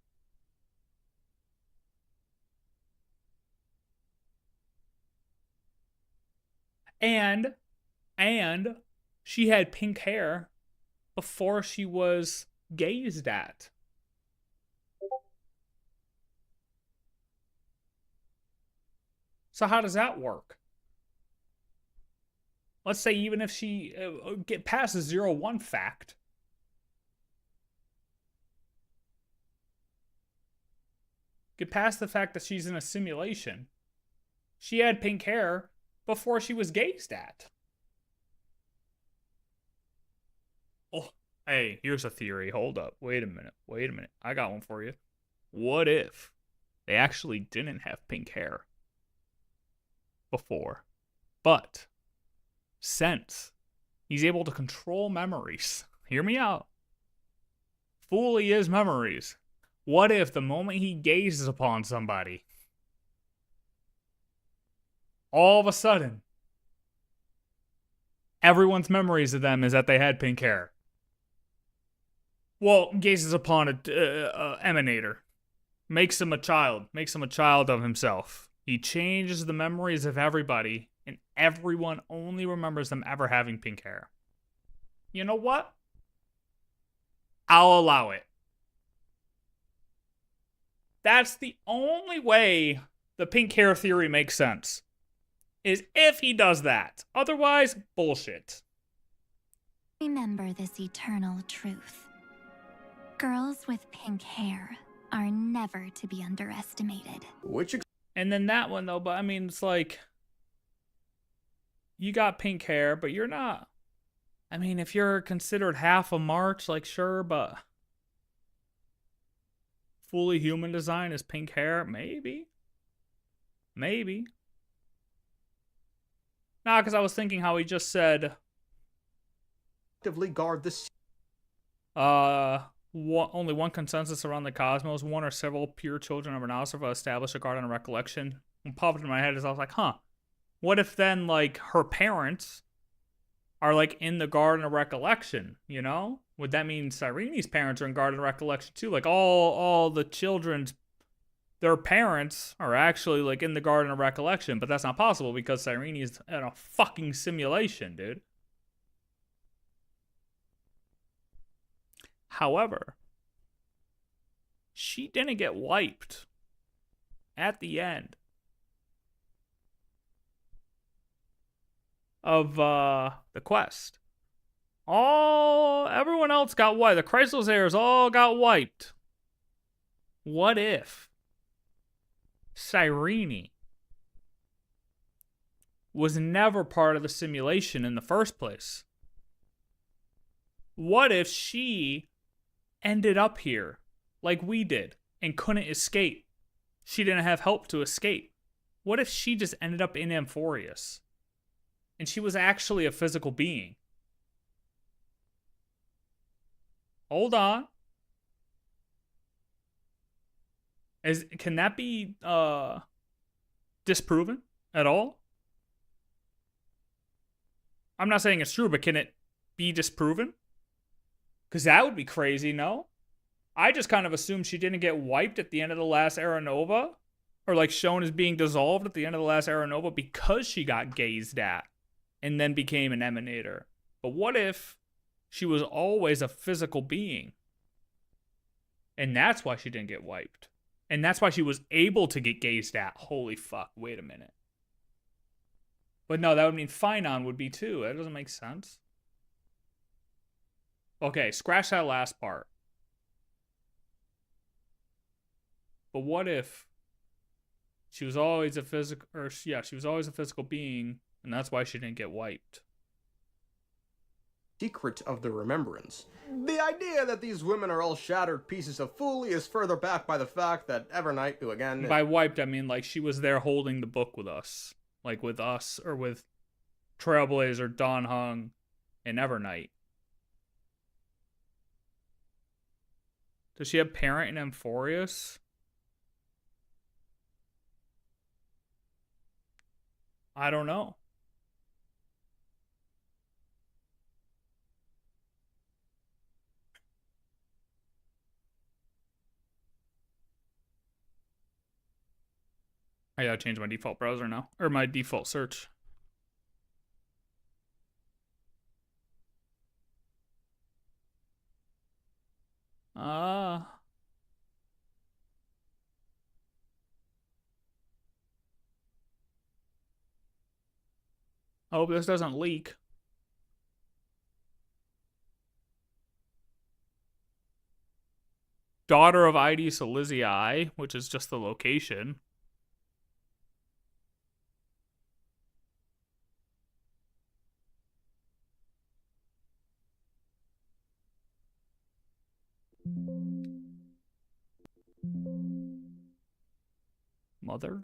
And she had pink hair before she was gazed at. So how does that work? Let's say even if she get past the 0-1 fact, get past the fact that she's in a simulation, she had pink hair before she was gazed at. Oh, hey, here's a theory. Hold up. Wait a minute. I got one for you. What if they actually didn't have pink hair before, but since he's able to control memories, hear me out, Fuli is memories. What if the moment he gazes upon somebody, all of a sudden, everyone's memories of them is that they had pink hair? Well, gazes upon an emanator, makes him a child of himself. He changes the memories of everybody, and everyone only remembers them ever having pink hair. You know what? I'll allow it. That's the only way the pink hair theory makes sense, is if he does that. Otherwise, bullshit.
Remember this eternal truth. Girls with pink hair are never to be underestimated.
And then that one, though, but I mean, it's like, you got pink hair, but you're not. I mean, if you're considered half a March, like, sure, but fully human design is pink hair? Maybe. Maybe. Nah, because I was thinking how he just said,
actively guard this.
Only one consensus around the cosmos. One or several pure children of Rhinoceros will establish a garden of recollection. What popped into my head is I was like, huh. What if then, like, her parents are, like, in the garden of recollection, you know? Would that mean Cyrene's parents are in garden of recollection too? Like, all the children's, their parents are actually, like, in the garden of recollection, but that's not possible because Cyrene is in a fucking simulation, dude. However, she didn't get wiped at the end of the quest. Everyone else got wiped. The Chrysalis heirs all got wiped. What if Cyrene was never part of the simulation in the first place? What if she ended up here like we did and couldn't escape? She didn't have help to escape. What if she just ended up in Amphorius and she was actually a physical being? Hold on. Can that be disproven at all? I'm not saying it's true, but can it be disproven? Because that would be crazy, no? I just kind of assumed she didn't get wiped at the end of the last Era Nova, or like shown as being dissolved at the end of the last Era Nova because she got gazed at and then became an emanator. But what if she was always a physical being? And that's why she didn't get wiped. And that's why she was able to get gazed at. Holy fuck, wait a minute. But no, that would mean Phynon would be too. That doesn't make sense. Okay, scratch that last part. But what if she was always a physical, she was always a physical being, and that's why she didn't get wiped?
Secret of the remembrance. The idea that these women are all shattered pieces of foolery is further backed by the fact that Evernight, who again...
By wiped, I mean like she was there holding the book with us. Like with us, or with Trailblazer, Dawn Hung, and Evernight. Does she have parent in Amphorius? I don't know. I gotta change my default browser now. Or my default search. I hope this doesn't leak. Daughter of Ides Elizii, which is just the location. Mother?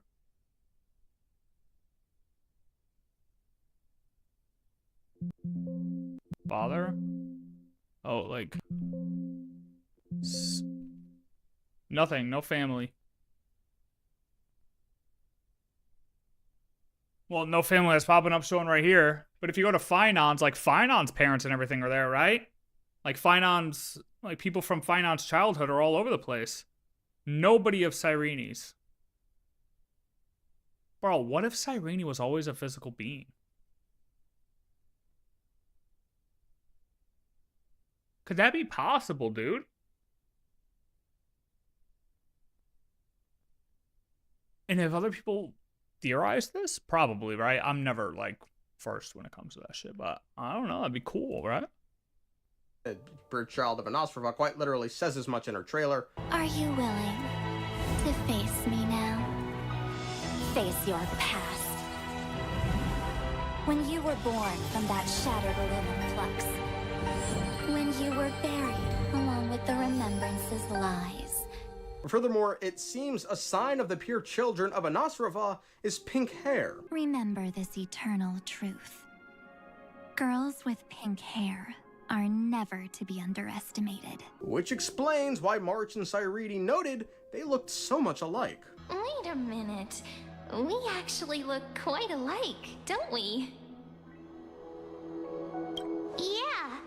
Father? Oh, like... Nothing, no family. Well, no family that's popping up showing right here. But if you go to Phynon's, like Phynon's parents and everything are there, right? Like Phynon's, like people from Phynon's childhood are all over the place. Nobody of Cyrene's. Bro, what if Cyrene was always a physical being? Could that be possible, dude? And have other people theorized this? Probably, right? I'm never, like, first when it comes to that shit, but I don't know. That'd be cool, right?
bird child of Anosrava quite literally says as much in her trailer.
Are you willing to face me now? Face your past. When you were born from that shattered lumen flux. When you were buried along with the remembrance's lies.
Furthermore, it seems a sign of the pure children of Anosrava is pink hair.
Remember this eternal truth. Girls with pink hair are never to be underestimated.
Which explains why March and Cyrene noted they looked so much alike.
Wait a minute. We actually look quite alike, don't we? Yeah.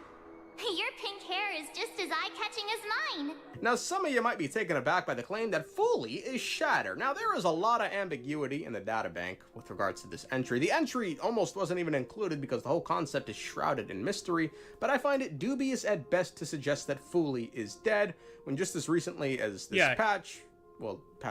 Your pink hair is just as eye-catching as mine.
Now, some of you might be taken aback by the claim that Foley is Shatter. Now, there is a lot of ambiguity in the databank with regards to this entry. The entry almost wasn't even included because the whole concept is shrouded in mystery, but I find it dubious at best to suggest that Foley is dead, when just as recently as this patch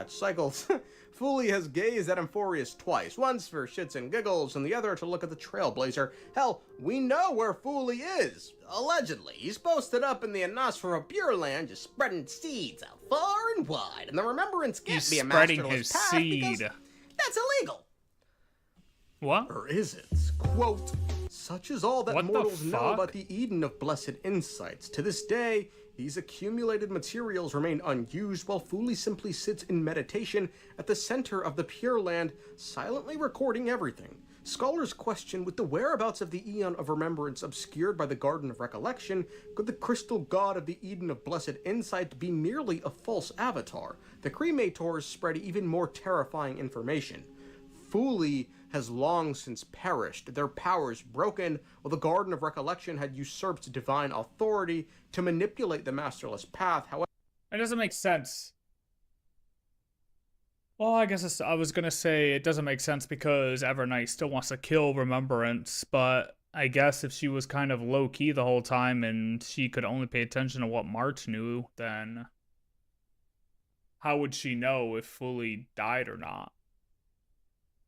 cycles, Foley has gazed at Amphorius twice, once for shits and giggles, and the other to look at the Trailblazer. Hell, we know where Foley is. Allegedly, he's posted up in the Anosrava Pure Land, just spreading seeds out far and wide, and the Remembrance can't be a masterless path because that's illegal.
What?
Or is it? Quote, such is all that mortals know about the Eden of Blessed Insights. To this day, these accumulated materials remain unused while Foley simply sits in meditation at the center of the Pure Land, silently recording everything. Scholars question, with the whereabouts of the Eon of Remembrance obscured by the Garden of Recollection, could the crystal god of the Eden of Blessed Insight be merely a false avatar? The cremators spread even more terrifying information. Foley has long since perished, their powers broken, while the Garden of Recollection had usurped divine authority to manipulate the masterless path. However,
it doesn't make sense. Well, I guess I was gonna say it doesn't make sense because Evernight still wants to kill Remembrance, but I guess if she was kind of low-key the whole time and she could only pay attention to what March knew, then how would she know if Foley died or not?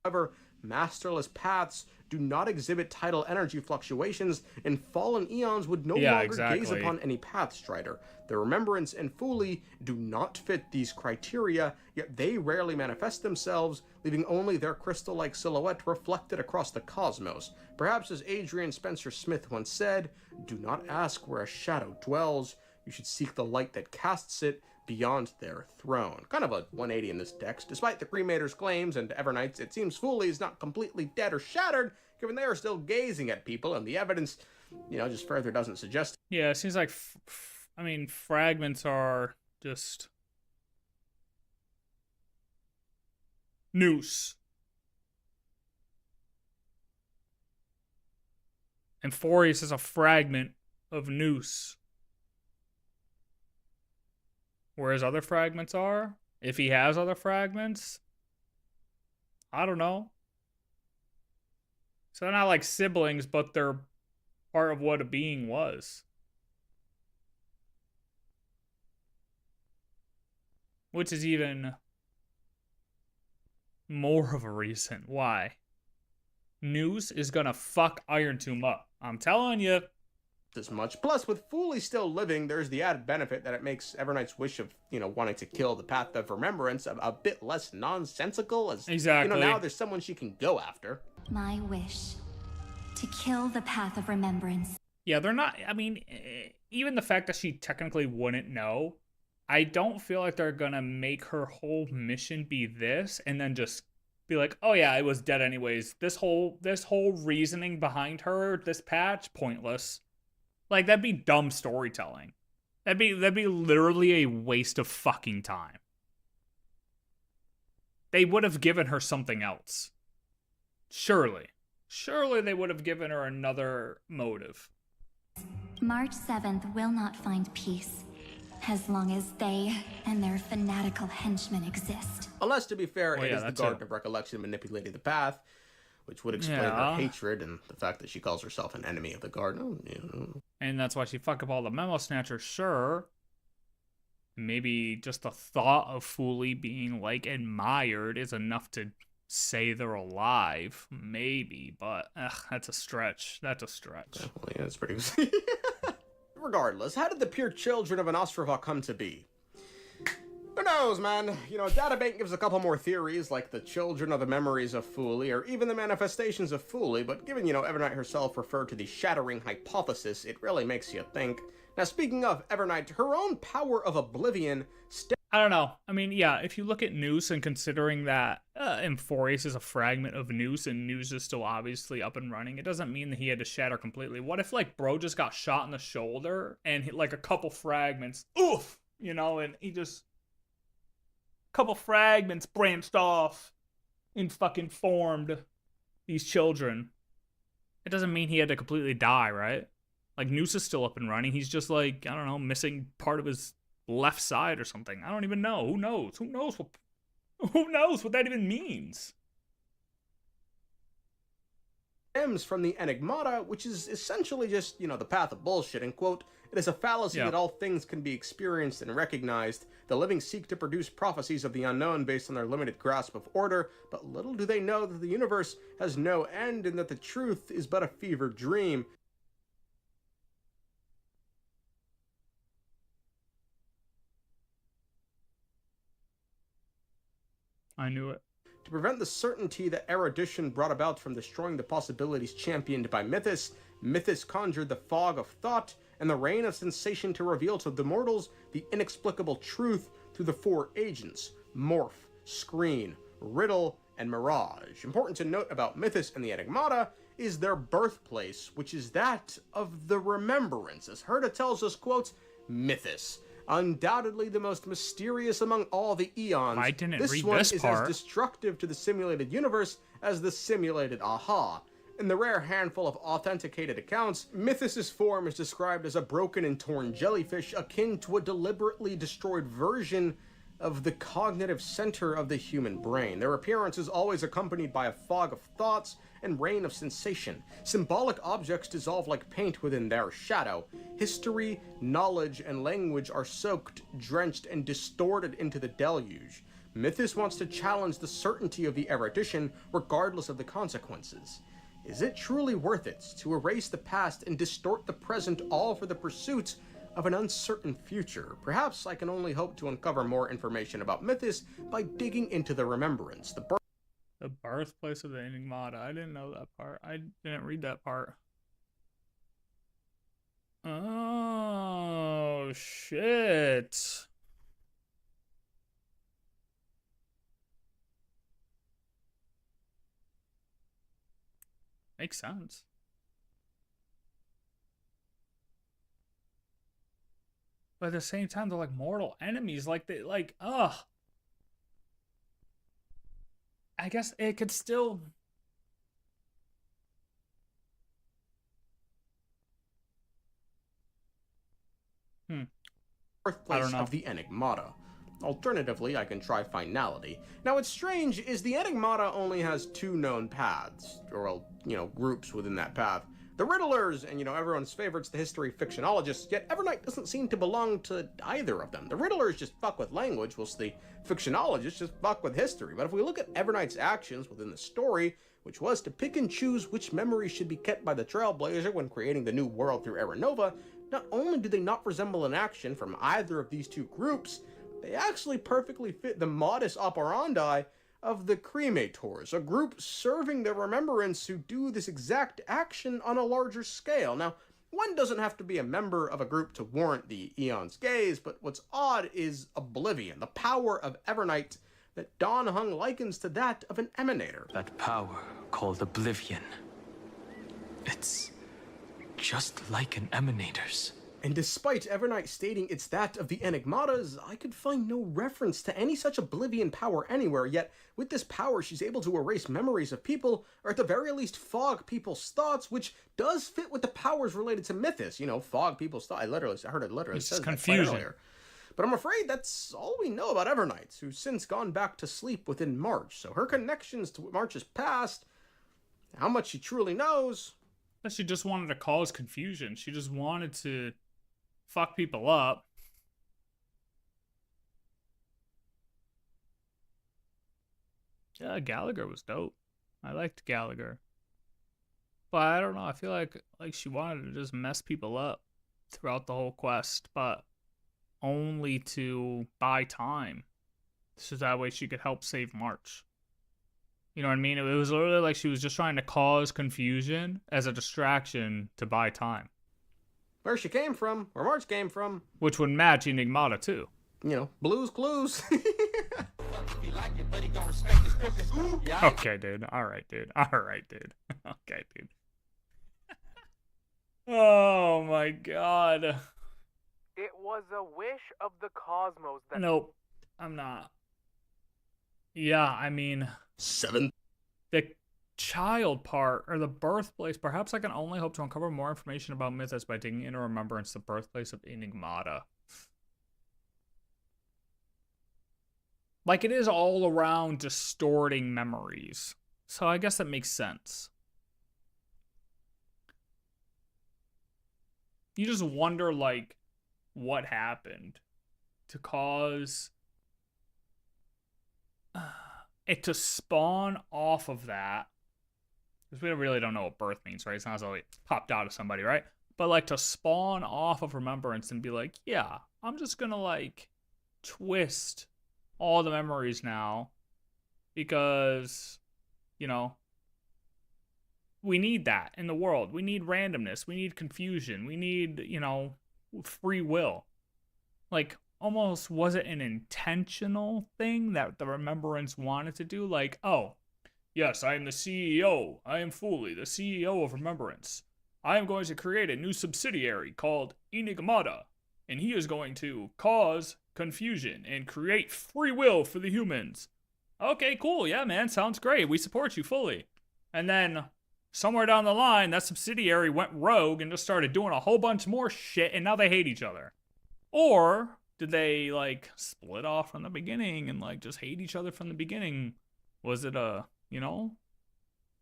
However, masterless paths do not exhibit tidal energy fluctuations, and fallen eons would no longer gaze upon any path strider. The Remembrance and Foley do not fit these criteria, yet they rarely manifest themselves, leaving only their crystal-like silhouette reflected across the cosmos. Perhaps as Adrian Spencer Smith once said, do not ask where a shadow dwells, you should seek the light that casts it beyond their throne. Kind of a 180 in this text. Despite the Cremator's claims and Evernight's, it seems Foley is not completely dead or shattered, given they are still gazing at people, and the evidence, just further doesn't suggest.
Yeah, it seems like, fragments are just noose. And Amphorius is a fragment of noose. Whereas other fragments are, if he has other fragments, I don't know. So they're not like siblings, but they're part of what a being was. Which is even more of a reason why Noose is gonna fuck Iron Tomb up. I'm telling you.
As much. Plus, with Foley still living, there's the added benefit that it makes Evernight's wish of, wanting to kill the Path of Remembrance a bit less nonsensical, as, now there's someone she can go after.
My wish to kill the Path of Remembrance.
Yeah, they're not, even the fact that she technically wouldn't know, I don't feel like they're gonna make her whole mission be this, and then just be like, oh yeah, it was dead anyways. This whole reasoning behind her, this patch, pointless. Like, that'd be dumb storytelling. That'd be literally a waste of fucking time. They would have given her something else. Surely they would have given her another motive.
March 7th will not find peace as long as they and their fanatical henchmen exist.
Unless, to be fair, it is the Garden of Recollection manipulating the path, which would explain her hatred and the fact that she calls herself an enemy of the Garden.
And that's why she fucked up all the Memo Snatchers, sure. Maybe just the thought of Foley being, admired is enough to say they're alive. Maybe, but that's a stretch. That's a stretch.
Well, yeah, it's pretty... regardless, how did the pure children of an Ostrava come to be? Who knows, man? You know, Databank gives a couple more theories, like the children of the memories of Fuli, or even the manifestations of Fuli, but given, Evernight herself referred to the shattering hypothesis, it really makes you think. Now, speaking of Evernight, her own power of oblivion...
I don't know. I mean, yeah, if you look at Noose and considering that Emphorius is a fragment of Noose and Noose is still obviously up and running, it doesn't mean that he had to shatter completely. What if, like, bro just got shot in the shoulder and hit, like, a couple fragments, oof, and he just... couple fragments branched off and fucking formed these children. It doesn't mean he had to completely die, right? Like, Noose is still up and running. He's just, like, I don't know, missing part of his left side or something. I don't even know. Who knows? Who knows what that even means?
Stems from the Enigmata, which is essentially just, the path of bullshit, and quote, it is a fallacy that all things can be experienced and recognized. The living seek to produce prophecies of the unknown based on their limited grasp of order, but little do they know that the universe has no end and that the truth is but a fevered dream.
I knew it.
To prevent the certainty that erudition brought about from destroying the possibilities championed by Mythos, Mythos conjured the fog of thought and the rain of sensation to reveal to the mortals the inexplicable truth through the four agents: Morph, Screen, Riddle, and Mirage. Important to note about Mythos and the Enigmata is their birthplace, which is that of the Remembrance. As Herta tells us, quote, Mythos, undoubtedly the most mysterious among all the eons.
I didn't
this
read
one
this
is
part.
as destructive to the simulated universe as the simulated Aha. In the rare handful of authenticated accounts, Mythos' form is described as a broken and torn jellyfish akin to a deliberately destroyed version of the cognitive center of the human brain. Their appearance is always accompanied by a fog of thoughts and rain of sensation. Symbolic objects dissolve like paint within their shadow. History, knowledge, and language are soaked, drenched, and distorted into the deluge. Mythos wants to challenge the certainty of the erudition regardless of the consequences. Is it truly worth it to erase the past and distort the present, all for the pursuit of an uncertain future? Perhaps I can only hope to uncover more information about Mythos by digging into the Remembrance.
The birthplace of the Enigmata. I didn't know that part. I didn't read that part. Oh, shit. Makes sense. But at the same time, they're like mortal enemies. Like, ugh. I guess it could still...
Birthplace of the Enigmata. Alternatively, I can try finality. Now, what's strange is the Enigmata only has two known paths, or, well, groups within that path. The Riddlers, and, everyone's favorites, the history fictionologists, yet Evernight doesn't seem to belong to either of them. The Riddlers just fuck with language, whilst the fictionologists just fuck with history. But if we look at Evernight's actions within the story, which was to pick and choose which memories should be kept by the Trailblazer when creating the new world through Era Nova, not only do they not resemble an action from either of these two groups, they actually perfectly fit the modus operandi of the Cremators, a group serving the Remembrance who do this exact action on a larger scale. Now, one doesn't have to be a member of a group to warrant the Eon's gaze, but what's odd is Oblivion, the power of Evernight that Don Hung likens to that of an emanator.
That power called Oblivion. It's just like an emanator's.
And despite Evernight stating it's that of the Enigmatas, I could find no reference to any such Oblivion power anywhere, yet with this power she's able to erase memories of people, or at the very least fog people's thoughts, which does fit with the powers related to Mythos. Fog people's thoughts. I heard it literally.
It's
says
confusion.
That earlier. But I'm afraid that's all we know about Evernight, who's since gone back to sleep within March. So her connections to March's past, how much she truly knows...
She just wanted to cause confusion. She just wanted to fuck people up. Yeah, Gallagher was dope. I liked Gallagher. But I don't know, I feel like she wanted to just mess people up. throughout the whole quest, but only to buy time. So that way she could help save March. You know what I mean? It was literally like she was just trying to cause confusion as a distraction to buy time.
Where she came from, where March came from.
Which would match Enigmata too.
You know, Blue's Clues.
Okay, dude. Alright, dude. Alright, dude. Okay, dude. Oh my god.
It was a wish of the cosmos that...
Nope. I'm not. Yeah, I mean...
7.
The child part, or the birthplace, perhaps I can only hope to uncover more information about Mythos by digging into remembrance the birthplace of Enigmata. Like, it is all around distorting memories. So I guess that makes sense. You just wonder, like, what happened to cause it to spawn off of that. Because we really don't know what birth means, right? It's not as though it popped out of somebody, right? But, like, to spawn off of remembrance and be like, yeah, I'm just gonna, like, twist all the memories now because, you know, we need that in the world. We need randomness. We need confusion. We need, you know, free will. Like, almost was it an intentional thing that the remembrance wanted to do? Like, oh, yes, I am the CEO. I am fully the CEO of Remembrance. I am going to create a new subsidiary called Enigmata, and he is going to cause confusion and create free will for the humans. Okay, cool. Yeah, man, sounds great. We support you fully. And then somewhere down the line, that subsidiary went rogue and just started doing a whole bunch more shit, and now they hate each other. Or did they, like, split off from the beginning and, like, just hate each other from the beginning? Was it a, you know,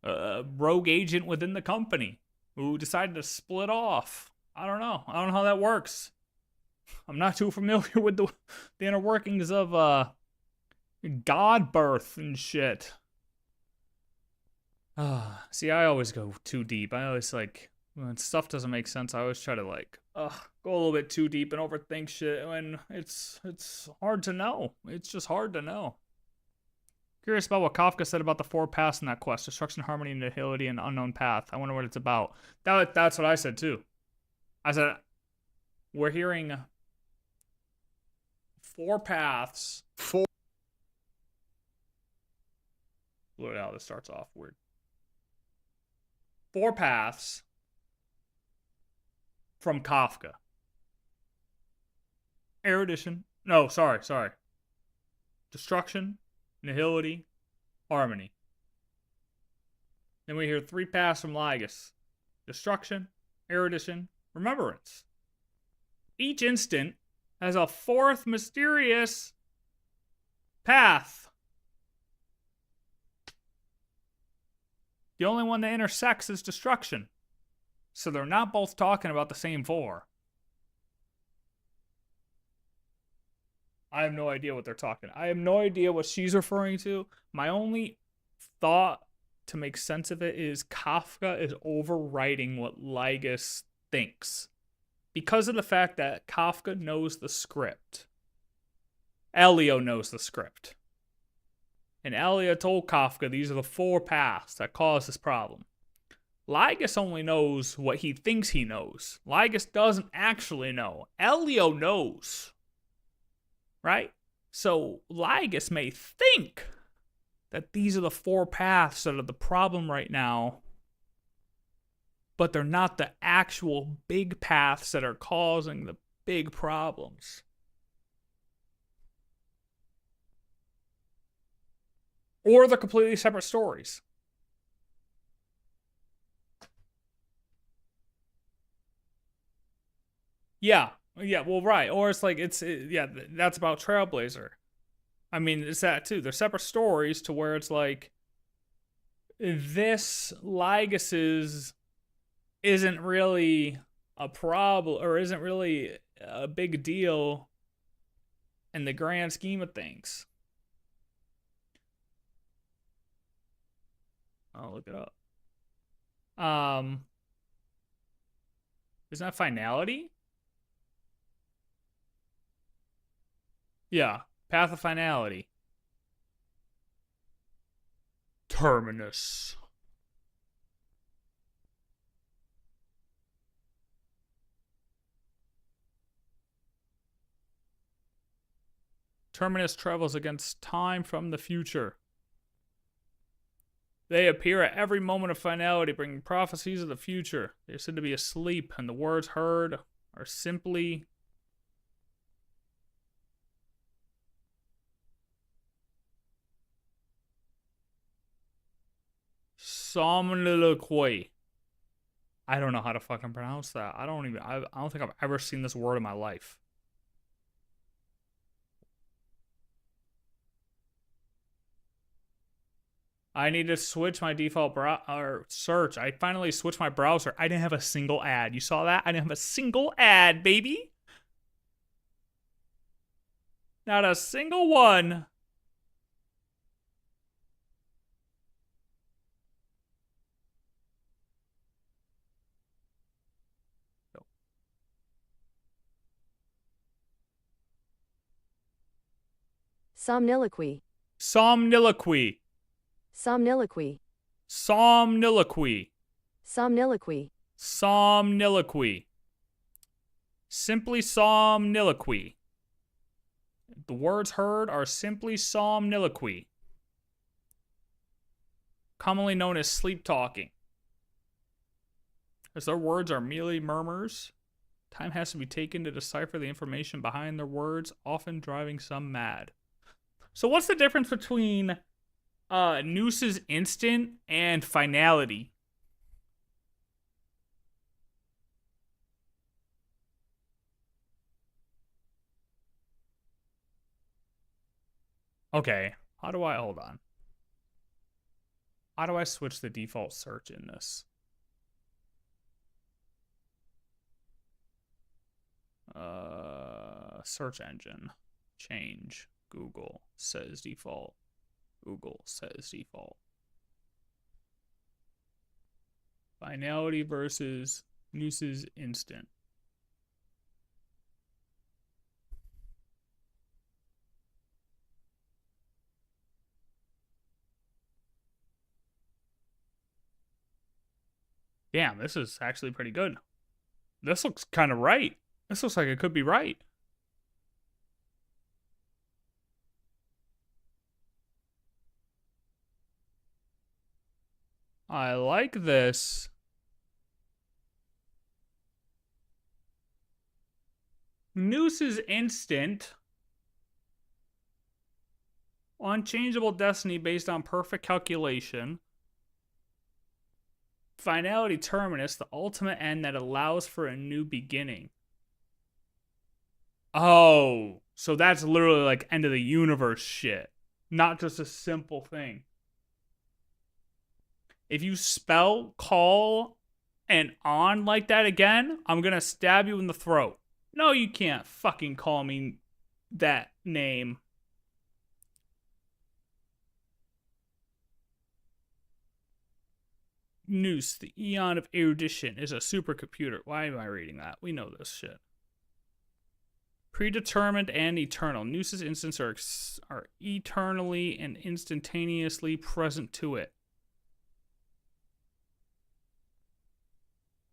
a rogue agent within the company who decided to split off? I don't know. I don't know how that works. I'm not too familiar with the inner workings of God birth and shit. See, I always go too deep. I always, like, when stuff doesn't make sense, I always try to, like, go a little bit too deep and overthink shit when it's hard to know. It's just hard to know. Curious about what Kafka said about the 4 paths in that quest: destruction, harmony, nihility, and unknown path. I wonder what it's about. That's what I said too. I said we're hearing 4 paths.
4.
Look how this starts off weird. 4 paths from Kafka. Erudition. No, sorry. Destruction, nihility, harmony. Then we hear 3 paths from Lygus. Destruction, erudition, remembrance. Each instant has a 4th mysterious path. The only one that intersects is destruction. So they're not both talking about the same 4. I have no idea what they're talking. I have no idea what she's referring to. My only thought to make sense of it is Kafka is overwriting what Lygus thinks. Because of the fact that Kafka knows the script. Elio knows the script. And Elio told Kafka these are the 4 paths that cause this problem. Lygus only knows what he thinks he knows. Lygus doesn't actually know. Elio knows. Right? So Lygus may think that these are the 4 paths that are the problem right now, but they're not the actual big paths that are causing the big problems. Or they're completely separate stories. Yeah, well, right. Or it's like, that's about Trailblazer. I mean, it's that too. They're separate stories to where it's like, this Lygus's isn't really a problem, or isn't really a big deal in the grand scheme of things. I'll look it up. Isn't that finality? Yeah. Path of finality. Terminus. Terminus travels against time from the future. They appear at every moment of finality, bringing prophecies of the future. They are said to be asleep, and the words heard are simply somniloquy. I don't know how to fucking pronounce that. I don't think I've ever seen this word in my life. I need to switch my default search. I finally switched my browser. I didn't have a single ad. You saw that? I didn't have a single ad, baby. Not a single one.
Somniloquy.
Somniloquy.
Somniloquy.
Somniloquy.
Somniloquy.
Somniloquy. Simply somniloquy. The words heard are simply somniloquy, commonly known as sleep talking. As their words are merely murmurs, time has to be taken to decipher the information behind their words, often driving some mad. So what's the difference between Noose's instant and finality? Okay, hold on. How do I switch the default search in this? Search engine. Change. Google says default. Google says default. Finality versus Noose's instant. Damn, this is actually pretty good. This looks kind of right. This looks like it could be right. I like this. Noose's instant. Unchangeable destiny based on perfect calculation. Finality terminus, the ultimate end that allows for a new beginning. Oh, so that's literally like end of the universe shit. Not just a simple thing. If you spell call and on like that again, I'm gonna stab you in the throat. No, you can't fucking call me that name. Noose, the eon of erudition, is a supercomputer. Why am I reading that? We know this shit. Predetermined and eternal. Noose's instants are eternally and instantaneously present to it.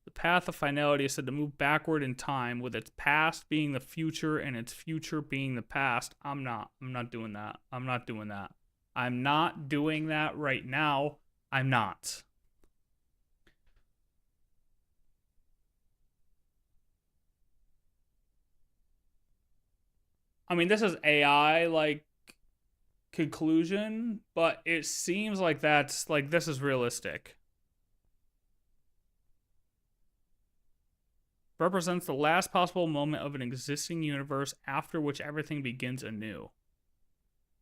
The path of finality is said to move backward in time, with its past being the future and its future being the past. I'm not doing that. I'm not doing that. I'm not doing that right now. I'm not. I mean, this is AI, like, conclusion, but it seems like that's, like, this is realistic. Represents the last possible moment of an existing universe after which everything begins anew.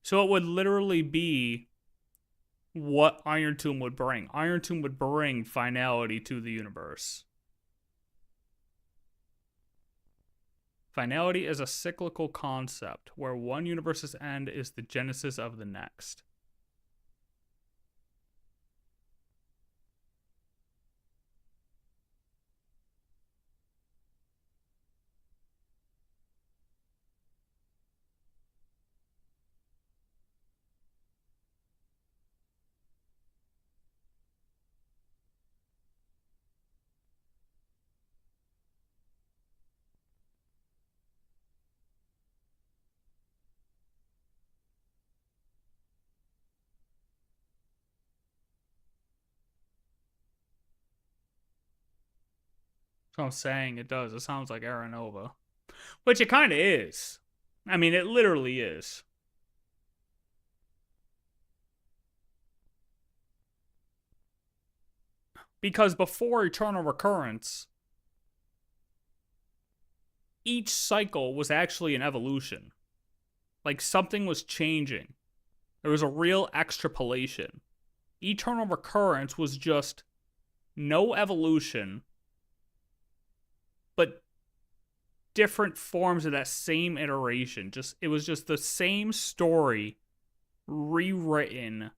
So it would literally be what Iron Tomb would bring. Iron Tomb would bring finality to the universe. Finality is a cyclical concept where one universe's end is the genesis of the next. what I'm saying. It does. It sounds like Era Nova. Which it kind of is. I mean, it literally is. Because before Eternal Recurrence, each cycle was actually an evolution. Like, something was changing. There was a real extrapolation. Eternal Recurrence was just no evolution, but different forms of that same iteration. It was just the same story rewritten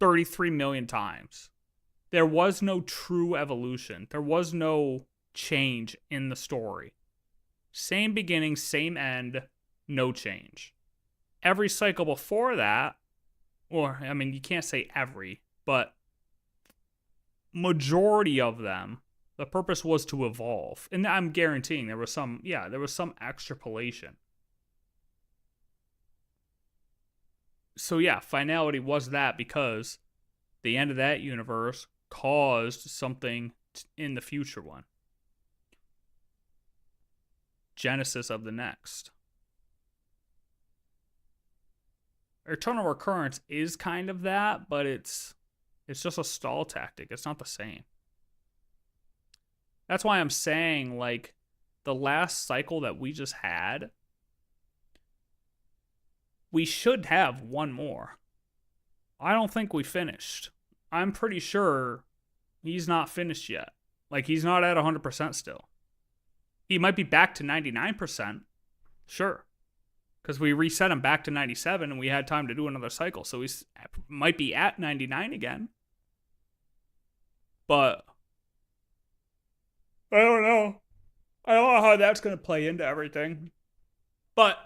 33 million times. There was no true evolution. There was no change in the story. Same beginning, same end, no change. Every cycle before that, or, I mean, you can't say every, but majority of them, the purpose was to evolve. And I'm guaranteeing there was some extrapolation. So yeah, finality was that because the end of that universe caused something in the future one. Genesis of the next. Eternal Recurrence is kind of that, but it's just a stall tactic. It's not the same. That's why I'm saying, like, the last cycle that we just had, we should have one more. I don't think we finished. I'm pretty sure he's not finished yet. Like, he's not at 100% still. He might be back to 99%. Sure. Because we reset him back to 97 and we had time to do another cycle. So he might be at 99 again. But I don't know. I don't know how that's going to play into everything. But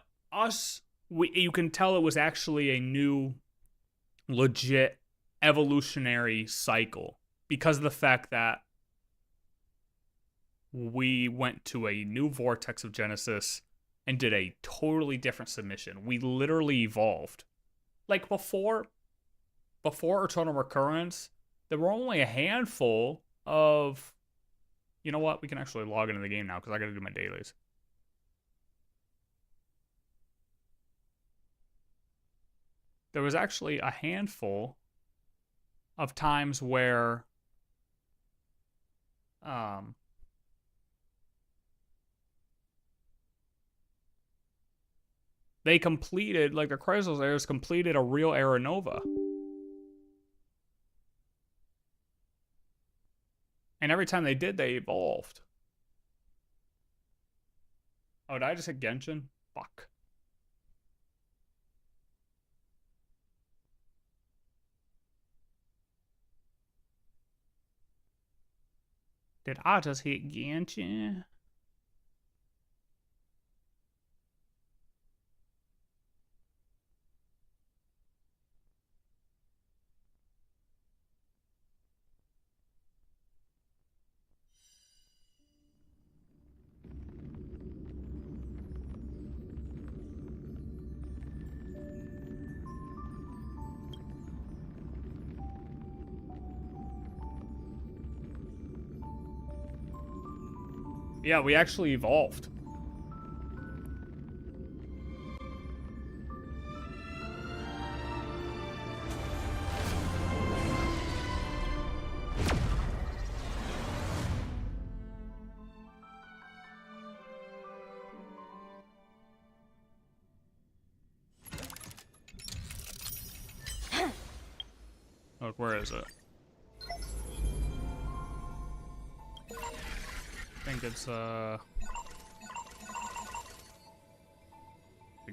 you can tell it was actually a new, legit, evolutionary cycle. Because of the fact that we went to a new vortex of Genesis and did a totally different submission. We literally evolved. Like before Eternal Recurrence, there were only a handful of... You know what? We can actually log into the game now because I got to do my dailies. There was actually a handful of times where they completed, like the Chrysalis Heirs completed a real Era Nova. And every time they did, they evolved. Oh, did I just hit Genshin? Fuck. Did I just hit Genshin? Yeah, we actually evolved. Look, where is it? I think it's, to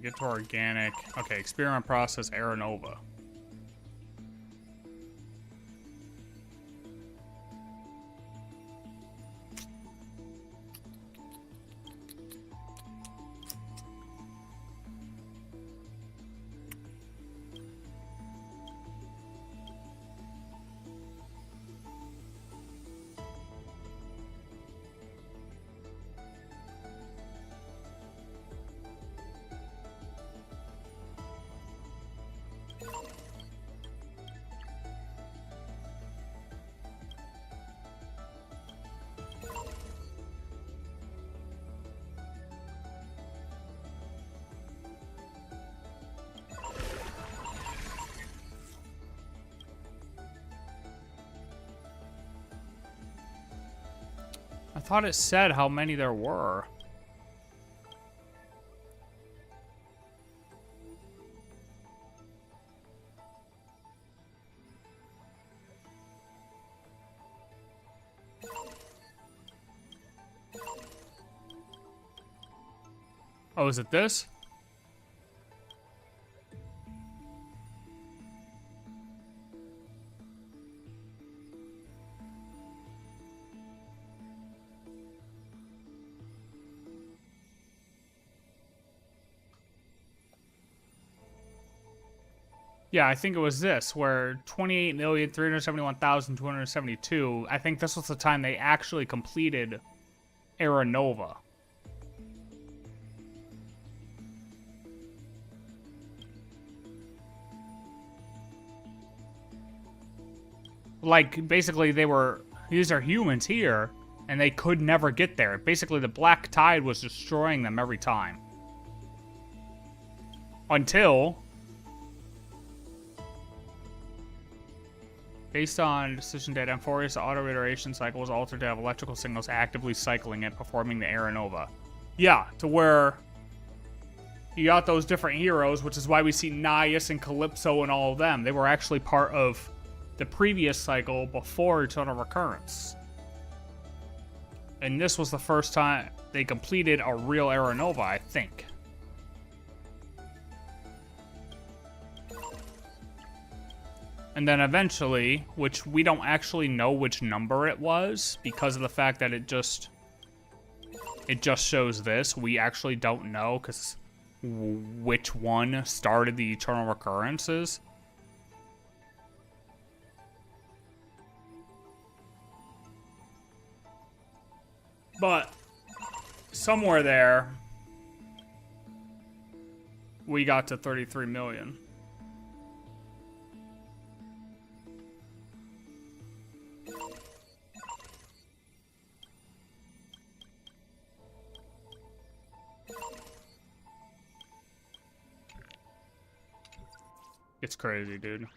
get to organic. Okay, experiment process, Era Nova. thought it said how many there were. Oh, is it this? Yeah, I think it was this, where 28,371,272. I think this was the time they actually completed Era Nova. Like, basically, these are humans here, and they could never get there. Basically, the black tide was destroying them every time. Until, based on decision data, Amphoria's auto-iteration cycle was altered to have electrical signals actively cycling it, performing the Era Nova. Yeah, to where you got those different heroes, which is why we see Naius and Calypso and all of them. They were actually part of the previous cycle before Eternal Recurrence. And this was the first time they completed a real Era Nova, I think. And then eventually, which we don't actually know which number it was, because of the fact that it just shows this. We actually don't know, because which one started the Eternal Recurrences. But somewhere there, we got to 33 million. It's crazy, dude.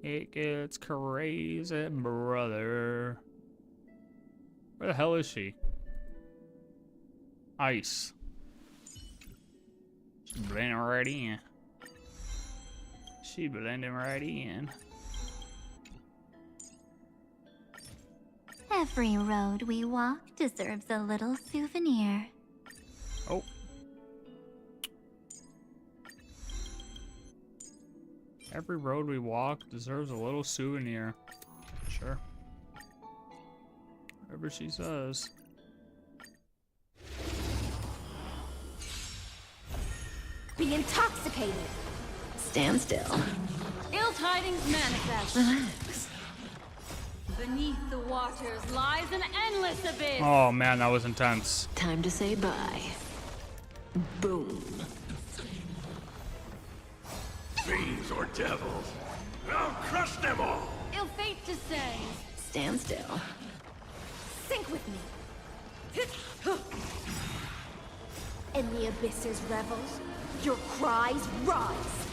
It gets crazy, brother. Where the hell is she? Ice. She blending right in. She blending right in.
Every road we walk deserves a little souvenir.
Oh. Every road we walk deserves a little souvenir. Sure. Whatever she says.
Be intoxicated.
Stand still.
Ill tidings manifest.
Relax.
Beneath the waters lies an endless abyss.
Oh man, that was intense.
Time to say bye. Boom.
Fiends or devils, I'll crush them all!
Ill fate to say.
Stand still.
Sink with me. In the abyss's revels, your cries rise.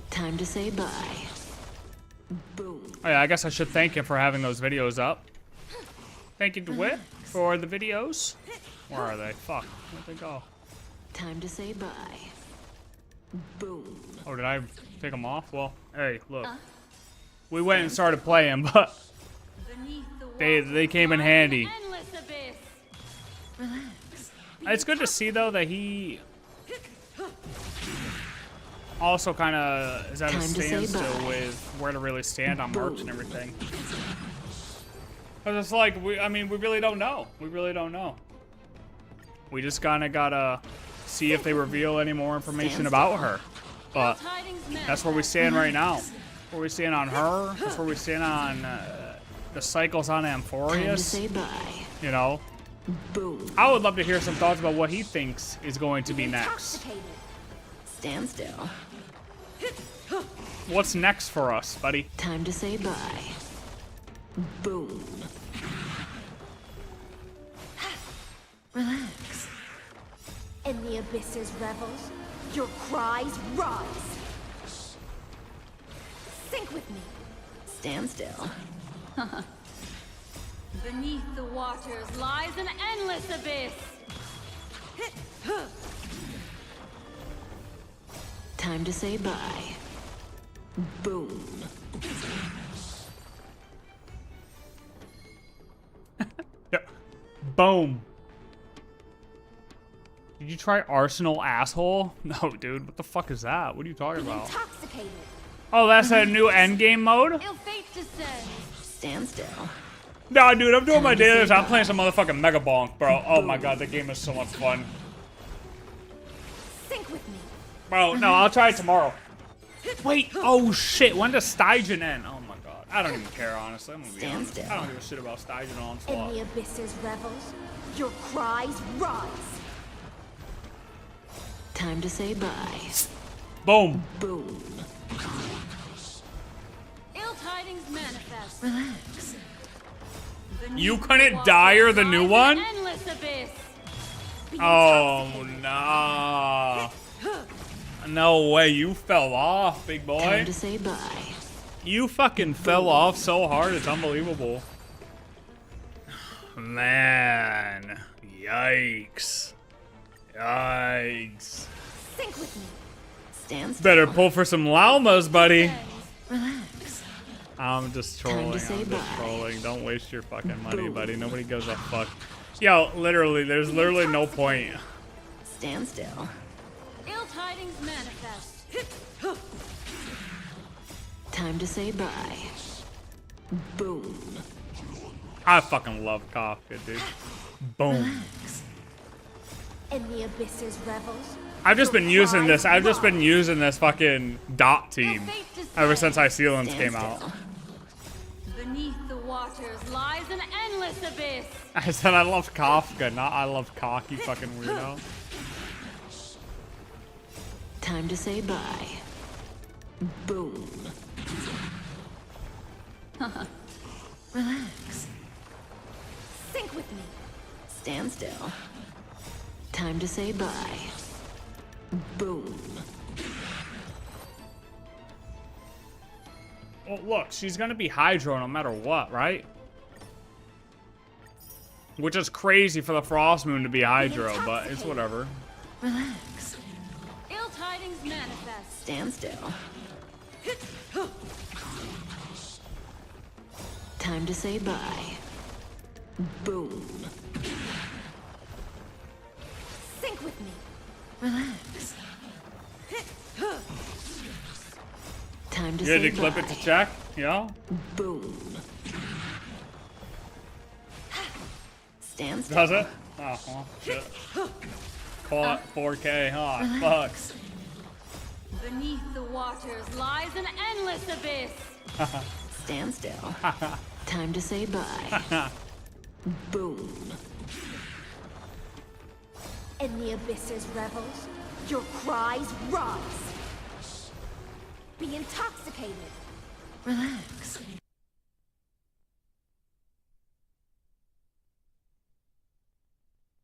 Time to say bye. Boom.
Oh yeah, I guess I should thank him for having those videos up. Thank you, DeWitt, for the videos. Where are they? Fuck. Where'd they go?
Time to say bye. Boom.
Oh, did I take them off? Well, hey, look. We went and started playing, but they came in handy.
Relax.
It's good to see, though, that he also kind of is at a standstill with where to really stand on merch and everything. Because it's like, we really don't know. We really don't know. We just kind of gotta see if they reveal any more information about her. But that's where we stand right now. Where we stand on her. That's where we stand on the cycles on Amphorius. You know?
Boom.
I would love to hear some thoughts about what he thinks is going to be next.
Stand still.
What's next for us, buddy?
Time to say bye. Boom. Relax.
In the abyss's revels, your cries rise. Sink with me.
Stand still.
Beneath the waters lies an endless abyss.
Time to say bye. Boom.
Boom. Did you try Arsenal, asshole? No, dude. What the fuck is that? What are you talking about?
Intoxicated.
Oh, that's a new endgame mode?
Ill fate descends.
Stand still.
Nah, dude, I'm doing my dailies. I'm playing some motherfucking Megabonk, bro. Oh my god, that game is so much fun.
Sink with me.
Bro, no, I'll try it tomorrow. Wait, oh shit, when does Stygian end? Oh my god. I don't even care, honestly. I'm gonna be honest. I don't give a shit about Stygian on
In
slot.
the abyss's revels, your cries rise.
Time to say bye.
Boom.
Boom.
Ill tidings manifest.
Relax.
You couldn't dire the new one?
Endless abyss.
Oh, nah. No way, you fell off, big boy.
Time to say bye.
You fucking fell off so hard, it's unbelievable. Man. Yikes. Yikes.
Sink with me.
Stand still.
Better pull for some llamas, buddy.
Relax.
I'm just trolling.
Time to
I'm
say
just
bye.
trolling. Don't waste your fucking money,
Boom.
buddy. Nobody gives a fuck. Yo, literally, there's literally no point.
Stand still.
Ill tidings manifest.
Time to say bye. Boom.
I fucking love Kafka, dude. Boom.
In the abyss's revels,
I've just been using this. I've just been using this fucking dot team ever since Icelands came out.
Beneath the waters lies an endless abyss.
I said I love Kafka, not I love cocky fucking weirdo.
Time to say bye. Boom. Relax.
sink with me.
Stand still. Time to say bye. Boom.
Well, look, she's gonna be Hydro no matter what, right? Which is crazy for the Frost Moon to be Hydro, but it's whatever.
Relax.
Ill tidings manifest.
Stand still. Time to say bye. Boom.
Sink with me.
Relax. Time to
You
say
had to clip
bye.
it to check, yeah?
Boom. Stand still.
Does it? Oh, well, shit. Call it 4K, huh? Fuck.
Beneath the waters lies an endless abyss.
Stand still. Time to say bye. Boom.
In the abyss's revels, your cries rise. Be intoxicated.
Relax.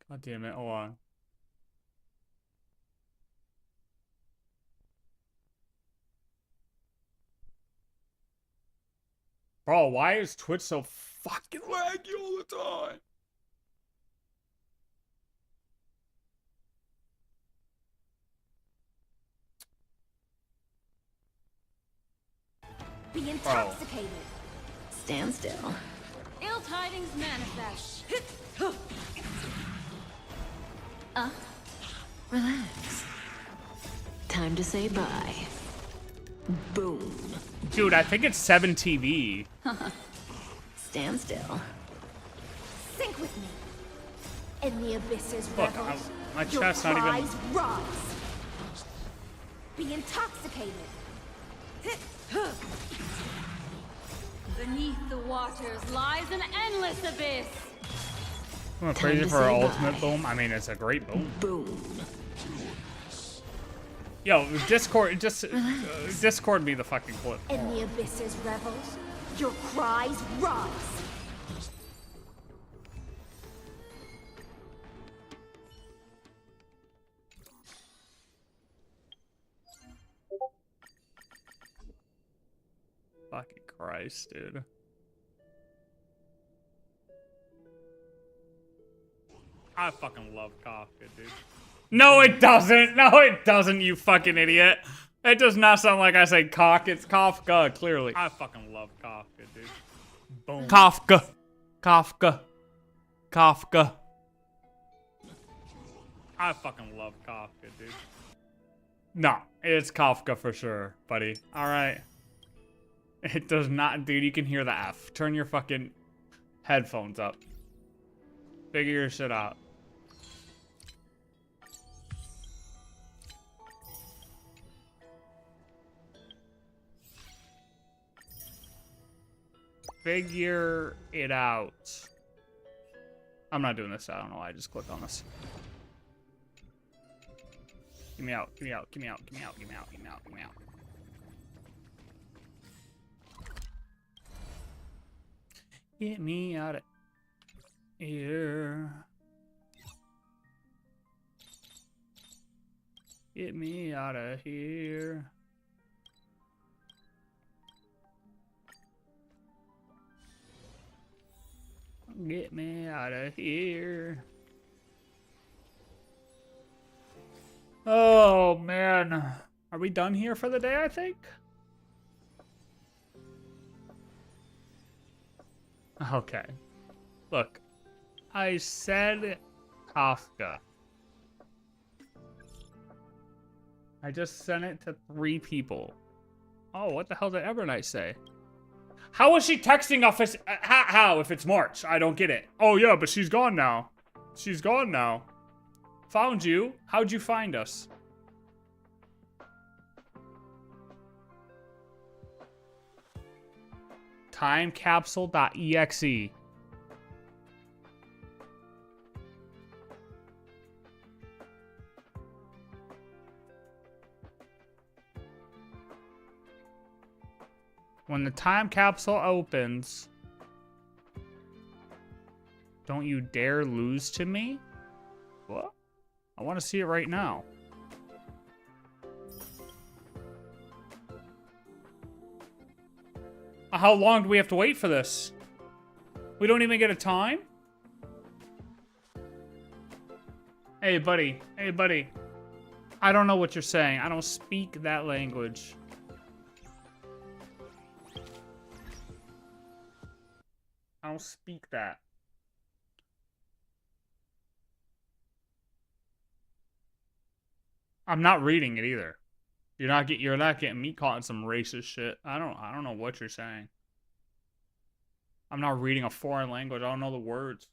God damn it, hold on. Bro, why is Twitch so fucking laggy all the time?
Be intoxicated.
Stand still.
Ill tidings manifest.
Relax. Time to say bye. Boom.
Dude, I think it's 7 TV.
Stand still.
Sink with me. In the abyss's
Look,
revels,
my
your
chat's not even-
cries rise. Be intoxicated.
Beneath the waters lies an endless abyss.
I'm gonna
Time
praise
to
it for her
say
ultimate
bye.
boom. I mean, it's a great boom.
Boom.
Yo, Discord, just Discord me the fucking clip.
In the abyss's revels, your cries rise.
Fucking Christ, dude. I fucking love Kafka, dude. No, it doesn't. No, it doesn't, you fucking idiot. It does not sound like I say cock. It's Kafka, clearly. I fucking love Kafka, dude. Boom. Kafka. Kafka. Kafka. I fucking love Kafka, dude. No, it's Kafka for sure, buddy. Alright. It does not, dude, you can hear the F. Turn your fucking headphones up. Figure your shit out. Figure it out. I'm not doing this. I don't know why I just clicked on this. Give me out. Give me out. Give me out. Give me out. Give me out. Give me out. Give me out. Get me out of here. Get me out of here. Get me out of here. Oh, man. Are we done here for the day, I think? Okay. Look. I said Kafka. I just sent it to 3 people. Oh, what the hell did Evernight say? How is she texting us? How if it's March? I don't get it. Oh yeah, but she's gone now. She's gone now. Found you. How'd you find us? Timecapsule.exe. When the time capsule opens, don't you dare lose to me? What? I want to see it right now. How long do we have to wait for this? We don't even get a time? Hey, buddy. Hey, buddy. I don't know what you're saying. I don't speak that language. I don't speak that. I'm not reading it either. You're not getting me caught in some racist shit. I don't know what you're saying. I'm not reading a foreign language. I don't know the words.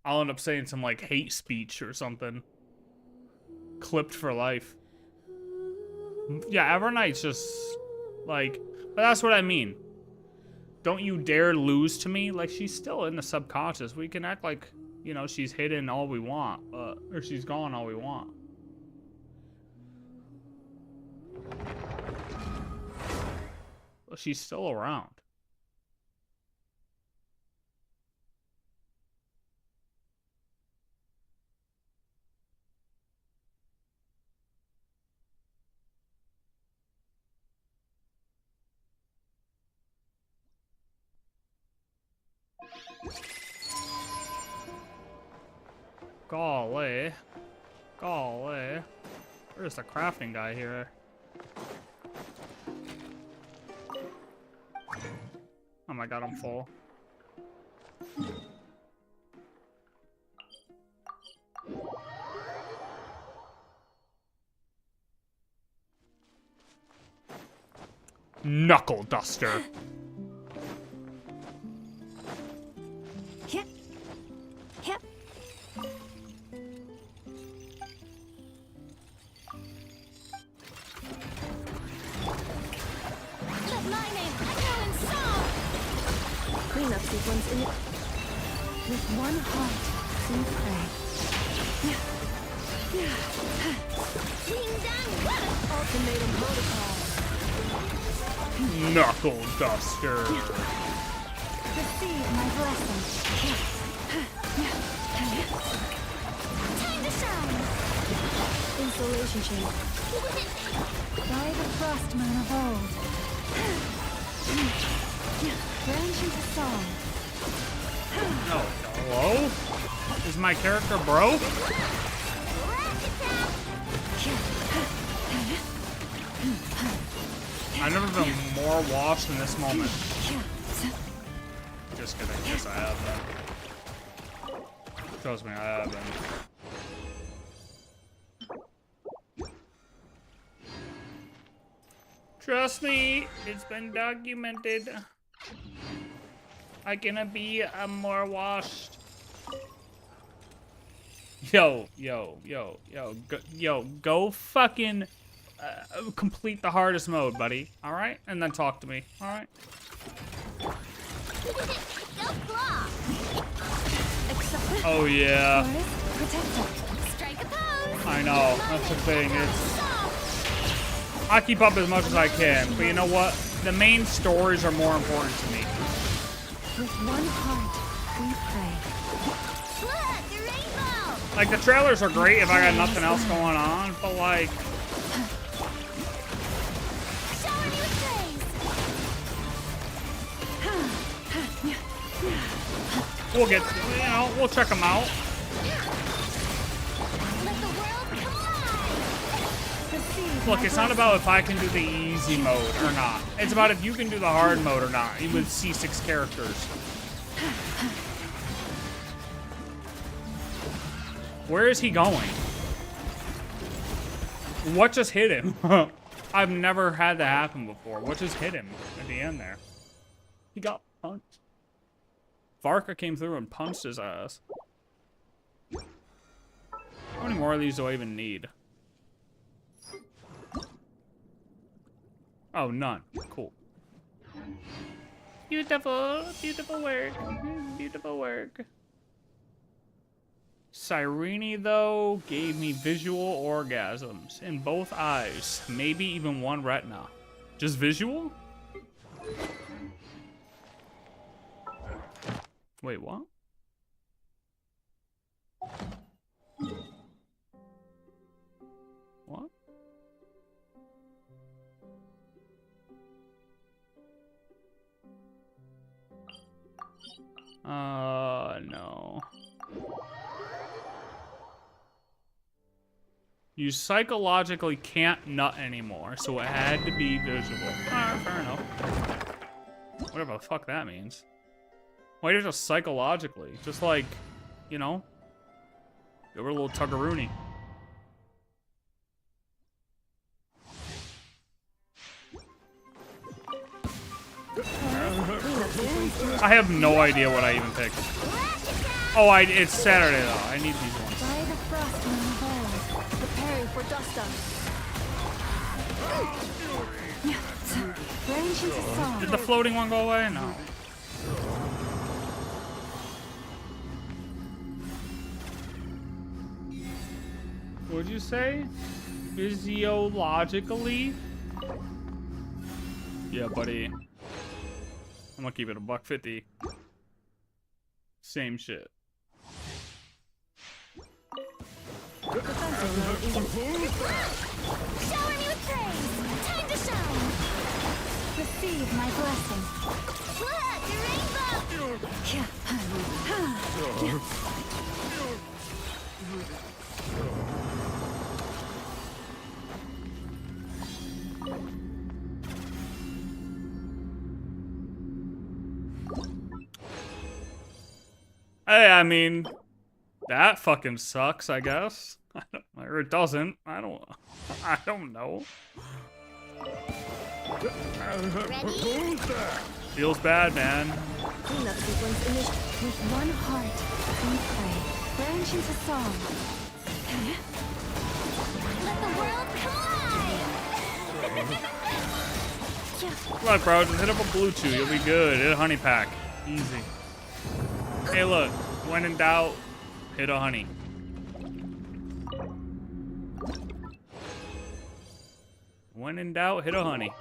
I'll end up saying some like hate speech or something. Clipped for life. Yeah, Evernight's just like, but that's what I mean. Don't you dare lose to me. Like, she's still in the subconscious. We can act like, you know, she's hidden all we want, or she's gone all we want. Well, she's still around. Golly. Golly. Where's the crafting guy here? Oh my god, I'm full. Knuckle duster.
Hip. Hip.
Let my name echo in song!
Cleanup sequence in it. With one heart, we pray.
King Dan!
Ultimatum protocol.
Knuckle duster.
Receive my blessing.
Time to shine!
Insulation chain. By the Frostman of old.
Branch into song.
No, hello? Is my character broke? I've never been more washed in this moment. Just kidding. Yes, I have been. Trust me, I have been. Trust me, it's been documented. I gonna be more washed. Yo, go fucking complete the hardest mode, buddy. All right, and then talk to me. All right. Oh yeah. I know. That's the thing. I keep up as much as I can, but you know what? The main stories are more important to me.
With one heart, we pray.
Like, the trailers are great if I got nothing else going on, but like... We'll get, you know, we'll check them out. Look, it's not about if I can do the easy mode or not. It's about if you can do the hard mode or not, even with C6 characters. Where is he going? What just hit him? I've never had that happen before. What just hit him at the end there? He got punched. Varka came through and punched his ass. How many more of these do I even need? Oh, none. Cool. Beautiful, beautiful work. Beautiful work. Cyrene, though, gave me visual orgasms in both eyes. Maybe even one retina. Just visual? Wait, what? What? No. You psychologically can't nut anymore, so it had to be visual. Alright, fair enough. Whatever the fuck that means. Why is it just psychologically? Just like, you know, give her a little tuggaroony. I have no idea what I even picked. Oh, it's Saturday though. I need these ones.
By the frost moon falls, preparing for dust up. Branch into song.
Did the floating one go away? No. What'd you say? Physiologically? Yeah, buddy. I'm gonna keep it $1.50. Same shit.
Defensive mode is
Shower me with praise! Time to shine!
receive my blessing.
Look, your rainbow!
Hey, I mean, that fucking sucks, I guess. Or it doesn't. I don't know.
Ready?
Feels bad, man.
Cleanup sequence initiated. With one heart, we pray. Branch into song.
Let the world collide!
Look, bro, just hit up a blue chew. You'll be good. Hit a honey pack. Easy. Hey, look. When in doubt, hit a honey. When in doubt, hit a honey.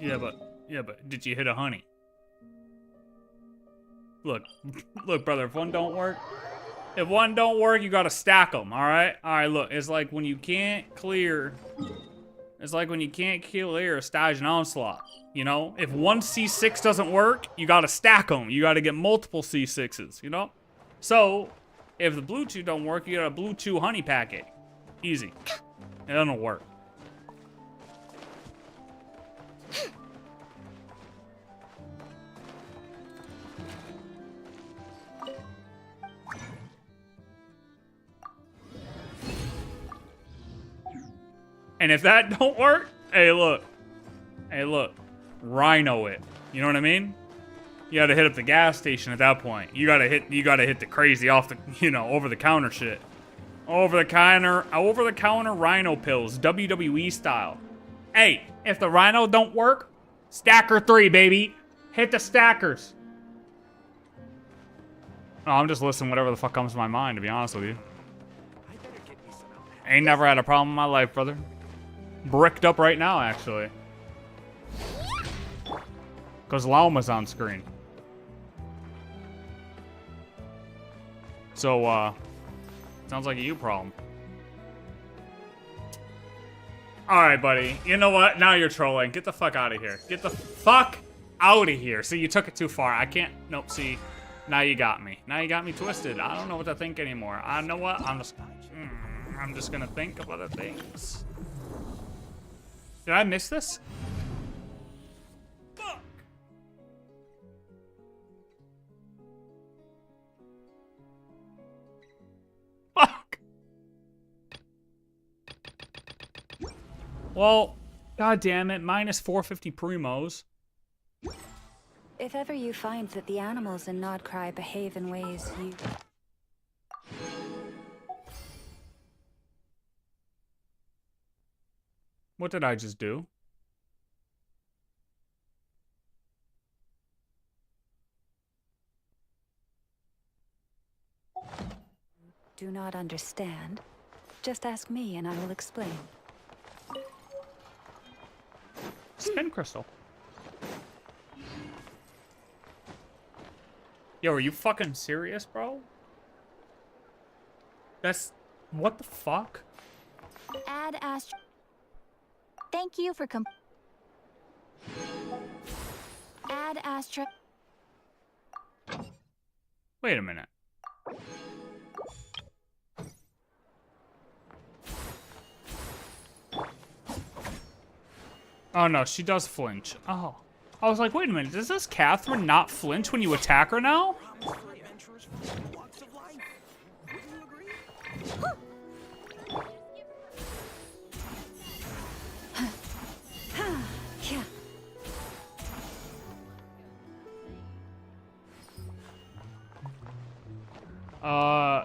Yeah, but did you hit a honey? Look, brother, if one don't work, If one don't work, you gotta stack them, alright? Alright, look, it's like when you can't clear... It's like when you can't clear a Stygian Onslaught, you know? If one C6 doesn't work, you gotta stack them. You gotta get multiple C6s, you know? So, if the blue two don't work, you got a blue two honey packet. Easy. It doesn't work. And if that don't work, hey look, Rhino it. You know what I mean? You gotta hit up the gas station at that point. You gotta hit the crazy off the, you know, over the counter shit. Over the counter Rhino pills, WWE style. Hey, if the Rhino don't work, stacker 3, baby. Hit the stackers. Oh, I'm just listening whatever the fuck comes to my mind, to be honest with you. Ain't never had a problem in my life, brother. Bricked up right now, actually. Because Lauma's on screen. So, sounds like a you problem. Alright, buddy. You know what? Now you're trolling. Get the fuck out of here. Get the fuck out of here. See, you took it too far. I can't... Nope, see. Now you got me. Now you got me twisted. I don't know what to think anymore. I know what? I'm just gonna think of other things. Did I miss this? Fuck. Fuck. Well, god damn it, minus 450 primos.
If ever you find that the animals in Nodcry behave in ways you...
What did I just do?
Do not understand. Just ask me and I will explain.
Spin crystal. Yo, are you fucking serious, bro? That's... What the fuck?
Add Astro... Thank you for Add Astra...
Wait a minute. Oh no, she does flinch. Oh. I was like, wait a minute, does this Catherine not flinch when you attack her now?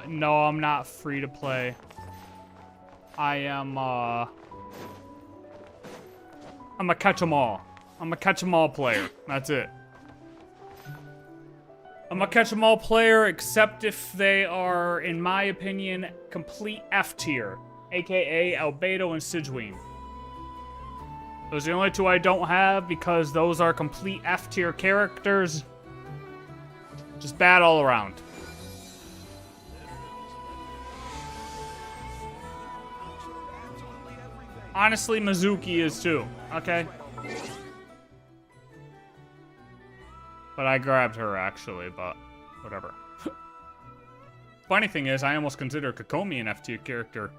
No, I'm not free to play. I am, I'm a catch-em-all. I'm a catch-em-all player. That's it. I'm a catch-em-all player, except if they are, in my opinion, complete F tier, aka Albedo and Sigewinne. Those are the only two I don't have because those are complete F tier characters. Just bad all around. Honestly, Mizuki is too, okay? But I grabbed her, actually, but whatever. Funny thing is, I almost consider Kokomi an F-tier character.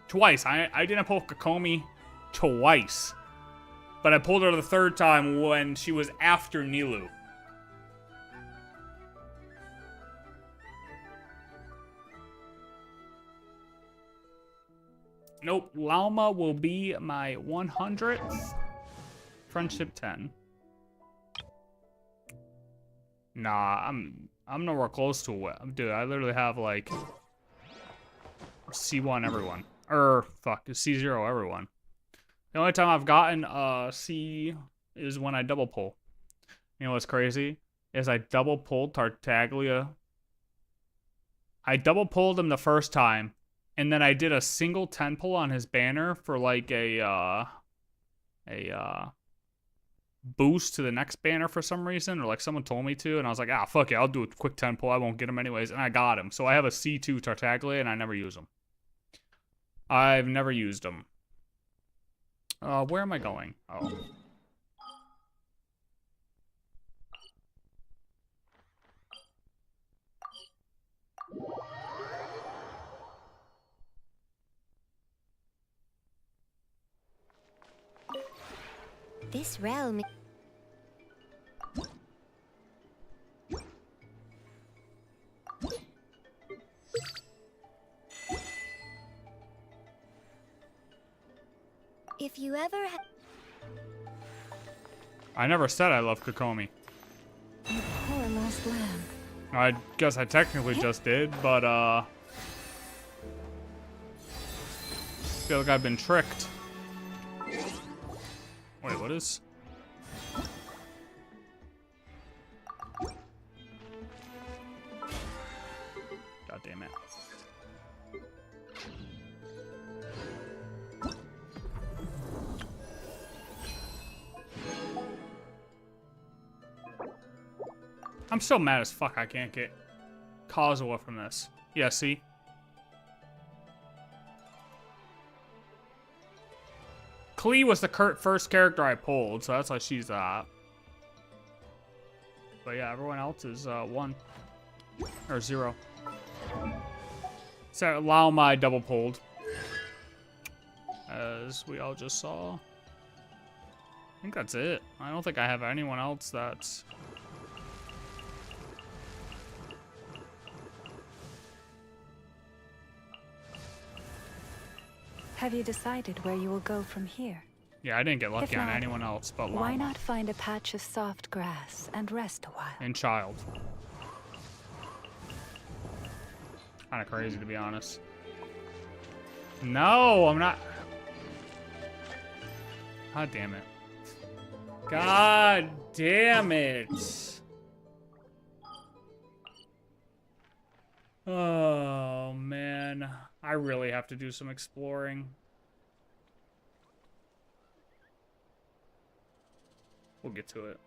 Twice. I didn't pull Kokomi twice. But I pulled her the third time when she was after Nilou. Nope, Lauma will be my 100th. Friendship 10. Nah, I'm nowhere close to it. Dude, I literally have like C1 everyone. Fuck, C0 everyone. The only time I've gotten C is when I double pull. You know what's crazy? Is I double pulled Tartaglia. I double pulled him the first time. And then I did a single 10 pull on his banner for like a boost to the next banner for some reason, or like someone told me to, and I was like, ah, fuck it, I'll do a quick 10 pull. I won't get him anyways, and I got him. So I have a C2 Tartaglia, and I never use him. I've never used him. Where am I going? Oh.
This realm. If you ever
I never said I love Kokomi.
You poor lost lamb.
I guess I technically just did, but feel like I've been tricked. Wait, what is? God damn it. I'm so mad as fuck I can't get Kazuha from this. Yeah, see? Klee was the first character I pulled, so that's why she's that. But yeah, everyone else is 1 or 0. So Lao Mai double pulled, as we all just saw. I think that's it. I don't think I have anyone else that's.
Have you decided where you will go from here?
Yeah, I didn't get lucky
If
on
not,
anyone else but Lao.
Why not find a patch of soft grass and rest a while?
And Child. Kind of crazy, to be honest. No, I'm not. God damn it. God damn it. Oh, man. I really have to do some exploring. We'll get to it.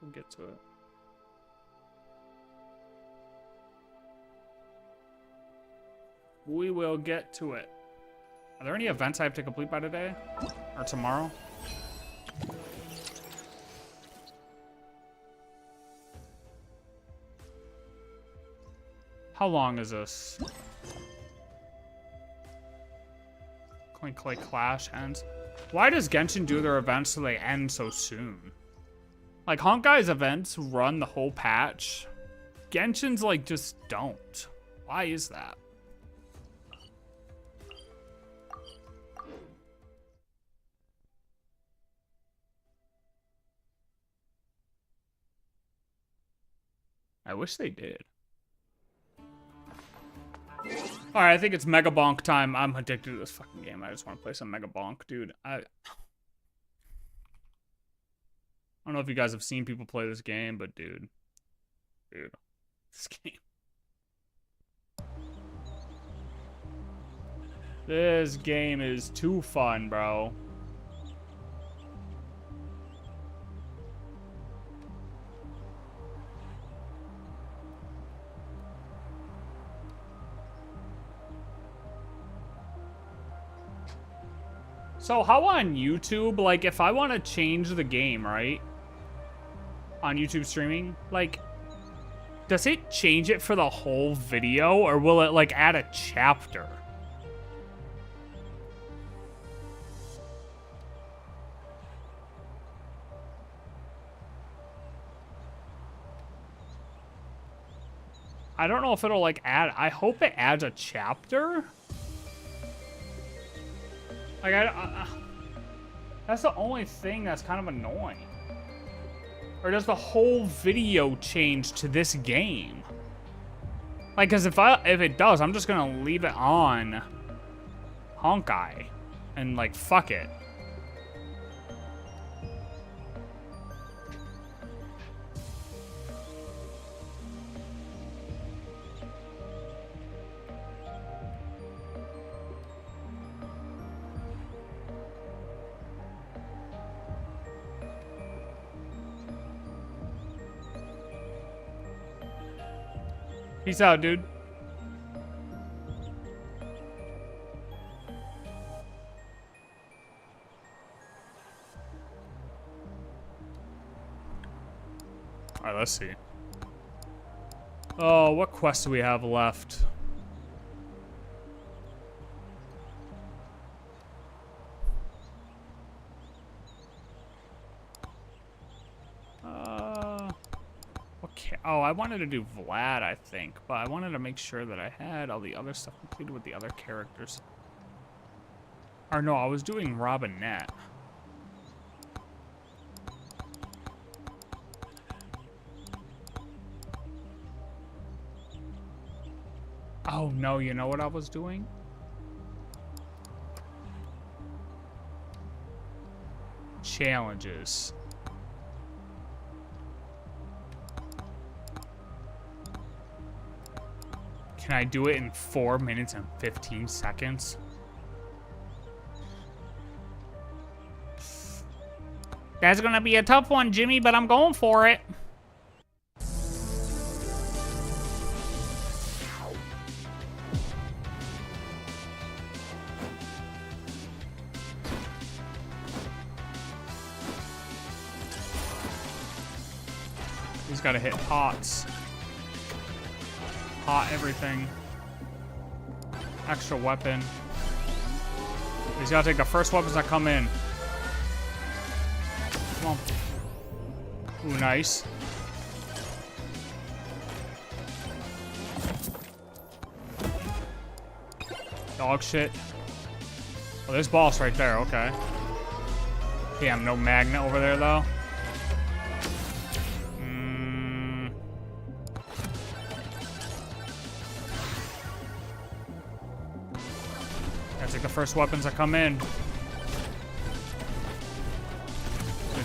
We'll get to it. We will get to it. Are there any events I have to complete by today? Or tomorrow? How long is this? Clink Clay Clash ends. Why does Genshin do their events so they end so soon? Like, Honkai's events run the whole patch. Genshin's, like, just don't. Why is that? I wish they did. Alright, I think it's Megabonk time. I'm addicted to this fucking game. I just want to play some Megabonk, dude. I don't know if you guys have seen people play this game, but dude, this game. This game is too fun, bro. So how on YouTube, like if I want to change the game, right? On YouTube streaming, like, does it change it for the whole video or will it like add a chapter? I don't know if it'll like add, I hope it adds a chapter. Like, that's the only thing that's kind of annoying. Or does the whole video change to this game? Like, cause if it does, I'm just gonna leave it on Honkai and like fuck it. Peace out, dude. Alright, let's see. Oh, what quests do we have left? Okay. Oh, I wanted to do Vlad, I think, but I wanted to make sure that I had all the other stuff completed with the other characters. Or no, I was doing Robinette. Oh no, you know what I was doing? Challenges. Can I do it in 4 minutes and 15 seconds? That's gonna be a tough one, Jimmy, but I'm going for it. He's gotta hit pots. Pot everything. Extra weapon. He's gotta take the first weapons that come in. Come on. Ooh, nice. Dog shit. Oh, there's boss right there, okay. Damn, no magnet over there though. Take the first weapons that come in. Gonna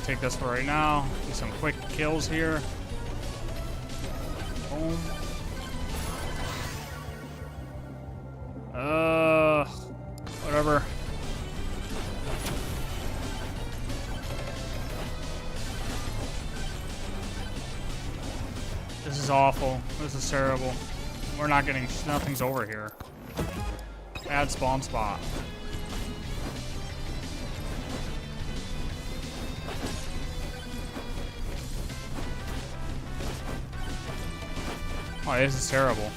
take this for right now. Do some quick kills here. Boom. Whatever. This is awful. This is terrible. We're not getting, nothing's over here. Add spawn spot. Oh, this is terrible.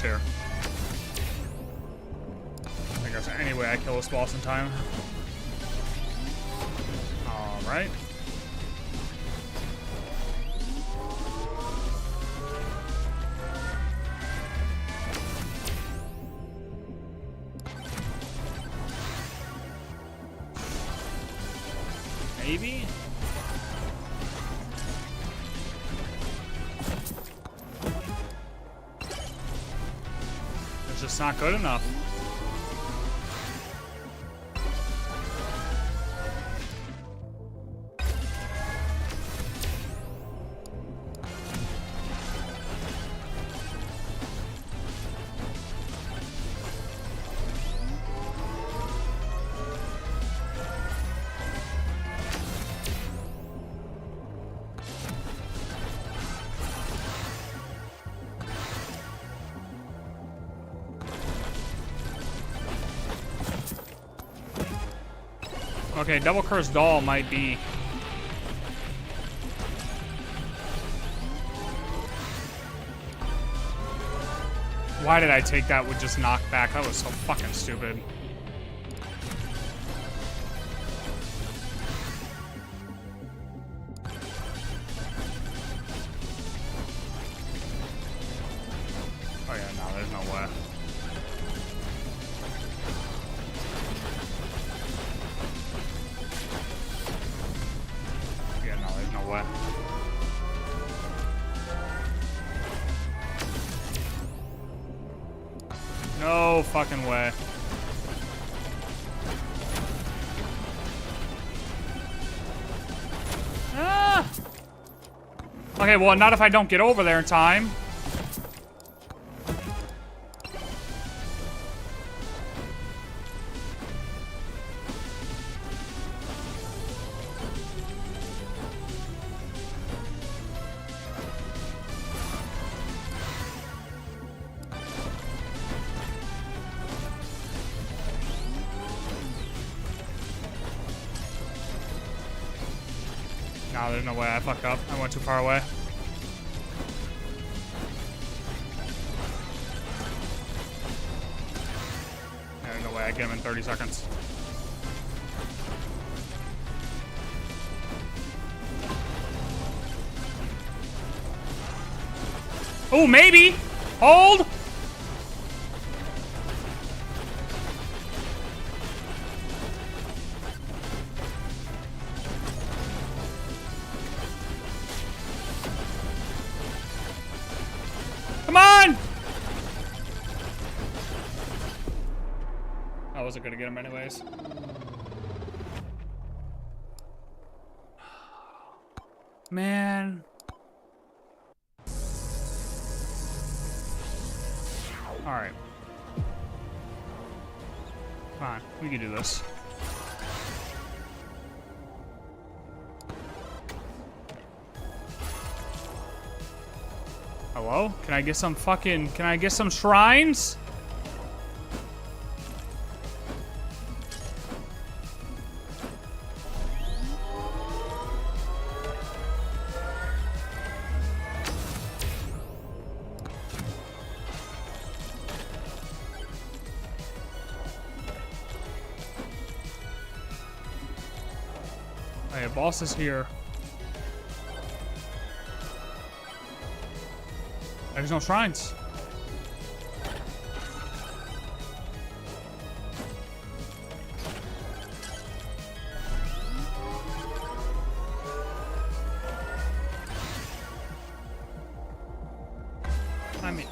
Here. I think there's any way I kill this boss in time. Alright. Maybe? It's not good enough. Okay, double cursed doll might be. Why did I take that with just knockback? That was so fucking stupid. Oh yeah, no, there's no way. way. No fucking way. Ah! Okay, well, not if I don't get over there in time. No, there's no way. I fucked up. I went too far away. There's no way I get him in 30 seconds. Oh, maybe! Hold! Come on! I wasn't gonna get him anyways. Man. Alright. Come on, we can do this. Hello? Can I get some fucking... Can I get some shrines? Hey, boss is here. There's no shrines. I mean...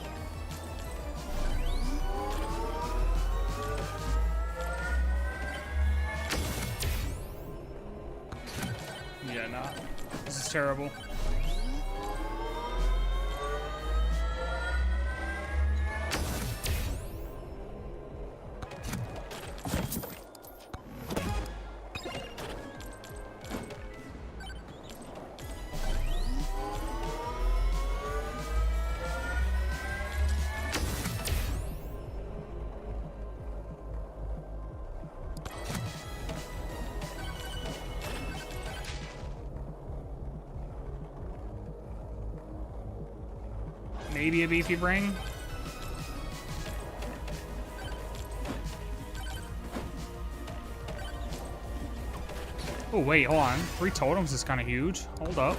Yeah, nah. This is terrible. Maybe a beefy brain. Oh, wait, hold on. 3 totems is kind of huge. Hold up.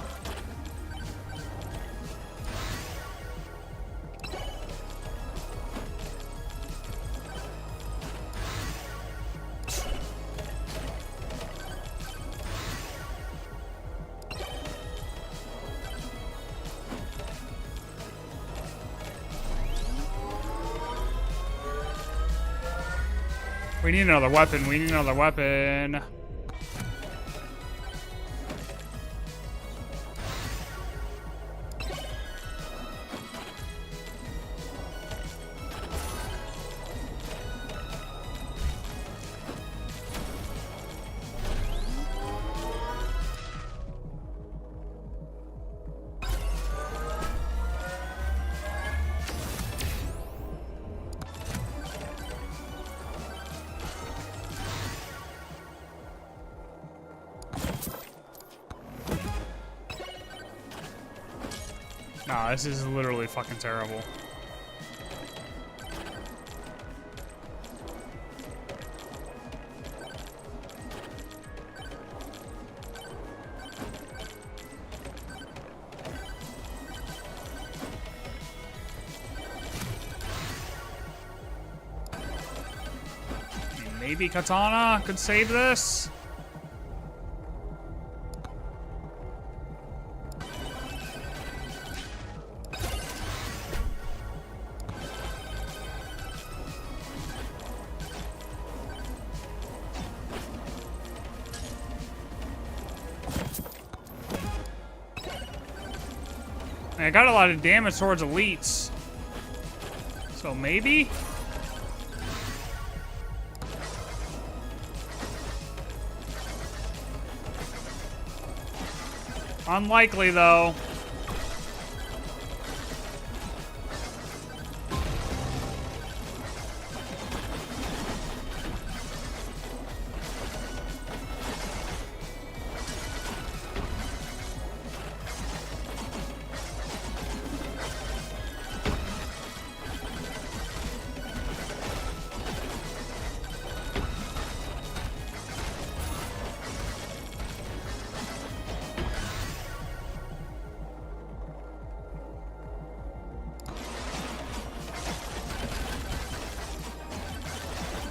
We need another weapon. We need another weapon. Nah, this is literally fucking terrible. Maybe Katana could save this. I got a lot of damage towards elites. So maybe? Unlikely, though.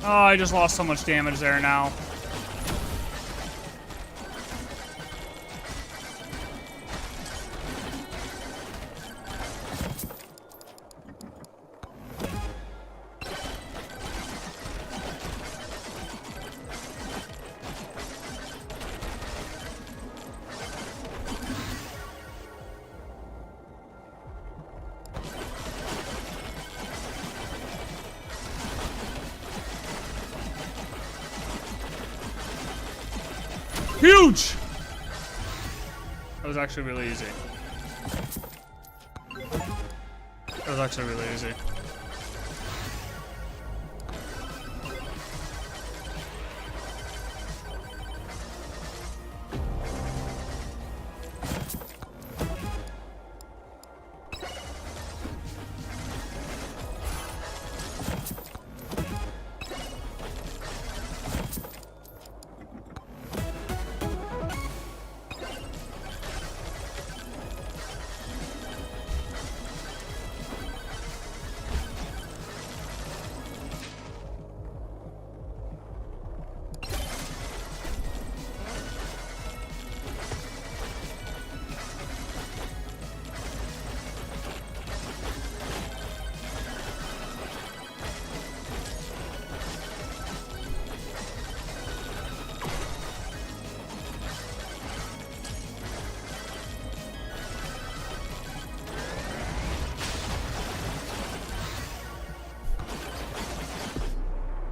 Oh, I just lost so much damage there now. Huge! That was actually really easy. That was actually really easy.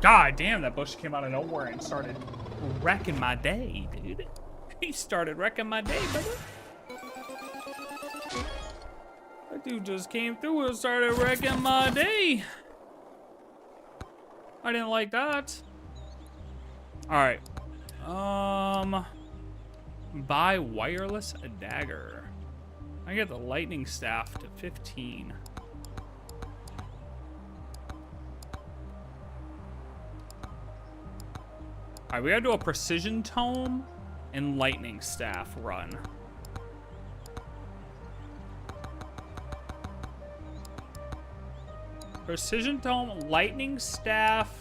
God damn, that bush came out of nowhere and started wrecking my day, dude. He started wrecking my day, brother. That dude just came through and started wrecking my day. I didn't like that. Alright. Buy wireless dagger. I get the lightning staff to 15. Alright, we gotta do a precision tome and lightning staff run. Precision tome, lightning staff,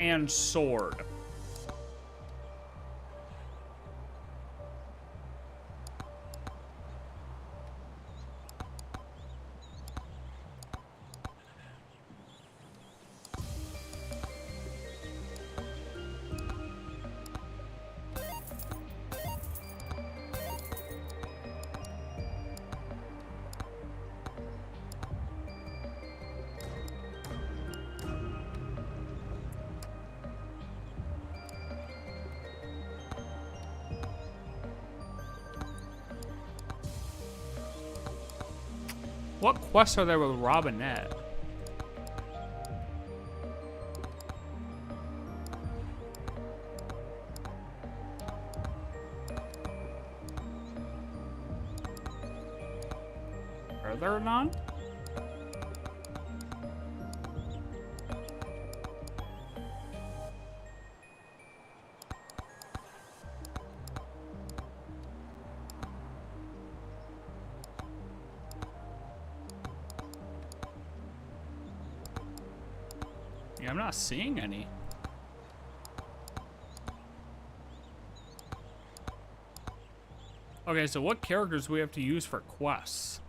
and sword. What quests are there with Robinette? Are there none? Yeah, I'm not seeing any. Okay, so what characters do we have to use for quests?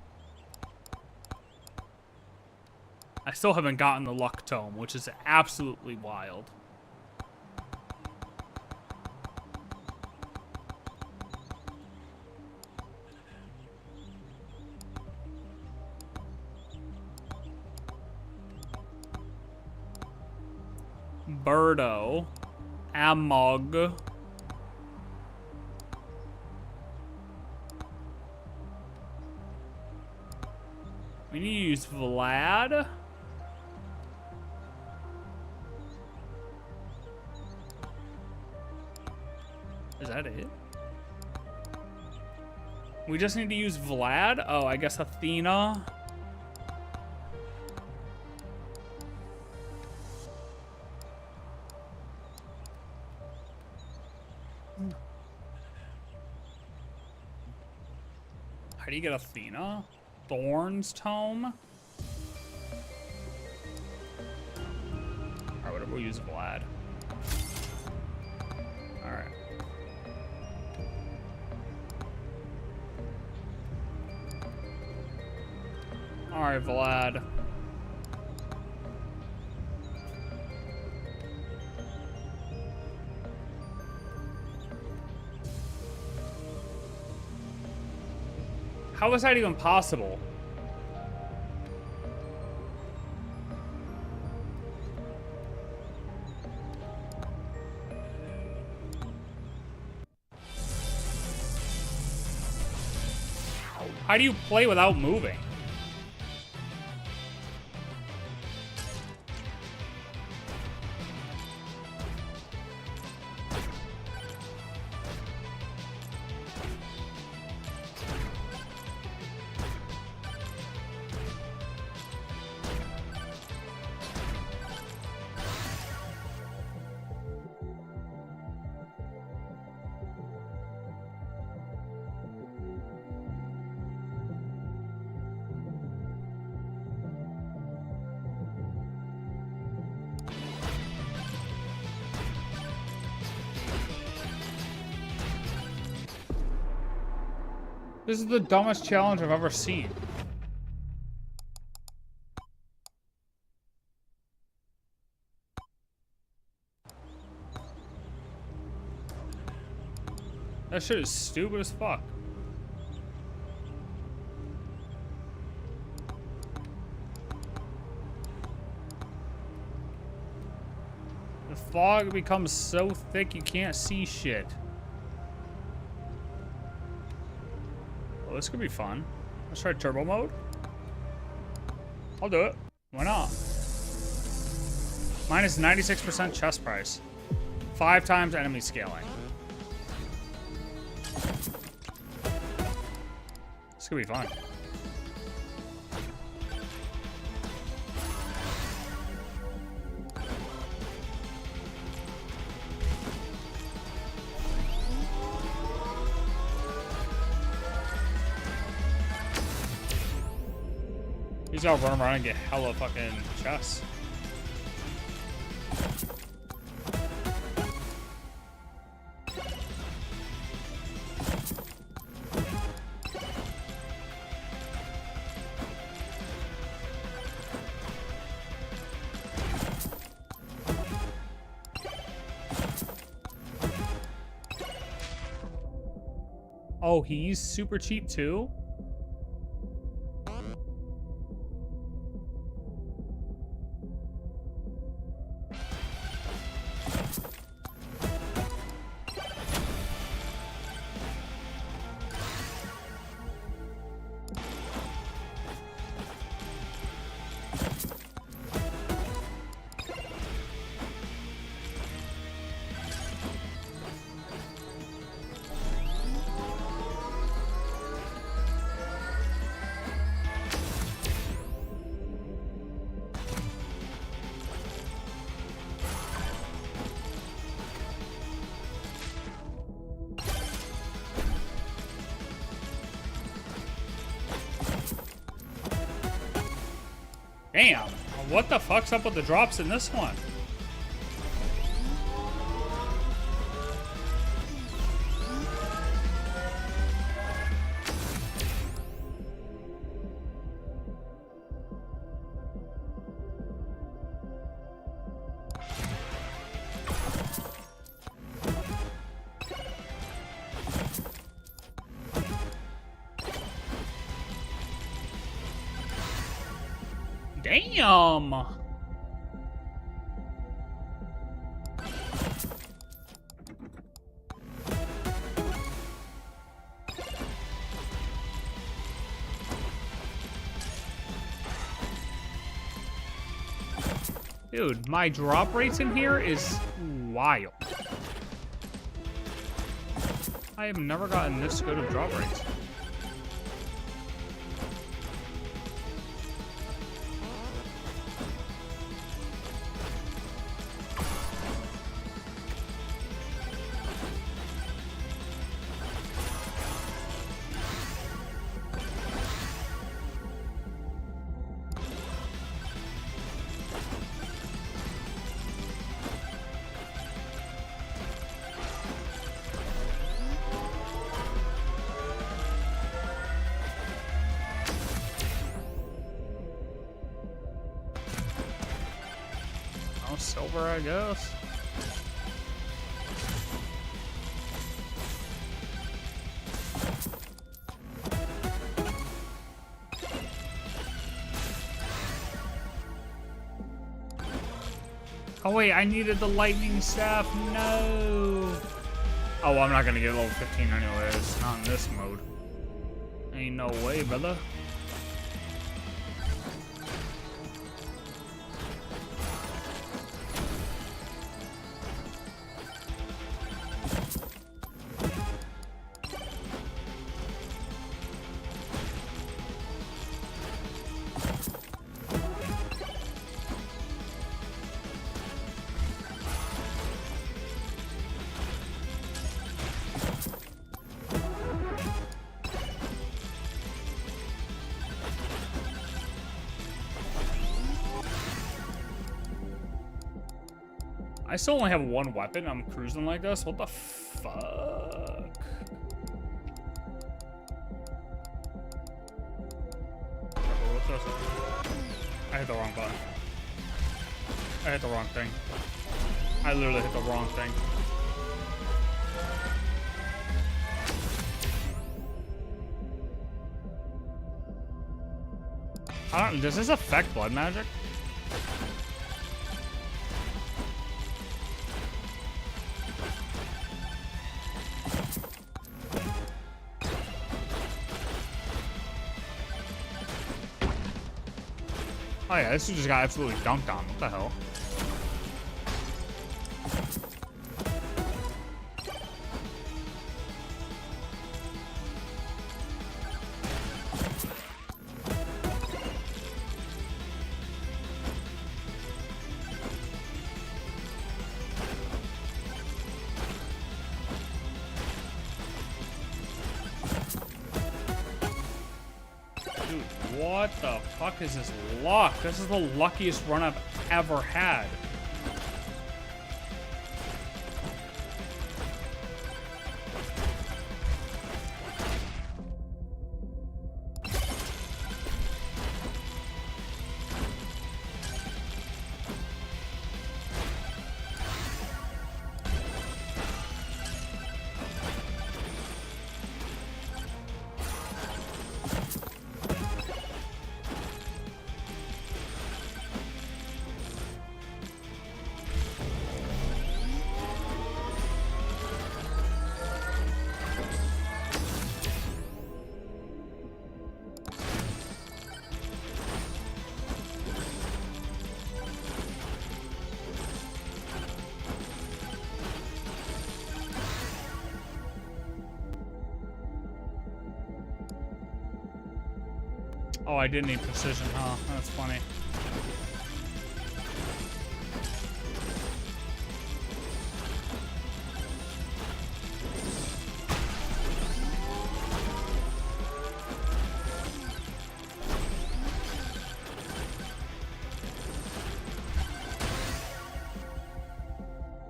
I still haven't gotten the luck tome, which is absolutely wild. Birdo. Amog. We need to use Vlad. Is that it? We just need to use Vlad? Oh, I guess Athena. How do you get Athena? Thorn's Tome? Alright, whatever, we'll use Vlad. Alright. Alright, Vlad. How is that even possible? How do you play without moving? This is the dumbest challenge I've ever seen. That shit is stupid as fuck. The fog becomes so thick you can't see shit. Well, this could be fun. Let's try turbo mode. I'll do it. Why not? Minus 96% chest price. 5 times enemy scaling. This could be fun. He's gonna run around and get hella fucking chests. Oh, he's super cheap too? Damn, what the fuck's up with the drops in this one? Damn! Dude, my drop rates in here is wild. I have never gotten this good of drop rates. Silver, I guess. Oh wait, I needed the lightning staff. No. Oh, well, I'm not gonna get level 15 anyways. Not in this mode. Ain't no way, brother. I still only have one weapon. I'm cruising like this. What the fuck? What's this? I hit the wrong button. I hit the wrong thing. I literally hit the wrong thing. I don't. Does this affect blood magic? Oh yeah, this dude just got absolutely dunked on. What the hell? What the fuck is this luck? This is the luckiest run I've ever had. Oh, I did need precision, huh? That's funny.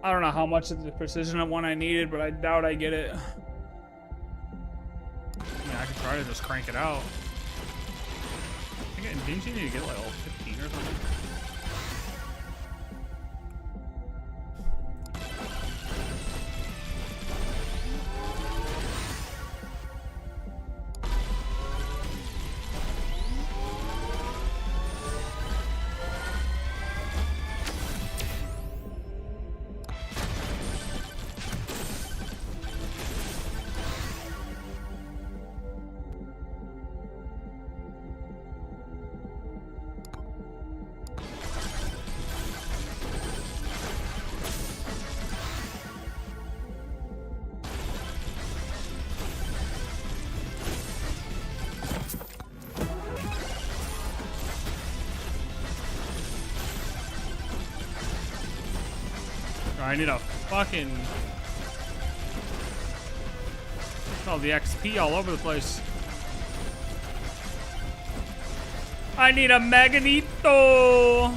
I don't know how much of the precision one I needed, but I doubt I get it. Yeah, I could try to just crank it out. Didn't you need to get like all 15 or something? I need a fucking... Oh, the XP all over the place. I need a Magneto!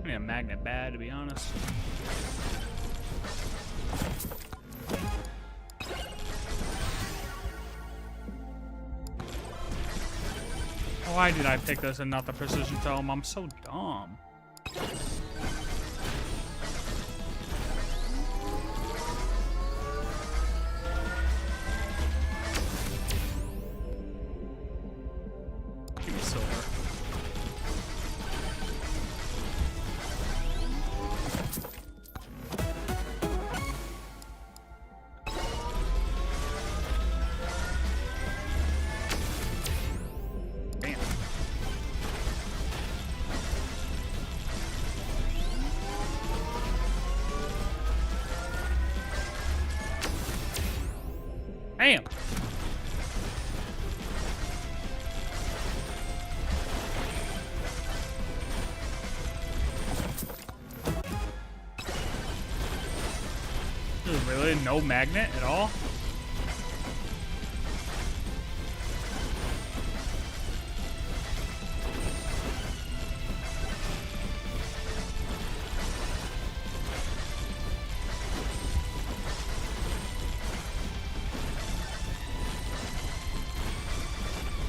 I need a magnet bad, to be honest. Why did I pick this and not the precision tome? I'm so dumb. Give me silver. Damn. There's really no magnet at all?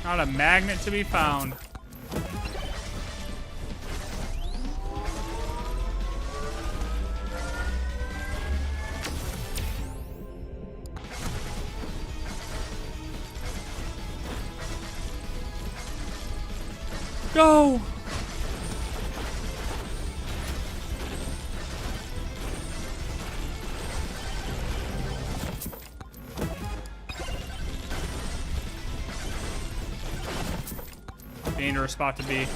Not a magnet to be found. Go! Dangerous spot to be.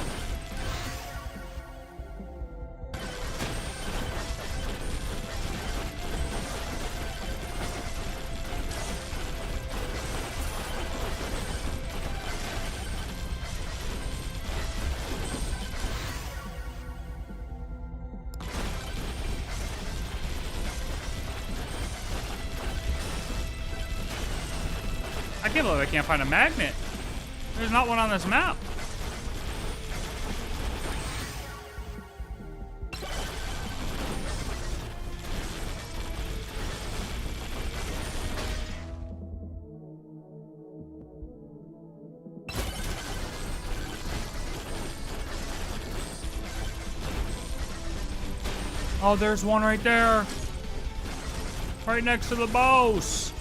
I can't believe I can't find a magnet. There's not one on this map. Oh, there's one right there. Right next to the boss.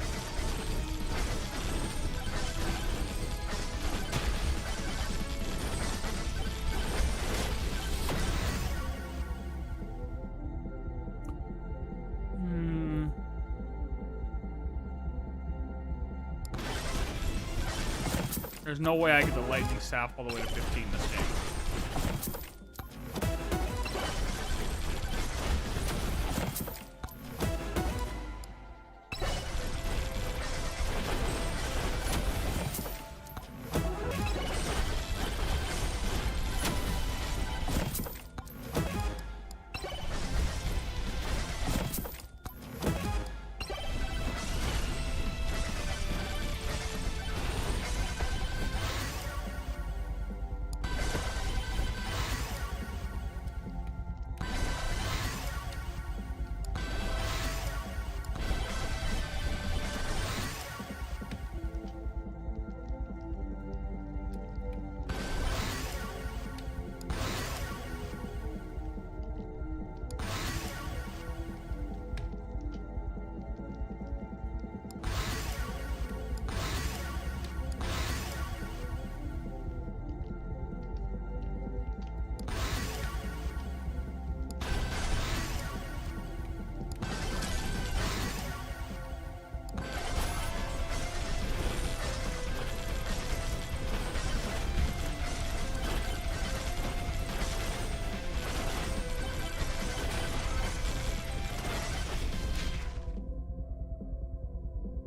There's no way I get the lightning staff all the way to 15 this game.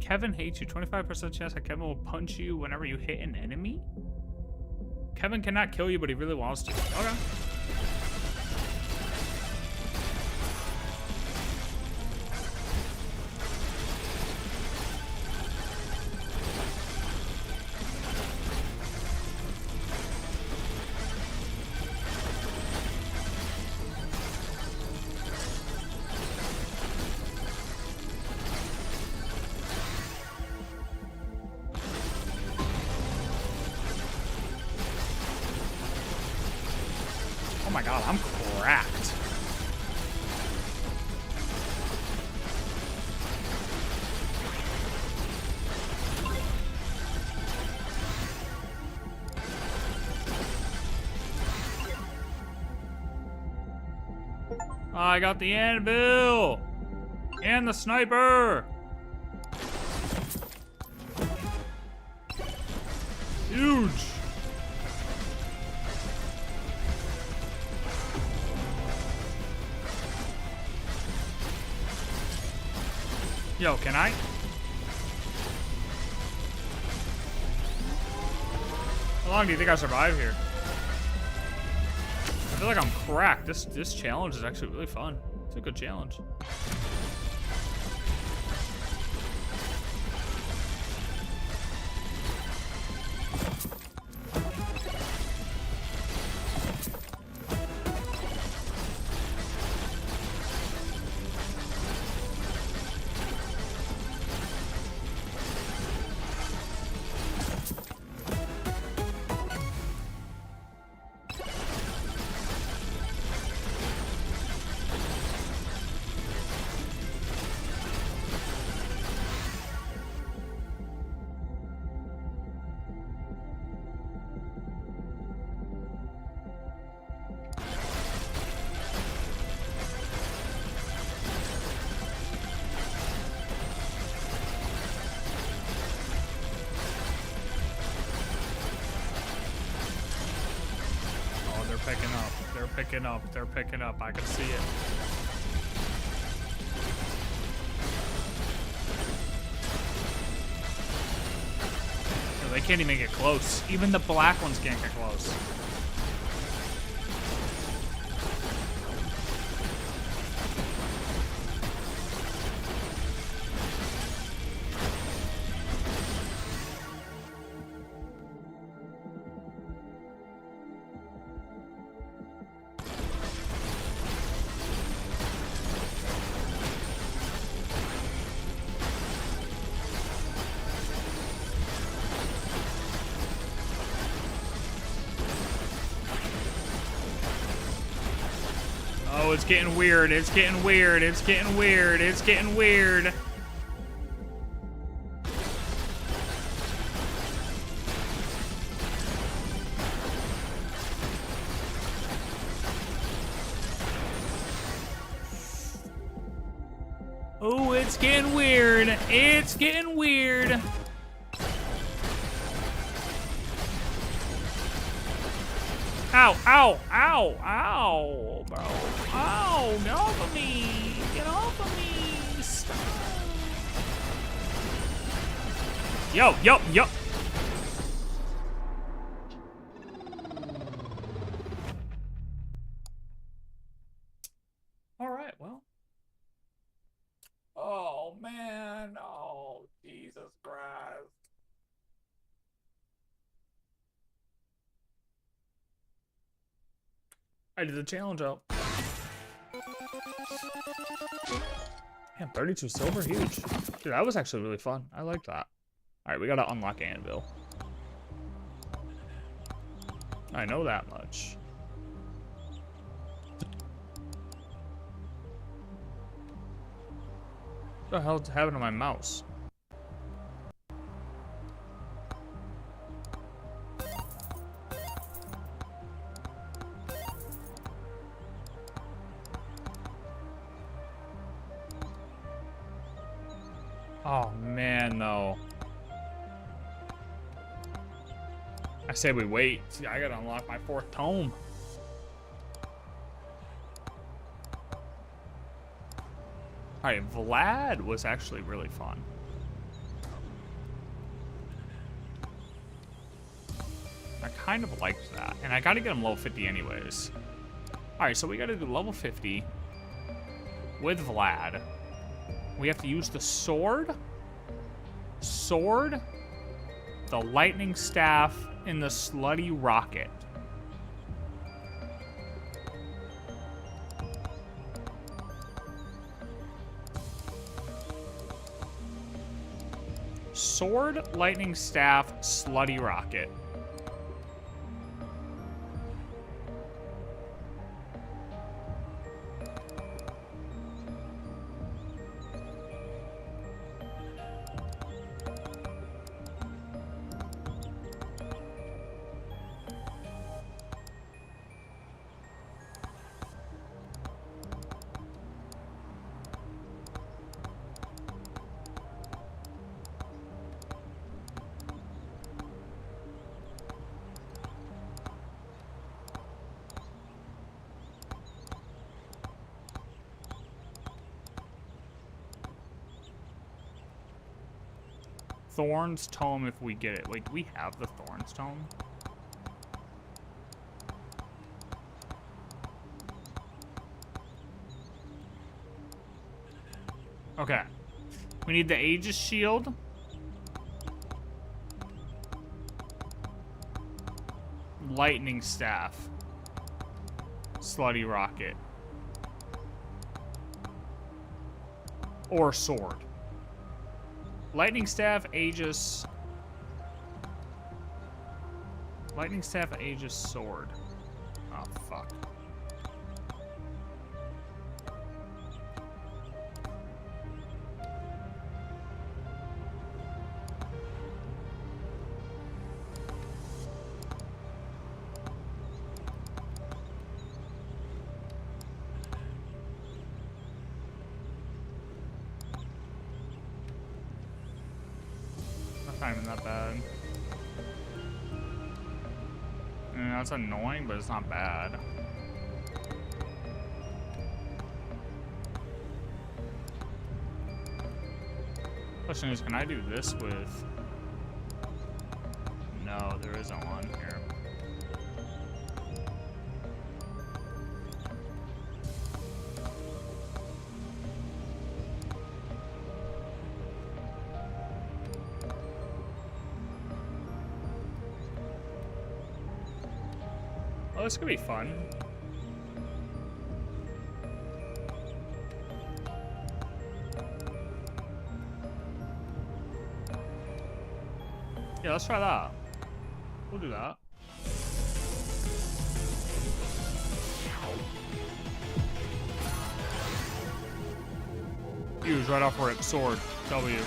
Kevin hates you. 25% chance that Kevin will punch you whenever you hit an enemy? Kevin cannot kill you, but he really wants to. Okay. Oh my god, I'm cracked. I got the anvil and the sniper. Huge. Yo, can I? How long do you think I survive here? I feel like I'm cracked. This challenge is actually really fun. It's a good challenge. Picking up. They're picking up. They're picking up. I can see it. No, they can't even get close. Even the black ones can't get close. Oh, it's getting weird. It's getting weird. It's getting weird. It's getting weird. Oh, it's getting weird. It's getting weird. Ow, ow, ow, ow, bro. Ow, get off of me. Get off of me. Stop. Yo, yo, yo. All right, well. Oh, man. Oh, Jesus Christ. I did the challenge out. Damn, 32 silver, huge. Dude, that was actually really fun. I like that. Alright, we gotta unlock Anvil. I know that much. What the hell's happening to my mouse? Oh man, no. I say we wait. See, I gotta unlock my 4th tome. Alright, Vlad was actually really fun. I kind of liked that. And I gotta get him level 50 anyways. Alright, so we gotta do level 50 with Vlad. We have to use the sword, the lightning staff, and the slutty rocket. Sword, lightning staff, slutty rocket. Thorn's Tome if we get it. Wait, do we have the Thorn's Tome? Okay. We need the Aegis Shield. Lightning Staff. Slutty Rocket. Or Sword. Lightning Staff, Aegis. Lightning Staff, Aegis, Sword. Oh, fuck. Not even that bad. Yeah, that's annoying, but it's not bad. Question is, can I do this with... No, there isn't one here. Oh, this could be fun. Yeah, let's try that. We'll do that. Use right off rip. Sword. W.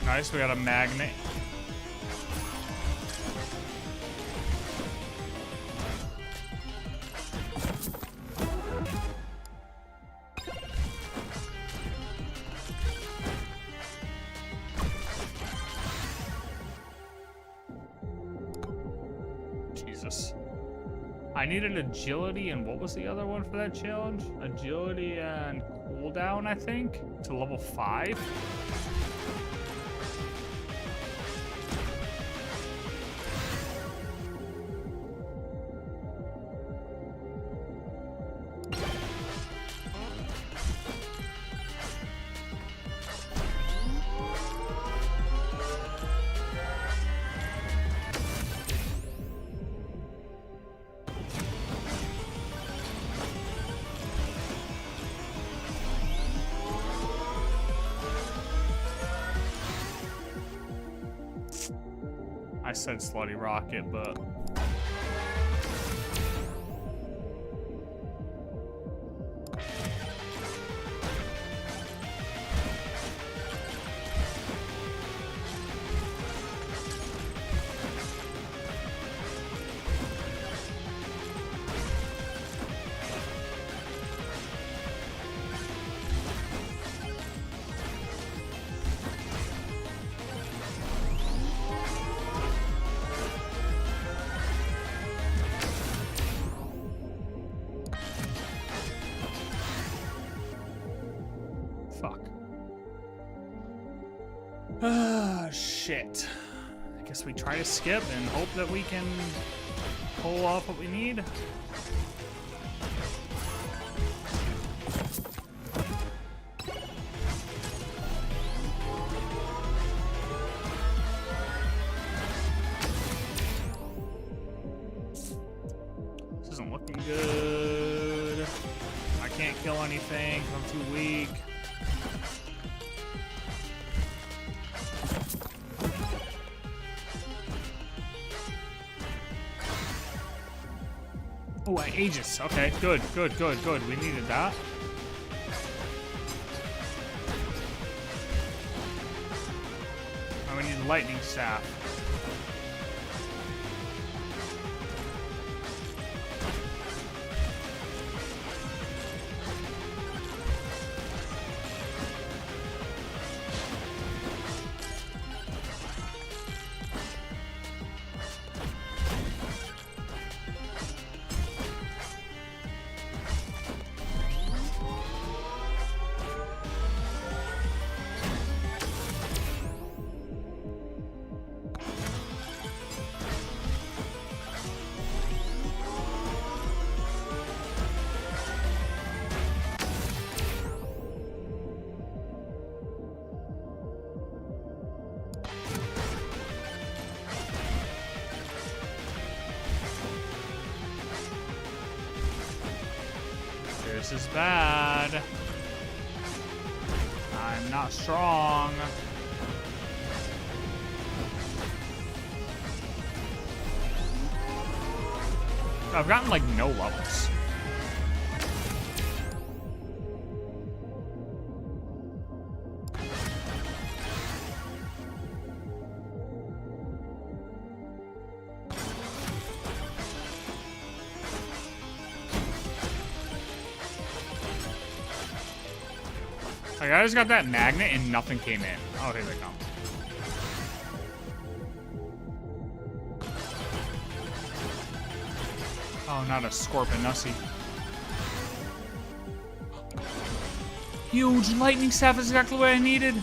Nice, we got a magnet. Jesus. I needed agility, and what was the other one for that challenge? Agility and cooldown, I think, to level 5. I said slutty rocket, but... Fuck. Ah, shit. guess we try to skip and hope that we can pull off what we need. This isn't looking good. I can't kill anything 'cause I'm too weak. Oh, Aegis. Okay, good. We needed that. Oh, we need lightning staff. This is bad. I'm not strong. I've gotten like no levels. Like, I just got that magnet and nothing came in. Oh, here they come. Oh, not a Scorpionusy. Huge lightning staff is exactly what I needed.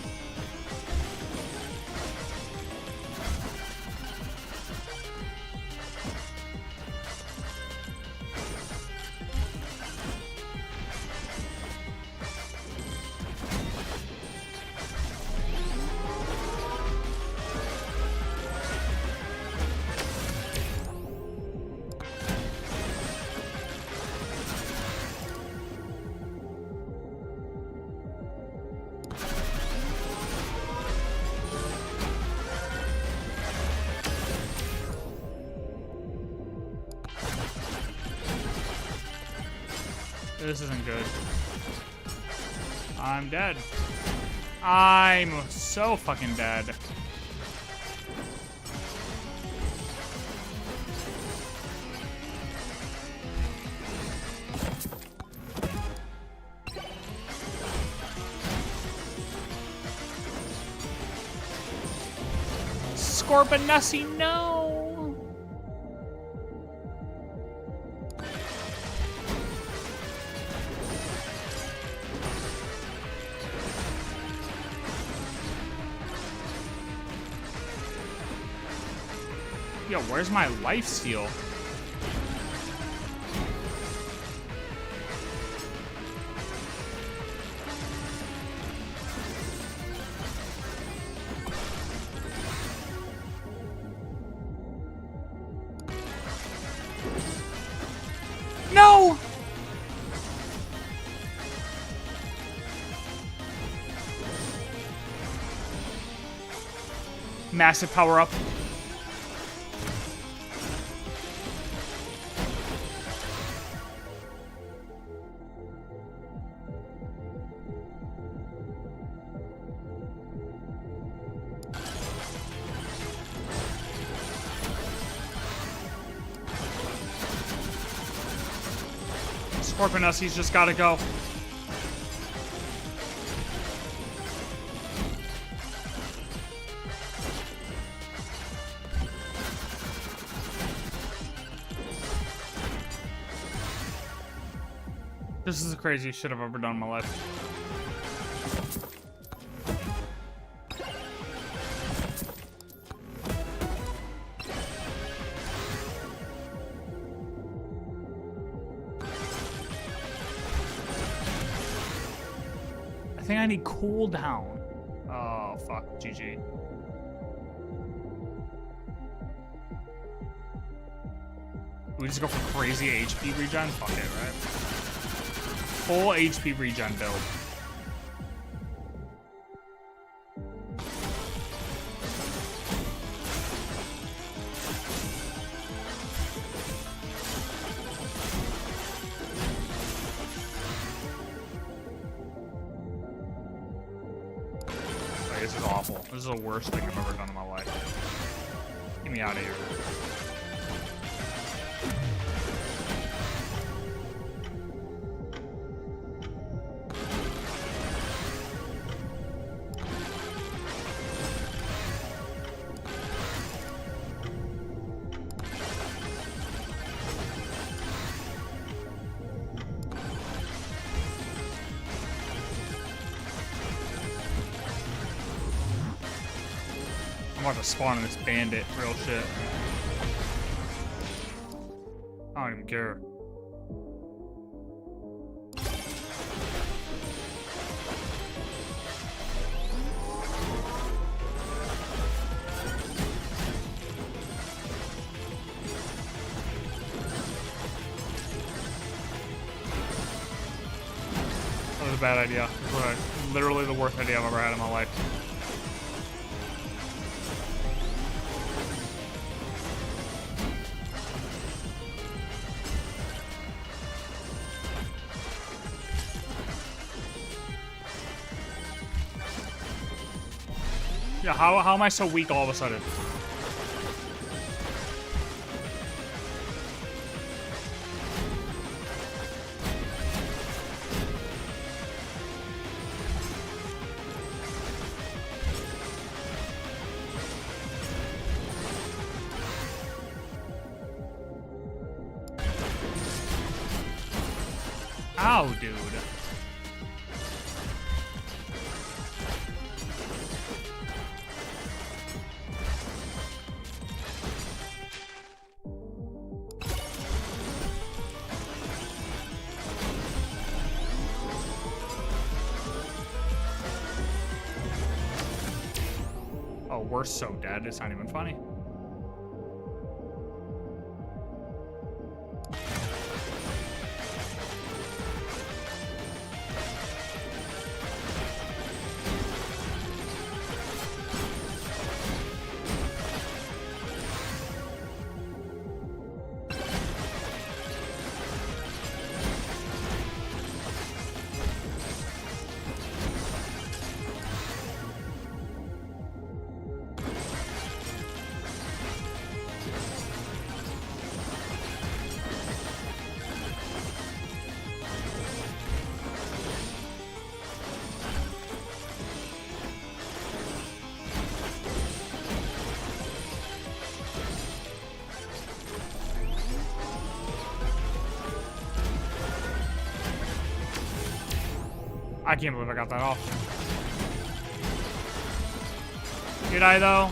This isn't good. I'm dead. I'm so fucking dead. Scorpionusy, no! Yo, where's my lifesteal? No! Massive power up. Scorpionusy's just gotta go. This is the craziest shit I've ever done in my life. any cooldown. Oh, fuck. GG. We just go for crazy HP regen? Fuck it, right? Full HP regen build. Like, this is awful. This is the worst thing I've ever done in my life. Get me out of here. I'm about to spawn in this bandit, real shit. I don't even care. That was a bad idea. It was literally the worst idea I've ever had in my life. Yeah, how am I so weak all of a sudden? Ow, dude. Oh, we're so dead, it's not even funny. I can't believe I got that off. Did I though?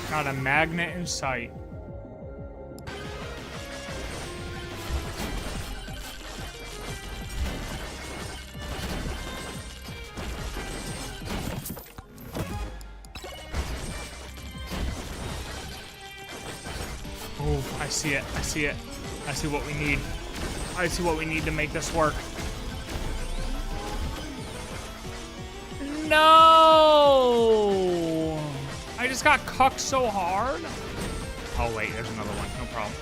Got a magnet in sight. Oh, I see it. I see it. I see what we need. I see what we need to make this work. No! I just got cucked so hard. Oh wait, there's another one. No problem.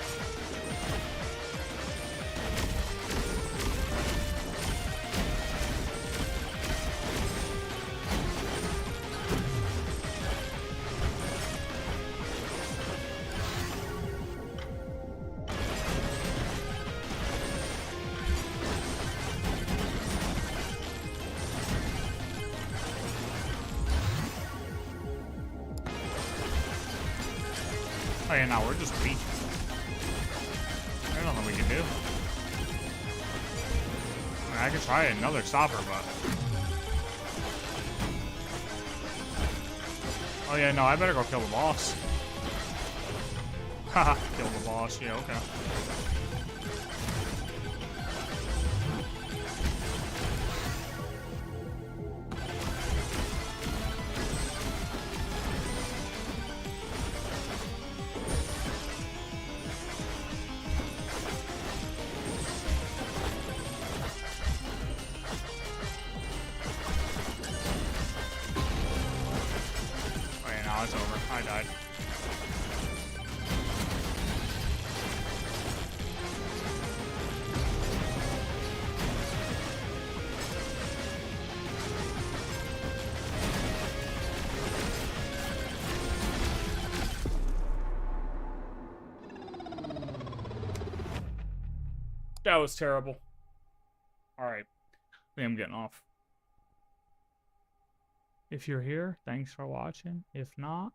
Oh yeah, no, we're just weak. There's nothing we can do. I mean, I could try another stopper, but... Oh yeah, no, I better go kill the boss. Haha, kill the boss, yeah, okay. Now it's over. I died. That was terrible. Alright. I think I'm getting off. If you're here, thanks for watching. If not,